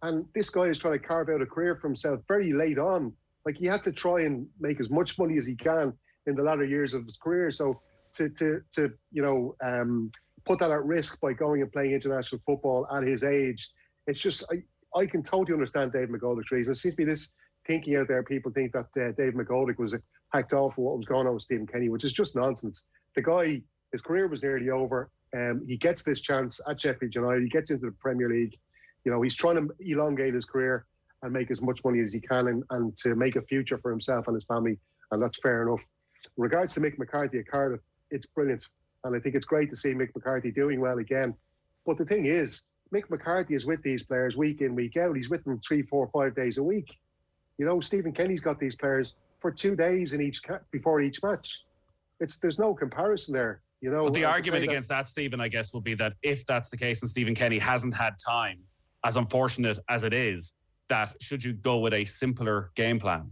And this guy is trying to carve out a career for himself very late on. Like, he has to try and make as much money as he can in the latter years of his career. So to put that at risk by going and playing international football at his age, it's just, I can totally understand Dave McGoldrick's reason. There seems to be this thinking out there, people think that Dave McGoldrick was hacked off for what was going on with Stephen Kenny, which is just nonsense. The guy, his career was nearly over. He gets this chance at Sheffield United. He gets into the Premier League. You know, he's trying to elongate his career and make as much money as he can and to make a future for himself and his family, and that's fair enough. In regards to Mick McCarthy at Cardiff, it's brilliant, and I think it's great to see Mick McCarthy doing well again. But the thing is, Mick McCarthy is with these players week in, week out. He's with them 3, 4, 5 days a week. You know, Stephen Kenny's got these players for 2 days in before each match. There's no comparison there. You know, but the argument against that, Stephen, I guess, will be that if that's the case and Stephen Kenny hasn't had time, as unfortunate as it is, that should you go with a simpler game plan?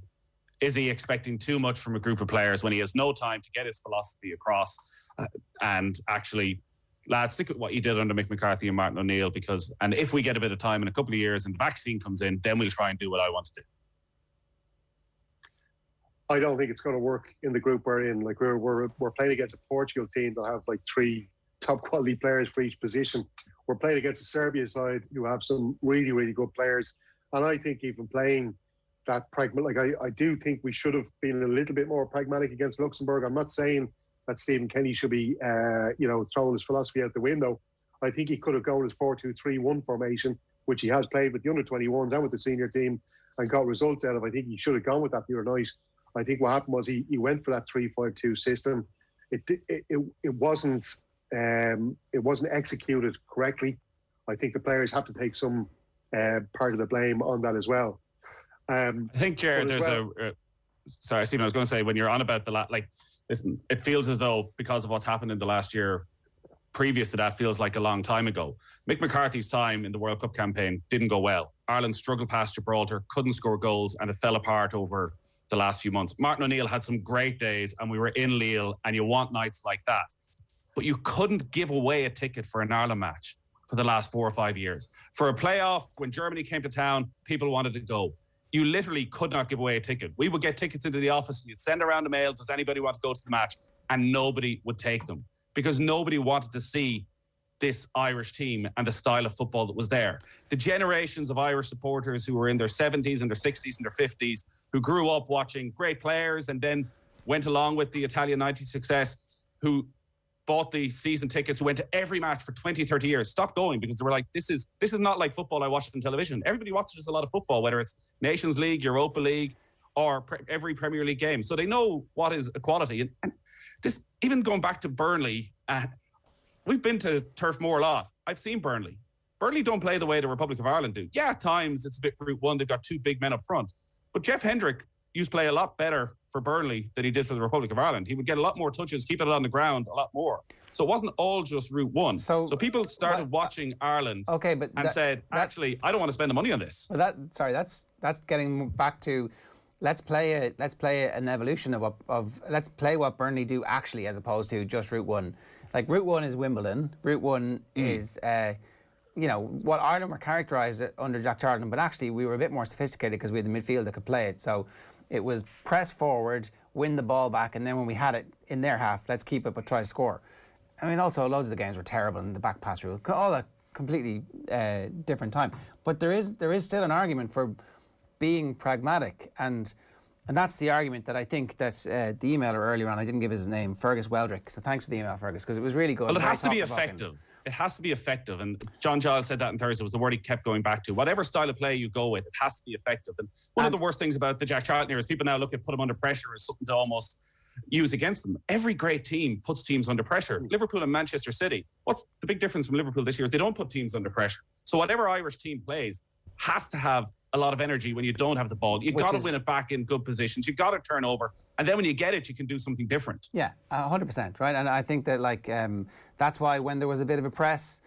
Is he expecting too much from a group of players when he has no time to get his philosophy across? And actually, lads, stick with what you did under Mick McCarthy and Martin O'Neill, and if we get a bit of time in a couple of years and the vaccine comes in, then we'll try and do what I want to do. I don't think it's going to work in the group we're in. Like we're playing against a Portugal team that have like 3 top quality players for each position. We're playing against a Serbia side who have some really, really good players. And I think even playing that pragmatic, like I do think we should have been a little bit more pragmatic against Luxembourg. I'm not saying that Stephen Kenny should be, throwing his philosophy out the window. I think he could have gone his 4-2-3-1 formation, which he has played with the under-21s and with the senior team and got results out of. I think he should have gone with that the other night. I think what happened was he went for that 3-5-2 system. It wasn't executed correctly. I think the players have to take some part of the blame on that as well. I think, Ger, sorry, Stephen, I was going to say, when you're on about listen, it feels as though because of what's happened in the last year, previous to that feels like a long time ago. Mick McCarthy's time in the World Cup campaign didn't go well. Ireland struggled past Gibraltar, couldn't score goals, and it fell apart over the last few months. Martin O'Neill had some great days, and we were in Lille, and you want nights like that. But you couldn't give away a ticket for an Ireland match for the last 4 or 5 years. For a playoff, when Germany came to town, people wanted to go. You literally could not give away a ticket. We would get tickets into the office, and you'd send around a mail, does anybody want to go to the match? And nobody would take them because nobody wanted to see this Irish team and the style of football that was there. The generations of Irish supporters who were in their 70s and their 60s and their 50s, who grew up watching great players and then went along with the Italian 90s success, who bought the season tickets, who went to every match for 20, 30 years, stopped going because they were like, this is not like football I watched on television. Everybody watches a lot of football, whether it's Nations League, Europa League, or every Premier League game. So they know what is equality. And this, even going back to Burnley, we've been to Turf Moor a lot. I've seen Burnley. Burnley don't play the way the Republic of Ireland do. Yeah, at times it's a bit Route 1. They've got 2 big men up front. But Jeff Hendrick used to play a lot better for Burnley than he did for the Republic of Ireland. He would get a lot more touches, keep it on the ground a lot more. So it wasn't all just Route 1. So people started watching Ireland said, actually, I don't want to spend the money on this. Well, that's getting back to let's play an evolution of let's play what Burnley do actually, as opposed to just Route 1. Like Route 1 is Wimbledon. Route 1 is what Ireland were characterised under Jack Charlton, but actually we were a bit more sophisticated because we had the midfield that could play it. So it was press forward, win the ball back, and then when we had it in their half, let's keep it but try to score. I mean, also loads of the games were terrible in the back pass rule, all a completely different time. But there is still an argument for being pragmatic, and that's the argument that I think that the emailer earlier on, I didn't give his name, Fergus Weldrick. So thanks for the email, Fergus, because it was really good. Well, it has to be effective. It has to be effective. And John Giles said that on Thursday, was the word he kept going back to. Whatever style of play you go with, it has to be effective. And one of the worst things about the Jack Charlton era is people now put him under pressure as something to almost use against them. Every great team puts teams under pressure. Liverpool and Manchester City. What's the big difference from Liverpool this year is they don't put teams under pressure. So whatever Irish team plays has to have a lot of energy when you don't have the ball. You've got to win it back in good positions. You've got to turn over. And then when you get it, you can do something different. Yeah, 100%, right? And I think that, like, that's why when there was a bit of a press,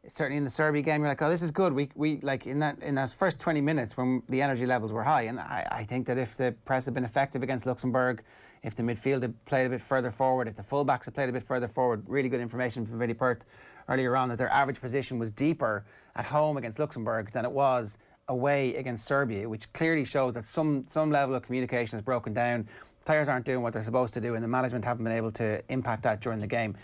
certainly in the Serbia game, you're like, oh, this is good. We like, in that first 20 minutes when the energy levels were high. And I think that if the press had been effective against Luxembourg, if the midfield had played a bit further forward, if the fullbacks had played a bit further forward, really good information from Vinny Perth earlier on, that their average position was deeper at home against Luxembourg than it was away against Serbia, which clearly shows that some level of communication is broken down. Players aren't doing what they're supposed to do, and the management haven't been able to impact that during the game.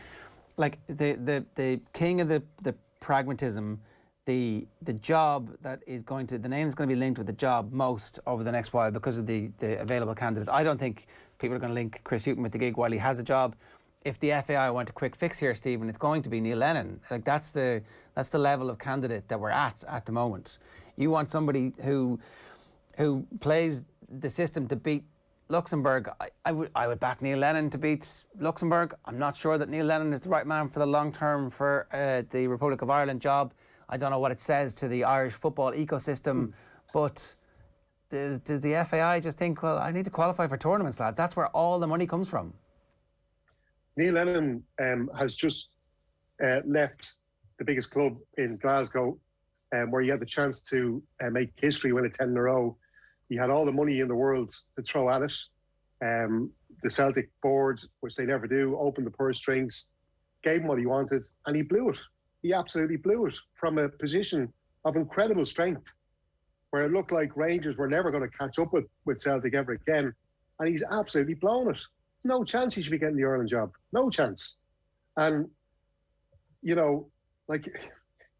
Like the king of the pragmatism, the job that is going to, the name is going to be linked with the job most over the next while because of the available candidates. I don't think people are going to link Chris Hughton with the gig while he has a job. If the FAI want a quick fix here, Stephen, it's going to be Neil Lennon. Like that's the level of candidate that we're at the moment. You want somebody who plays the system to beat Luxembourg. I would back Neil Lennon to beat Luxembourg. I'm not sure that Neil Lennon is the right man for the long term for the Republic of Ireland job. I don't know what it says to the Irish football ecosystem, but does the FAI just think, well, I need to qualify for tournaments, lads? That's where all the money comes from. Neil Lennon has just left the biggest club in Glasgow, where he had the chance to make history, win a 10 in a row. He had all the money in the world to throw at it. The Celtic board, which they never do, opened the purse strings, gave him what he wanted, and he blew it. He absolutely blew it from a position of incredible strength, where it looked like Rangers were never going to catch up with Celtic ever again. And he's absolutely blown it. No chance he should be getting the Ireland job. No chance. And, you know, like,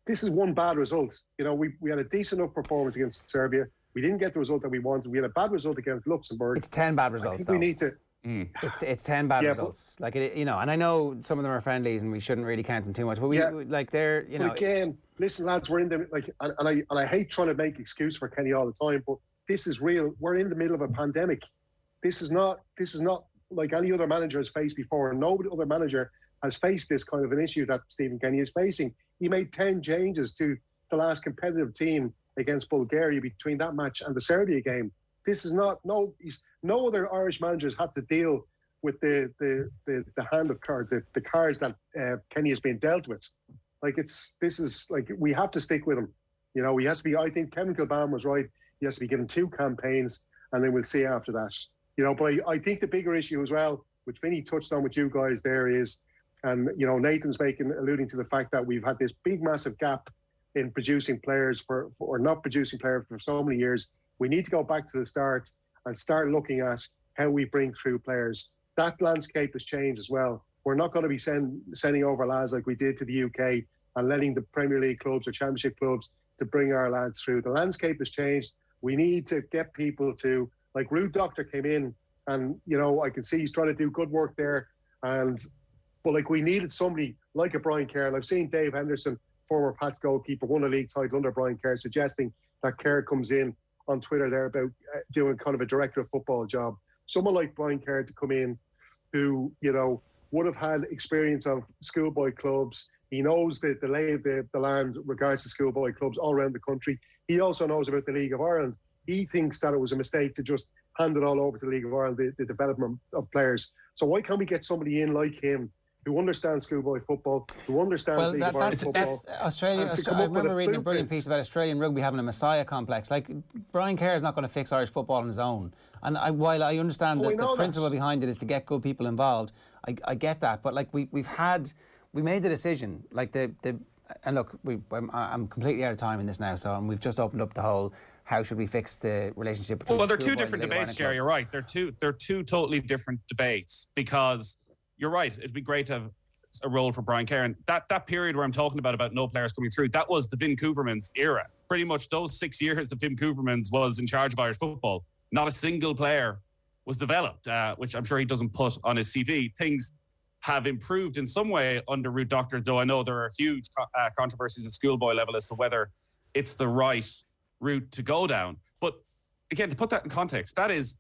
this is one bad result. You know, we had a decent enough performance against Serbia. We didn't get the result that we wanted. We had a bad result against Luxembourg. It's 10 bad results, though. We need to... It's 10 bad results. Like, you know, and I know some of them are friendlies and we shouldn't really count them too much, but like, they're, you know... But again, listen, lads, we're in the... Like, and I hate trying to make excuse for Kenny all the time, but this is real. We're in the middle of a pandemic. This is not like any other manager has faced before, and no other manager has faced this kind of an issue that Stephen Kenny is facing. He made 10 changes to the last competitive team against Bulgaria between that match and the Serbia game. This is not no other Irish managers had to deal with the hand of cards, the cards that Kenny has been dealt with. Like this is like, we have to stick with him. You know, he has to be. I think Kevin Kilbane was right. He has to be given 2 campaigns, and then we'll see after that. You know, but I think the bigger issue as well, which Vinny touched on with you guys there, is, and you know, Nathan's alluding to the fact that we've had this big, massive gap in producing players or not producing players for so many years. We need to go back to the start and start looking at how we bring through players. That landscape has changed as well. We're not going to be sending over lads like we did to the UK and letting the Premier League clubs or Championship clubs to bring our lads through. The landscape has changed. We need to get people to, like Rude Doctor came in, and you know, I can see he's trying to do good work there. But like, we needed somebody like a Brian Kerr. And I've seen Dave Henderson, former Pats goalkeeper, won a league title under Brian Kerr, suggesting that Kerr comes in on Twitter there about doing kind of a director of football job. Someone like Brian Kerr to come in, who, you know, would have had experience of schoolboy clubs. He knows the lay of the land regards to schoolboy clubs all around the country. He also knows about the League of Ireland. He thinks that it was a mistake to just hand it all over to the League of Ireland, the development of players. So why can't we get somebody in like him who understands schoolboy football, who understands League of Ireland football? That's Australia. I remember reading a brilliant piece about Australian rugby having a messiah complex. Like, Brian Kerr is not going to fix Irish football on his own. And while I understand that the principle behind it is to get good people involved, I get that. But like, we made the decision. Like and look, I'm completely out of time in this now. And we've just opened up the whole, how should we fix the relationship between they're two different debates, Ger. You're right. They're two totally different debates, because you're right. It'd be great to have a role for Brian Kerr. And that period where I'm talking about no players coming through, that was the Vin Coovermans era. Pretty much those 6 years that Vin Coovermans was in charge of Irish football, not a single player was developed, which I'm sure he doesn't put on his CV. Things have improved in some way under Rude Doctor, though I know there are huge controversies at schoolboy level as to whether it's the right route to go down. But again, to put that in context, that is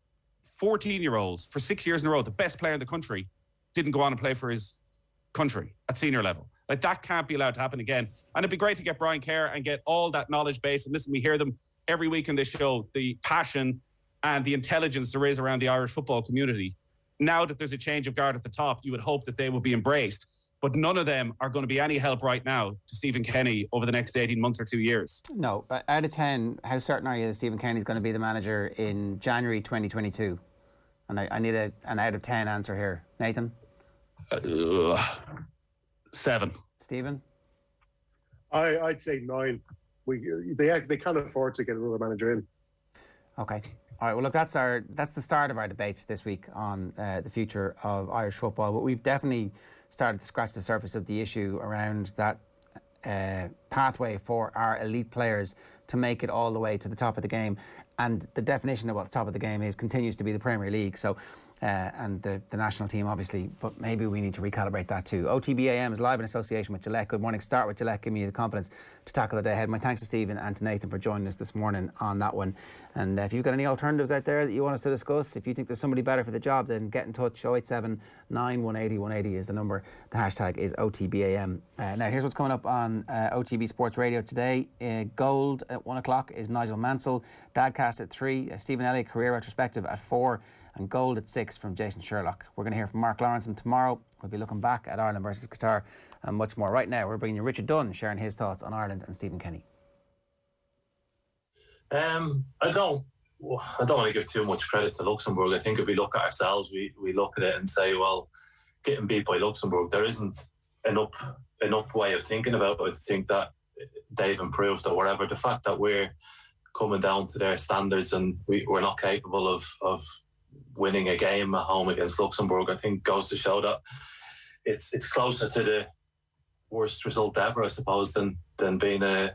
14-year-olds for 6 years in a row, the best player in the country, didn't go on and play for his country at senior level. Like, that can't be allowed to happen again. And it'd be great to get Brian Kerr and get all that knowledge base. And listen, we hear them every week on this show, the passion and the intelligence there is around the Irish football community. Now that there's a change of guard at the top, you would hope that they will be embraced. But none of them are going to be any help right now to Stephen Kenny over the next 18 months or 2 years. No. Out of 10, how certain are you that Stephen Kenny's going to be the manager in January 2022? And I need an out of 10 answer here. Nathan? 7. Stephen? I'd say 9. They can't afford to get another manager in. Okay. All right, well, look, that's the start of our debate this week on the future of Irish football. But we've definitely started to scratch the surface of the issue around that pathway for our elite players to make it all the way to the top of the game. And the definition of what the top of the game is continues to be the Premier League. So, and the national team, obviously, but maybe we need to recalibrate that too. OTB AM is live in association with Gillette. Good morning. Start with Gillette. Give me the confidence to tackle the day ahead. My thanks to Stephen and to Nathan for joining us this morning on that one. And if you've got any alternatives out there that you want us to discuss, if you think there's somebody better for the job, then get in touch. 087 918 180 is the number. The hashtag is OTBAM. Now, here's what's coming up on OTB Sports Radio today. Gold at 1 o'clock is Nigel Mansell. Dadcast at 3. Stephen Elliott career retrospective at 4. And Gold at 6 from Jason Sherlock. We're going to hear from Mark Lawrence, and tomorrow we'll be looking back at Ireland versus Qatar and much more. Right now, we're bringing you Richard Dunn sharing his thoughts on Ireland and Stephen Kenny. I don't want to give too much credit to Luxembourg. I think if we look at ourselves, we look at it and say, well, getting beat by Luxembourg, there isn't enough way of thinking about it to think that they've improved or whatever. The fact that we're coming down to their standards and we're not capable of winning a game at home against Luxembourg, I think goes to show that it's closer to the worst result ever, I suppose, than being a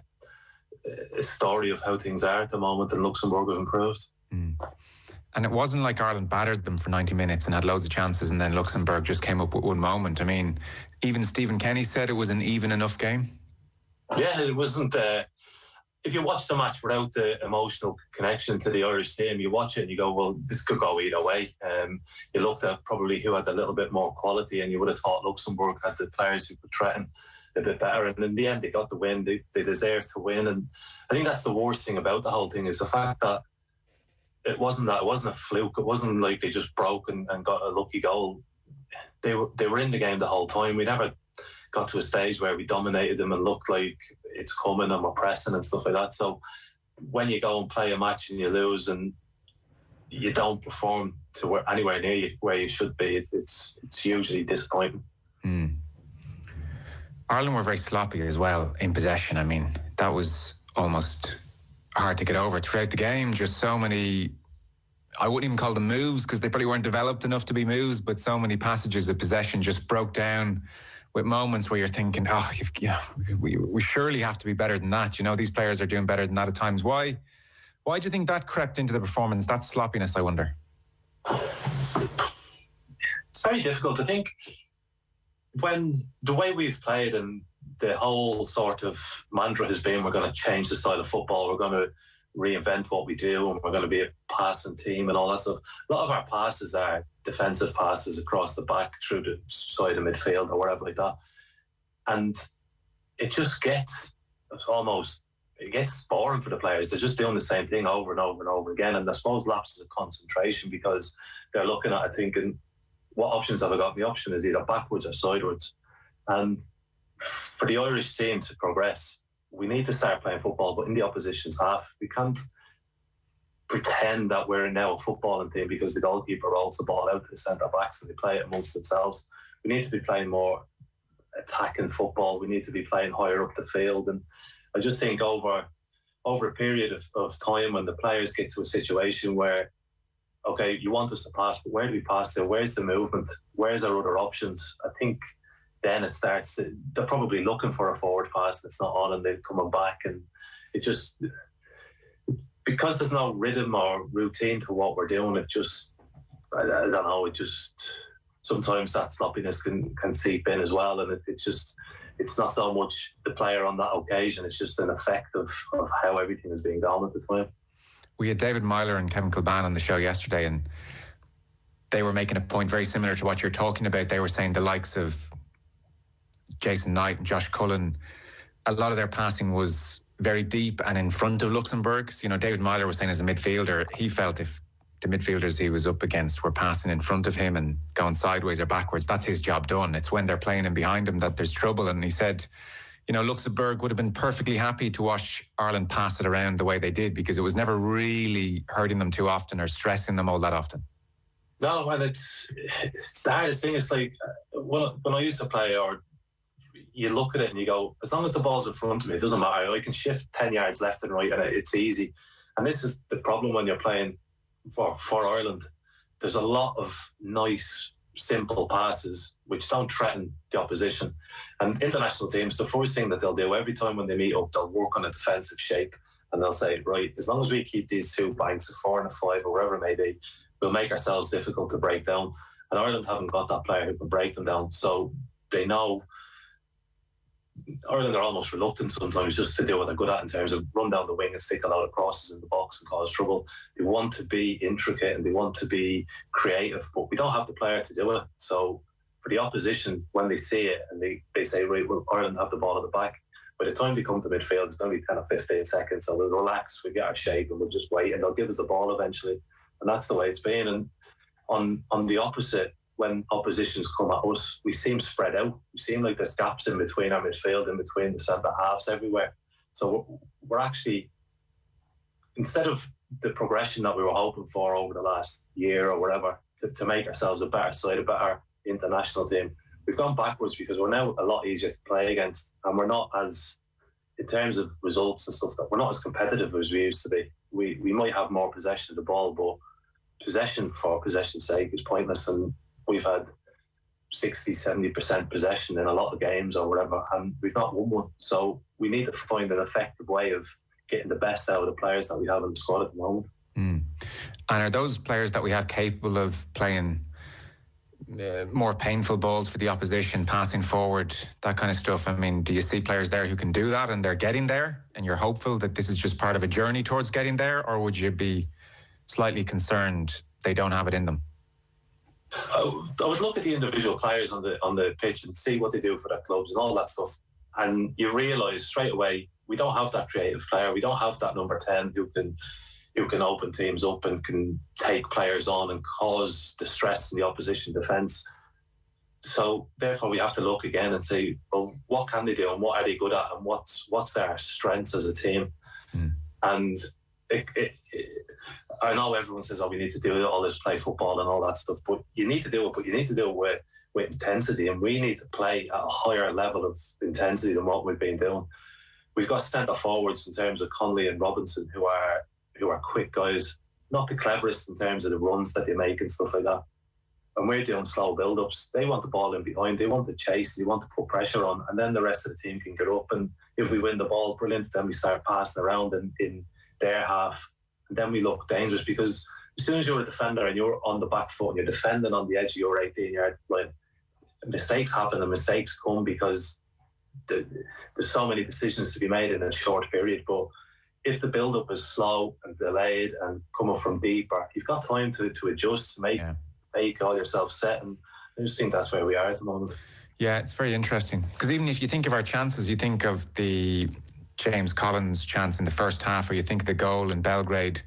story of how things are at the moment, and Luxembourg have improved. And it wasn't like Ireland battered them for 90 minutes and had loads of chances and then Luxembourg just came up with one moment. I mean, even Stephen Kenny said it was an even enough game. Yeah, it wasn't... if you watch the match without the emotional connection to the Irish team, you watch it and you go, well, this could go either way. You looked at probably who had a little bit more quality, and you would have thought Luxembourg had the players who could threaten a bit better. And in the end, they got the win. They deserved to win. And I think that's the worst thing about the whole thing, is the fact that it wasn't a fluke. It wasn't like they just broke and got a lucky goal. They were in the game the whole time. We never got to a stage where we dominated them and looked like it's coming and we're pressing and stuff like that. So when you go and play a match and you lose and you don't perform to anywhere near where you should be, it's hugely disappointing. Ireland were very sloppy as well in possession. I mean, that was almost hard to get over throughout the game. Just so many, I wouldn't even call them moves because they probably weren't developed enough to be moves, but so many passages of possession just broke down with moments where you're thinking, we surely have to be better than that. You know, these players are doing better than that at times. Why do you think that crept into the performance, that sloppiness, I wonder? It's very difficult. I think when the way we've played and the whole sort of mantra has been, we're going to change the style of football, we're going to reinvent what we do, and we're going to be a passing team and all that stuff. A lot of our passes are defensive passes across the back through the side of midfield or whatever like that, and it just gets boring for the players. They're just doing the same thing over and over and over again, and I suppose lapses of concentration because they're looking at it thinking, what options have I got? The option is either backwards or sideways. And for the Irish team to progress, we need to start playing football, but in the opposition's half. We can't pretend that we're now a footballing team because the goalkeeper rolls the ball out to the centre-backs and they play it amongst themselves. We need to be playing more attacking football. We need to be playing higher up the field. And I just think over a period of time, when the players get to a situation where, okay, you want us to pass, but where do we pass to? Where's the movement? Where's our other options? I think then it starts. They're probably looking for a forward pass that's not on, and they're coming back, and it just, because there's no rhythm or routine to what we're doing. It just, I don't know. It just, sometimes that sloppiness can seep in as well, and it's not so much the player on that occasion. It's just an effect of how everything is being done at the time. We had David Myler and Kevin Kilban on the show yesterday, and they were making a point very similar to what you're talking about. They were saying the likes of Jason Knight and Josh Cullen, a lot of their passing was very deep and in front of Luxembourg's. You know, David Myler was saying as a midfielder, he felt if the midfielders he was up against were passing in front of him and going sideways or backwards, that's his job done. It's when they're playing in behind him that there's trouble. And he said, you know, Luxembourg would have been perfectly happy to watch Ireland pass it around the way they did, because it was never really hurting them too often or stressing them all that often. No, and it's the hardest thing. It's like when I used to play, or you look at it and you go, as long as the ball's in front of me, it doesn't matter. I can shift 10 yards left and right and it's easy. And this is the problem when you're playing for Ireland. There's a lot of nice, simple passes which don't threaten the opposition. And international teams, the first thing that they'll do every time when they meet up, they'll work on a defensive shape and they'll say, right, as long as we keep these two banks, a 4 and a 5 or wherever it may be, we'll make ourselves difficult to break down. And Ireland haven't got that player who can break them down. So they know Ireland are almost reluctant sometimes just to do what they're good at in terms of run down the wing and stick a lot of crosses in the box and cause trouble. They want to be intricate and they want to be creative, but we don't have the player to do it. So for the opposition, when they see it and they say, right, well, Ireland have the ball at the back, by the time they come to midfield, it's going to be kind of 15 seconds. So we'll relax, we get our shape and we'll just wait and they'll give us the ball eventually. And that's the way it's been. And on the opposite, when oppositions come at us, we seem spread out. We seem like there's gaps in between our midfield, in between the centre halves everywhere. So we're actually, instead of the progression that we were hoping for over the last year or whatever, to make ourselves a better side, a better international team, we've gone backwards because we're now a lot easier to play against, and we're not as, in terms of results and stuff, that we're not as competitive as we used to be. We might have more possession of the ball, but possession for possession's sake is pointless, and we've had 60-70% possession in a lot of games or whatever, and we've not won one. So we need to find an effective way of getting the best out of the players that we have in the squad at the moment. And are those players that we have capable of playing more painful balls for the opposition, passing forward, that kind of stuff? I mean, do you see players there who can do that and they're getting there and you're hopeful that this is just part of a journey towards getting there, or would you be slightly concerned they don't have it in them? I would look at the individual players on the pitch and see what they do for their clubs and all that stuff, and you realise straight away we don't have that creative player. We don't have that number 10 who can open teams up and can take players on and cause distress in the opposition defence. So therefore we have to look again and say, well, what can they do and what are they good at and what's their strengths as a team? And I know everyone says, oh, we need to do all this, play football and all that stuff, but you need to do it, but you need to do it with intensity, and we need to play at a higher level of intensity than what we've been doing. We've got centre forwards in terms of Conley and Robinson who are quick guys, not the cleverest in terms of the runs that they make and stuff like that. And we're doing slow build-ups. They want the ball in behind, they want to chase, they want to put pressure on, and then the rest of the team can get up, and if we win the ball, brilliant, then we start passing around in their half. And then we look dangerous, because as soon as you're a defender and you're on the back foot and you're defending on the edge of your 18-yard line, mistakes happen, and mistakes come because there's so many decisions to be made in a short period. But if the build-up is slow and delayed and coming from deeper, you've got time to adjust, to make all yourself set, and I just think that's where we are at the moment. Yeah, it's very interesting, because even if you think of our chances, you think of the James Collins chance in the first half, or you think the goal in Belgrade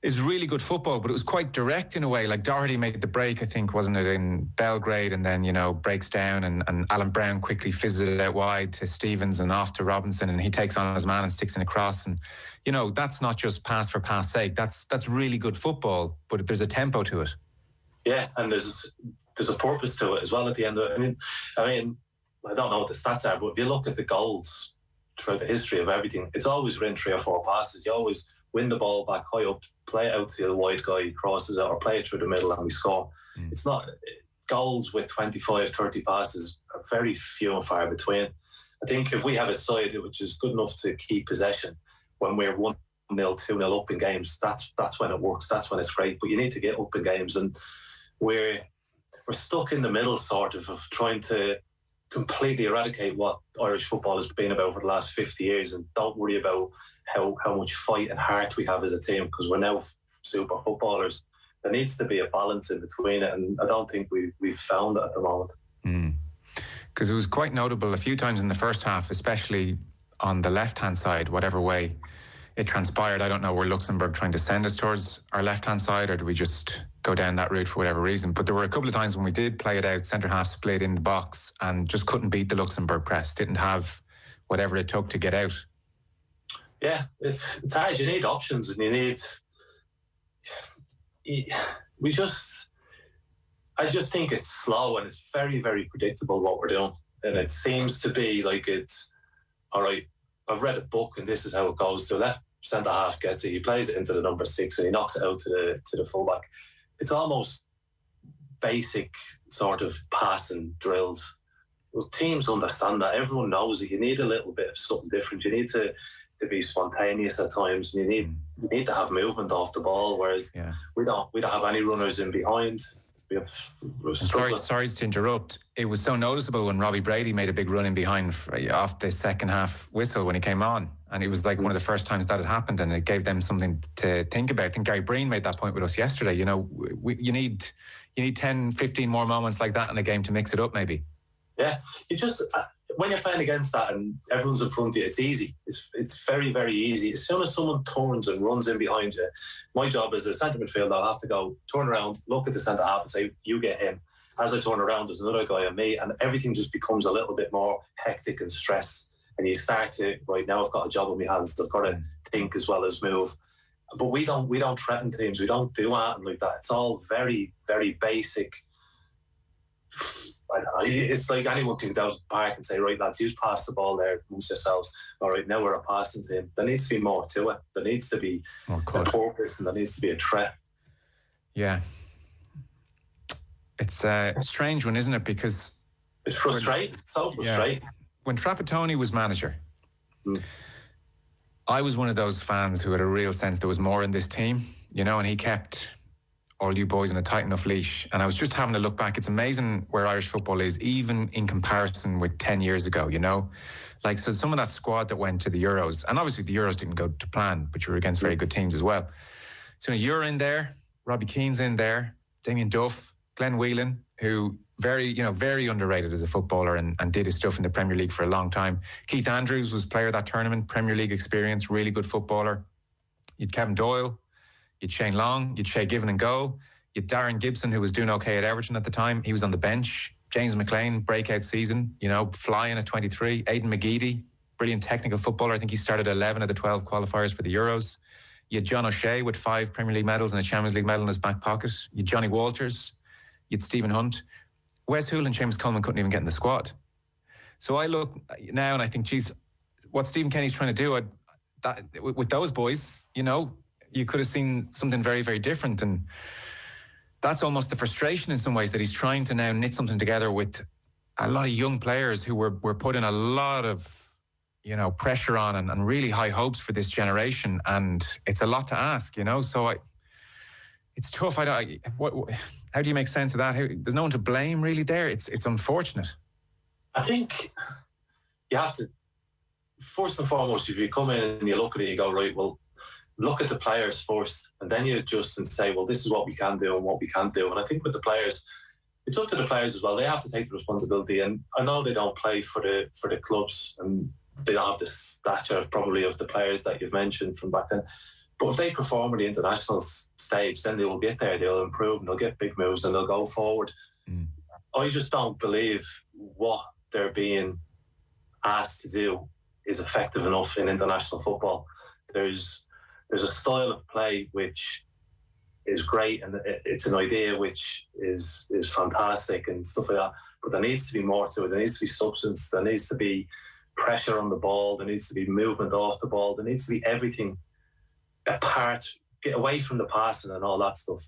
is really good football, but it was quite direct in a way. Like Doherty made the break, I think, wasn't it, in Belgrade, and then, you know, breaks down and Alan Brown quickly fizzes it out wide to Stevens and off to Robinson, and he takes on his man and sticks in a cross. And, you know, that's not just pass for pass sake. That's really good football, but there's a tempo to it. Yeah, and there's a purpose to it as well at the end of it. I mean, I don't know what the stats are, but if you look at the goals throughout the history of everything, it's always within 3 or 4 passes. You always win the ball back high up, play it out to the wide guy, he crosses it, or play it through the middle and we score. It's not goals with 25, 30 passes are very few and far between. I think if we have a side which is good enough to keep possession when we're 1-0, 2-0 up in games, that's when it works, that's when it's great. But you need to get up in games, and we're stuck in the middle sort of trying to completely eradicate what Irish football has been about for the last 50 years and don't worry about how much fight and heart we have as a team, because we're now super footballers. there needs to be a balance in between it, and I don't think we've found it at the moment. Because it was quite notable a few times in the first half, especially on the left-hand side, whatever way it transpired. I don't know, were Luxembourg trying to send us towards our left-hand side, or do we just go down that route for whatever reason? But there were a couple of times when we did play it out, centre-half split in the box, and just couldn't beat the Luxembourg press, didn't have whatever it took to get out. Yeah, it's hard. You need options, and I just think it's slow, and it's very, very predictable what we're doing. And it seems to be like it's, all right, I've read a book and this is how it goes. The left centre-half gets it, he plays it into the number 6 and he knocks it out to the fullback. It's almost basic sort of passing drills. Well, teams understand that. Everyone knows that you need a little bit of something different. You need to be spontaneous at times. You need to have movement off the ball, whereas we don't have any runners in behind. Sorry to interrupt. It was so noticeable when Robbie Brady made a big run in behind off the second half whistle when he came on, and it was like one of the first times that had happened, and it gave them something to think about. I think Gary Breen made that point with us yesterday. You know, you need 10, 15 more moments like that in a game to mix it up, maybe. Yeah, you just when you're playing against that and everyone's in front of you, it's easy. It's very, very easy. As soon as someone turns and runs in behind you, my job as a centre midfielder, I'll have to go turn around, look at the centre half and say, you get him. As I turn around, there's another guy on me, and everything just becomes a little bit more hectic and stressed. And you start to, right now I've got a job on my hands, I've got to think as well as move. But we don't threaten teams, we don't do anything like that. It's all very, very basic. I don't know, it's like anyone can go down to the park and say, right lads, you pass the ball there amongst yourselves. All right, now we're a passing team. There needs to be more to it. There needs to be a purpose, and there needs to be a threat. Yeah. It's a strange one, isn't it? Because it's frustrating. It's so frustrating. Yeah. When Trapattoni was manager, I was one of those fans who had a real sense there was more in this team, you know, and he kept all you boys in a tight enough leash. And I was just having a look back. It's amazing where Irish football is, even in comparison with 10 years ago, you know? Like, so some of that squad that went to the Euros, and obviously the Euros didn't go to plan, but you were against very good teams as well. So you're in there, Robbie Keane's in there, Damien Duff, Glenn Whelan, who very underrated as a footballer and did his stuff in the Premier League for a long time. Keith Andrews was player of that tournament, Premier League experience, really good footballer. You'd Kevin Doyle, you'd Shane Long, you'd Shay Given in goal, you'd Darren Gibson, who was doing okay at Everton at the time. He was on the bench. James McLean, breakout season, you know, flying at 23. Aidan McGeady, brilliant technical footballer. I think he started 11 of the 12 qualifiers for the Euros. You had John O'Shea with 5 Premier League medals and a Champions League medal in his back pocket. You had Johnny Walters, you had Stephen Hunt. Wes Hoole and Seamus Coleman couldn't even get in the squad. So I look now and I think, geez, what Stephen Kenny's trying to do with those boys, you know, you could have seen something very, very different. And that's almost the frustration in some ways, that he's trying to now knit something together with a lot of young players who were putting a lot of, you know, pressure on and really high hopes for this generation. And it's a lot to ask, you know, so it's tough. How do you make sense of that? There's no one to blame really there. It's unfortunate. I think you have to, first and foremost, if you come in and you look at it, you go, right, well, look at the players first, and then you adjust and say, well, this is what we can do and what we can't do. And I think with the players, it's up to the players as well. They have to take the responsibility. And I know they don't play for the clubs, and they don't have the stature probably of the players that you've mentioned from back then. But if they perform at the international stage, then they will get there, they'll improve, and they'll get big moves, and they'll go forward. I just don't believe what they're being asked to do is effective enough in international football. There's a style of play which is great, and it's an idea which is fantastic and stuff like that. But there needs to be more to it. There needs to be substance. There needs to be pressure on the ball. There needs to be movement off the ball. There needs to be everything apart. Get away from the passing and all that stuff.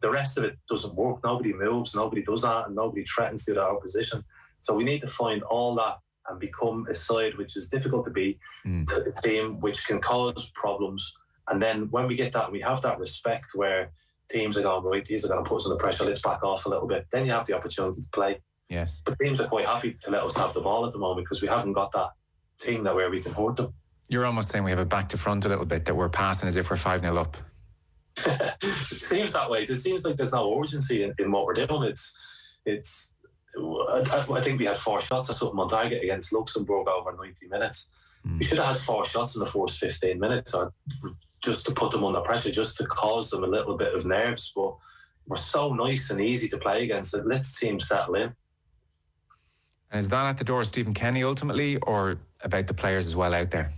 The rest of it doesn't work. Nobody moves. Nobody does that, and nobody threatens to the opposition. So we need to find all that and become a side which is difficult to beat, a team which can cause problems. And then when we get that, we have that respect where teams are going, right, these are going to put us under pressure, let's back off a little bit. Then you have the opportunity to play. Yes. But teams are quite happy to let us have the ball at the moment because we haven't got that team where we can hurt them. You're almost saying we have a back to front a little bit, that we're passing as if we're 5-0 up. It seems that way. It seems like there's no urgency in what we're doing. I think we had 4 shots or something on target against Luxembourg over 90 minutes. We should have had 4 shots in the first 15 minutes, or just to put them under pressure, just to cause them a little bit of nerves. But we're so nice and easy to play against that. Let the team settle in. And is that at the door of Stephen Kenny ultimately, or about the players as well out there?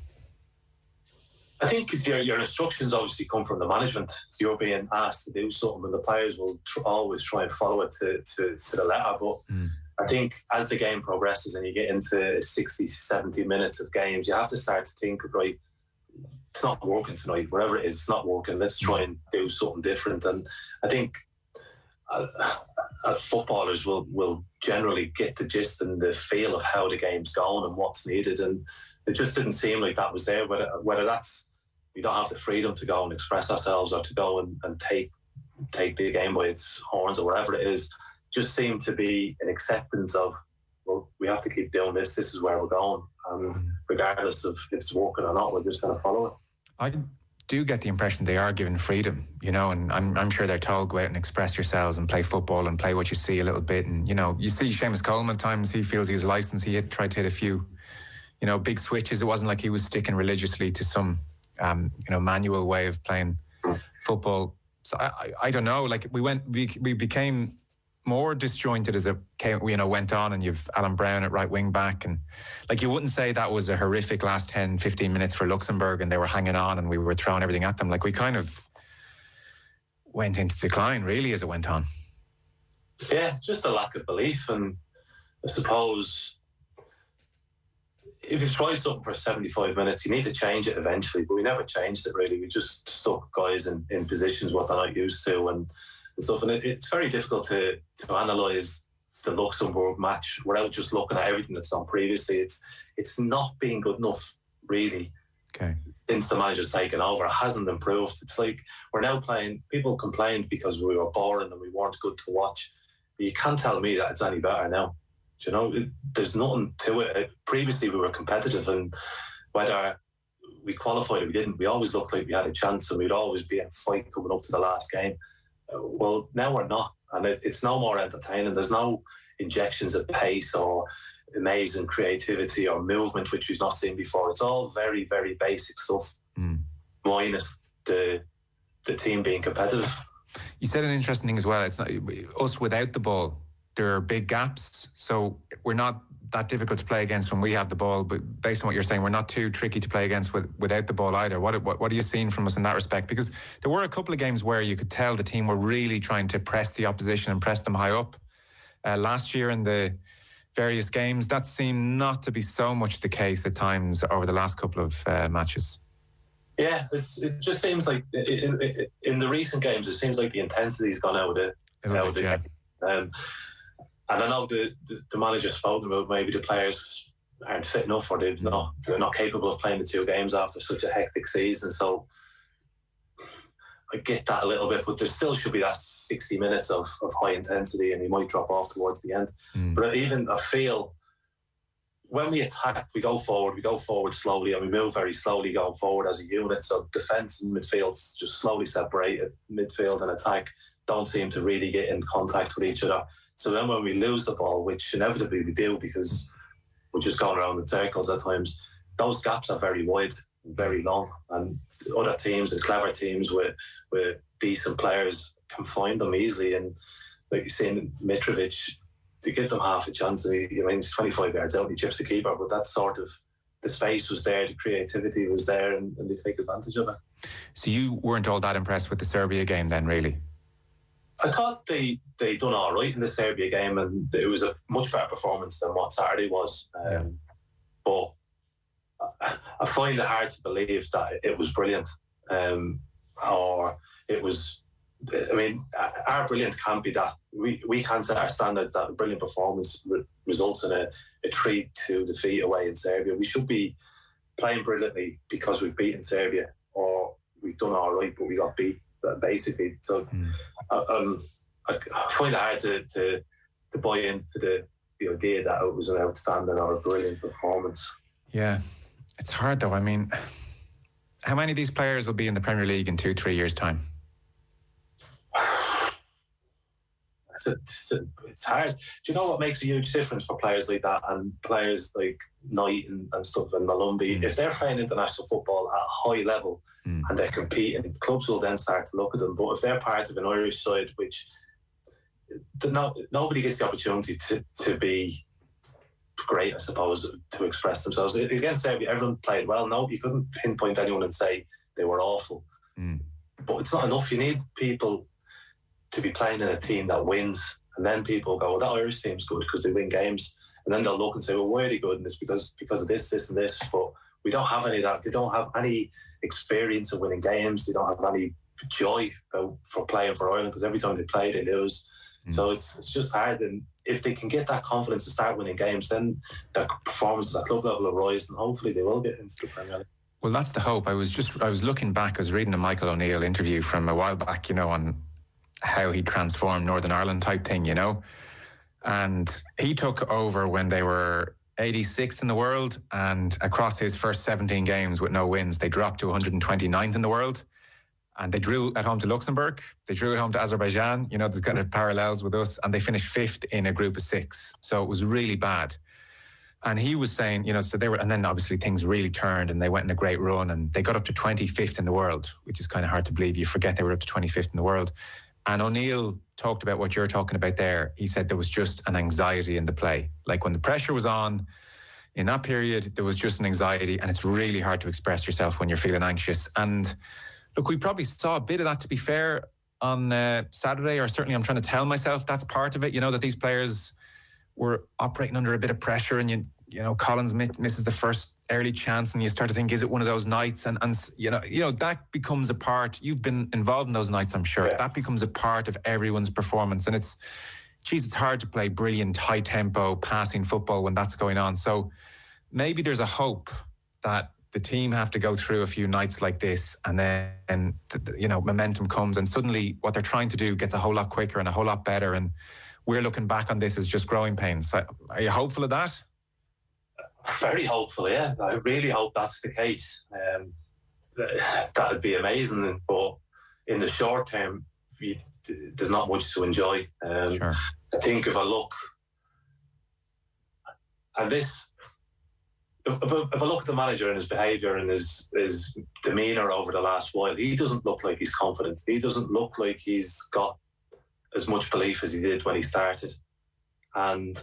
I think your instructions obviously come from the management. You're being asked to do something, and the players will always try and follow it to the letter. But I think as the game progresses and you get into 60, 70 minutes of games, you have to start to think, right, it's not working tonight. Whatever it is, it's not working. Let's try and do something different. And I think footballers will generally get the gist and the feel of how the game's going and what's needed. And it just didn't seem like that was there. Whether that's we don't have the freedom to go and express ourselves, or to go and take the game by its horns, or whatever it is, just seemed to be an acceptance of, well, we have to keep doing this. This is where we're going, and regardless of if it's working or not, we're just going to follow it. I do get the impression they are given freedom, you know, and I'm sure they're told, go out and express yourselves and play football and play what you see a little bit. And, you know, you see Seamus Coleman at times, he feels he's licensed. He tried to hit a few, you know, big switches. It wasn't like he was sticking religiously to some, you know, manual way of playing football. So I don't know, like we became more disjointed as it came, you know, went on, and you've Alan Brown at right wing back, and like you wouldn't say that was a horrific last 10-15 minutes for Luxembourg and they were hanging on and we were throwing everything at them. Like we kind of went into decline really as it went on. Yeah, just a lack of belief. And I suppose if you've tried something for 75 minutes, you need to change it eventually, but we never changed it really. We just stuck guys in positions what they're not used to and stuff. And it's very difficult to analyse the Luxembourg match without just looking at everything that's gone previously. It's not been good enough really. Okay. Since the manager's taken over, it hasn't improved. It's like we're now playing. People complained because we were boring and we weren't good to watch. But you can't tell me that it's any better now. You know, there's nothing to it. Previously, we were competitive, and whether we qualified or we didn't, we always looked like we had a chance, and we'd always be in a fight coming up to the last game. Well, now we're not, and it's no more entertaining. There's no injections of pace or amazing creativity or movement, which we've not seen before. It's all very, very basic stuff, minus the team being competitive. You said an interesting thing as well. It's not us without the ball. There are big gaps, so we're not that difficult to play against when we have the ball. But based on what you're saying, we're not too tricky to play against without the ball either. What are you seeing from us in that respect? Because there were a couple of games where you could tell the team were really trying to press the opposition and press them high up. Last year in the various games, that seemed not to be so much the case at times over the last couple of matches. Yeah, it just seems like in the recent games, it seems like the intensity's gone out of the game. And I know the manager's spoken about maybe the players aren't fit enough, or they're not capable of playing the 2 games after such a hectic season. So I get that a little bit, but there still should be that 60 minutes of high intensity, and he might drop off towards the end. But even I feel when we attack, we go forward slowly, and we move very slowly going forward as a unit. So defence and midfield's just slowly separated. Midfield and attack don't seem to really get in contact with each other. So then when we lose the ball, which inevitably we do because we're just going around in circles at times, those gaps are very wide and very long. And other teams and clever teams with decent players can find them easily. And like you've seen Mitrovic, to give them half a chance, he's 25 yards out, he chips the keeper, but that sort of, the space was there, the creativity was there, and they take advantage of it. So you weren't all that impressed with the Serbia game then, really? I thought they done all right in the Serbia game, and it was a much better performance than what Saturday was. But I find it hard to believe that it was brilliant, or it was. I mean, our brilliance can't be that. We can't set our standards that a brilliant performance results in a 3-2 defeat away in Serbia. We should be playing brilliantly because we've beaten Serbia, or we've done all right, but we got beat. Basically, so I find it hard to buy into the idea that it was an outstanding or a brilliant performance. Yeah, it's hard though. I mean, how many of these players will be in the Premier League in 2-3 years' time? it's hard. Do you know what makes a huge difference for players like that and players like Knight and stuff in Malumbi? If they're playing international football at a high level and they're competing, clubs will then start to look at them. But if they're part of an Irish side, which nobody gets the opportunity to be great, I suppose, to express themselves. Against Serbia, everyone played well. No, you couldn't pinpoint anyone and say they were awful. But it's not enough. You need people to be playing in a team that wins, and then people go, well, that Irish team's good because they win games, and then they'll look and say, well, why are they good? And it's because of this and this. But we don't have any of that. They don't have any experience of winning games. They don't have any joy for playing for Ireland, because every time they play, they lose. So it's just hard. And if they can get that confidence to start winning games, then their performances at club level will rise, and hopefully they will get into the Premier League. Well, that's the hope. I was looking back. I was reading a Michael O'Neill interview from a while back, on how he transformed Northern Ireland type thing, and he took over when they were 86th in the world, and across his first 17 games with no wins, they dropped to 129th in the world. And they drew at home to Luxembourg. They drew at home to Azerbaijan. There's kind of parallels with us. And they finished 5th in a group of 6. So it was really bad. And he was saying, so they were, and then obviously things really turned and they went in a great run and they got up to 25th in the world, which is kind of hard to believe. You forget they were up to 25th in the world. And O'Neill talked about what you're talking about there. He said there was just an anxiety in the play. Like when the pressure was on, in that period, there was just an anxiety, and it's really hard to express yourself when you're feeling anxious. And look, we probably saw a bit of that, to be fair, on Saturday, or certainly I'm trying to tell myself that's part of it, that these players were operating under a bit of pressure, and Collins misses the first early chance, and you start to think, is it one of those nights? And that becomes a part. You've been involved in those nights, I'm sure. Yeah. That becomes a part of everyone's performance, and it's hard to play brilliant, high-tempo, passing football when that's going on. So maybe there's a hope that the team have to go through a few nights like this, and then momentum comes, and suddenly what they're trying to do gets a whole lot quicker and a whole lot better, and we're looking back on this as just growing pains. So are you hopeful of that? Very hopeful, yeah. I really hope that's the case. That would be amazing, but in the short term, there's not much to enjoy. Sure. I think if I look at this, if I look at the manager and his behaviour and his demeanour over the last while, he doesn't look like he's confident. He doesn't look like he's got as much belief as he did when he started. And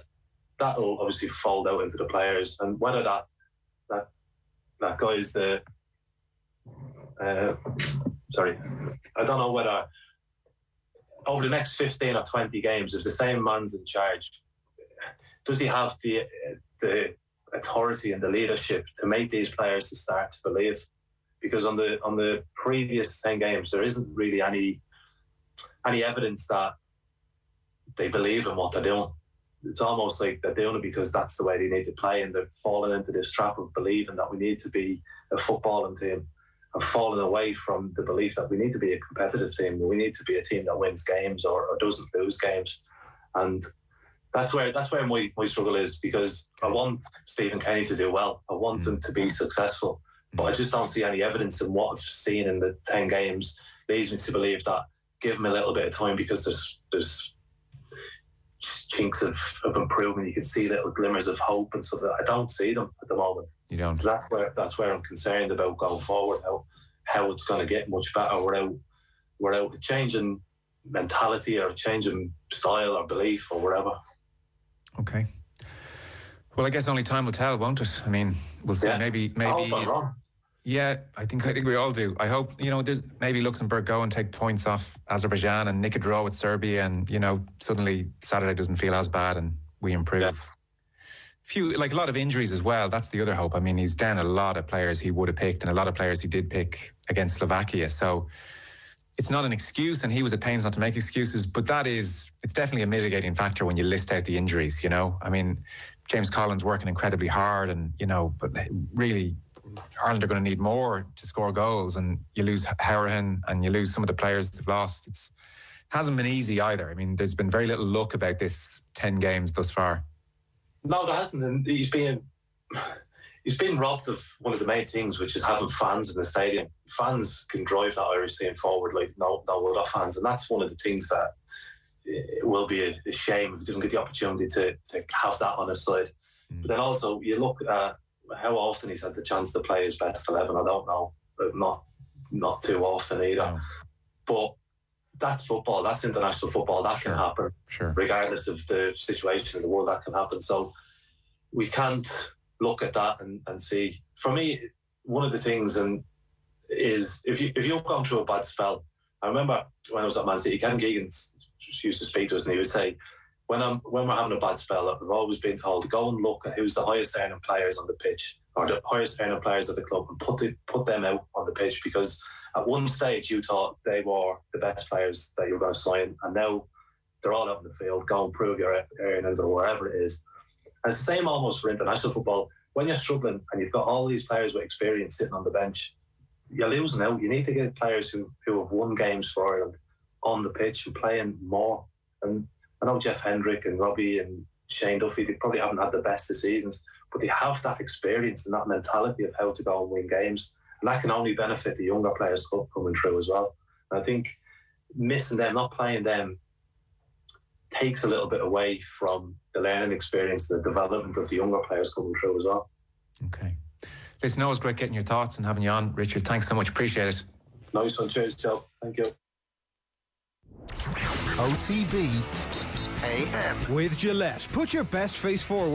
that'll obviously fold out into the players. And whether that guy's the... I don't know whether over the next 15 or 20 games, if the same man's in charge, does he have the authority and the leadership to make these players to start to believe? Because on the previous 10 games, there isn't really any evidence that they believe in what they're doing. It's almost like they're doing it because that's the way they need to play, and they're falling into this trap of believing that we need to be a footballing team, and falling away from the belief that we need to be a competitive team. We need to be a team that wins games or doesn't lose games. And that's where my struggle is, because I want Stephen Kenny to do well. I want him to be successful, but I just don't see any evidence in what I've seen in the 10 games leads me to believe that give him a little bit of time, because there's chinks of improvement. You can see little glimmers of hope and stuff. I don't see them at the moment. You don't. So that's where I'm concerned about going forward. How it's going to get much better without a change in mentality or a change in style or belief or whatever. Okay. Well, I guess only time will tell, won't it? I mean, we'll see. Yeah. Maybe. I hope I'm wrong. Yeah, I think we all do. I hope, there's maybe Luxembourg go and take points off Azerbaijan and nick a draw with Serbia, and, suddenly Saturday doesn't feel as bad and we improve. Yeah. A lot of injuries as well. That's the other hope. I mean, he's down a lot of players he would have picked, and a lot of players he did pick against Slovakia. So it's not an excuse, and he was at pains not to make excuses, but it's definitely a mitigating factor when you list out the injuries, I mean, James Collins working incredibly hard, and, but really, Ireland are going to need more to score goals, and you lose Hourihan and you lose some of the players they've lost. It hasn't been easy either. I mean, there's been very little luck about this 10 games thus far. No, there hasn't. And he's been robbed of one of the main things, which is having fans in the stadium. Fans can drive that Irish team forward like no other fans, and that's one of the things that it will be a shame if he doesn't get the opportunity to have that on his side. But then also, you look at how often he's had the chance to play his best 11. I don't know, but not too often either. No. But that's football. That's international football. That can happen. Regardless of the situation in the world, that can happen. So we can't look at that and see. For me, one of the things is if you're going through a bad spell. I remember when I was at Man City, Kevin Keegan used to speak to us, and he would say, when we're having a bad spell, I've always been told to go and look at who's the highest earning players on the pitch, or the highest earning players at the club, and put them out on the pitch, because at one stage you thought they were the best players that you were going to sign, and now they're all out in the field. Go and prove your earnings or wherever it is. And it's the same almost for international football. When you're struggling and you've got all these players with experience sitting on the bench, you're losing out. You need to get players who have won games for Ireland on the pitch and playing more. And I know Jeff Hendrick and Robbie and Shane Duffy, they probably haven't had the best of seasons, but they have that experience and that mentality of how to go and win games. And that can only benefit the younger players coming through as well. And I think missing them, not playing them, takes a little bit away from the learning experience, the development of the younger players coming through as well. Okay. Listen, it was great getting your thoughts and having you on, Richard. Thanks so much. Appreciate it. Nice one. Cheers, Joe. Thank you. OTB AM. With Gillette, put your best face forward.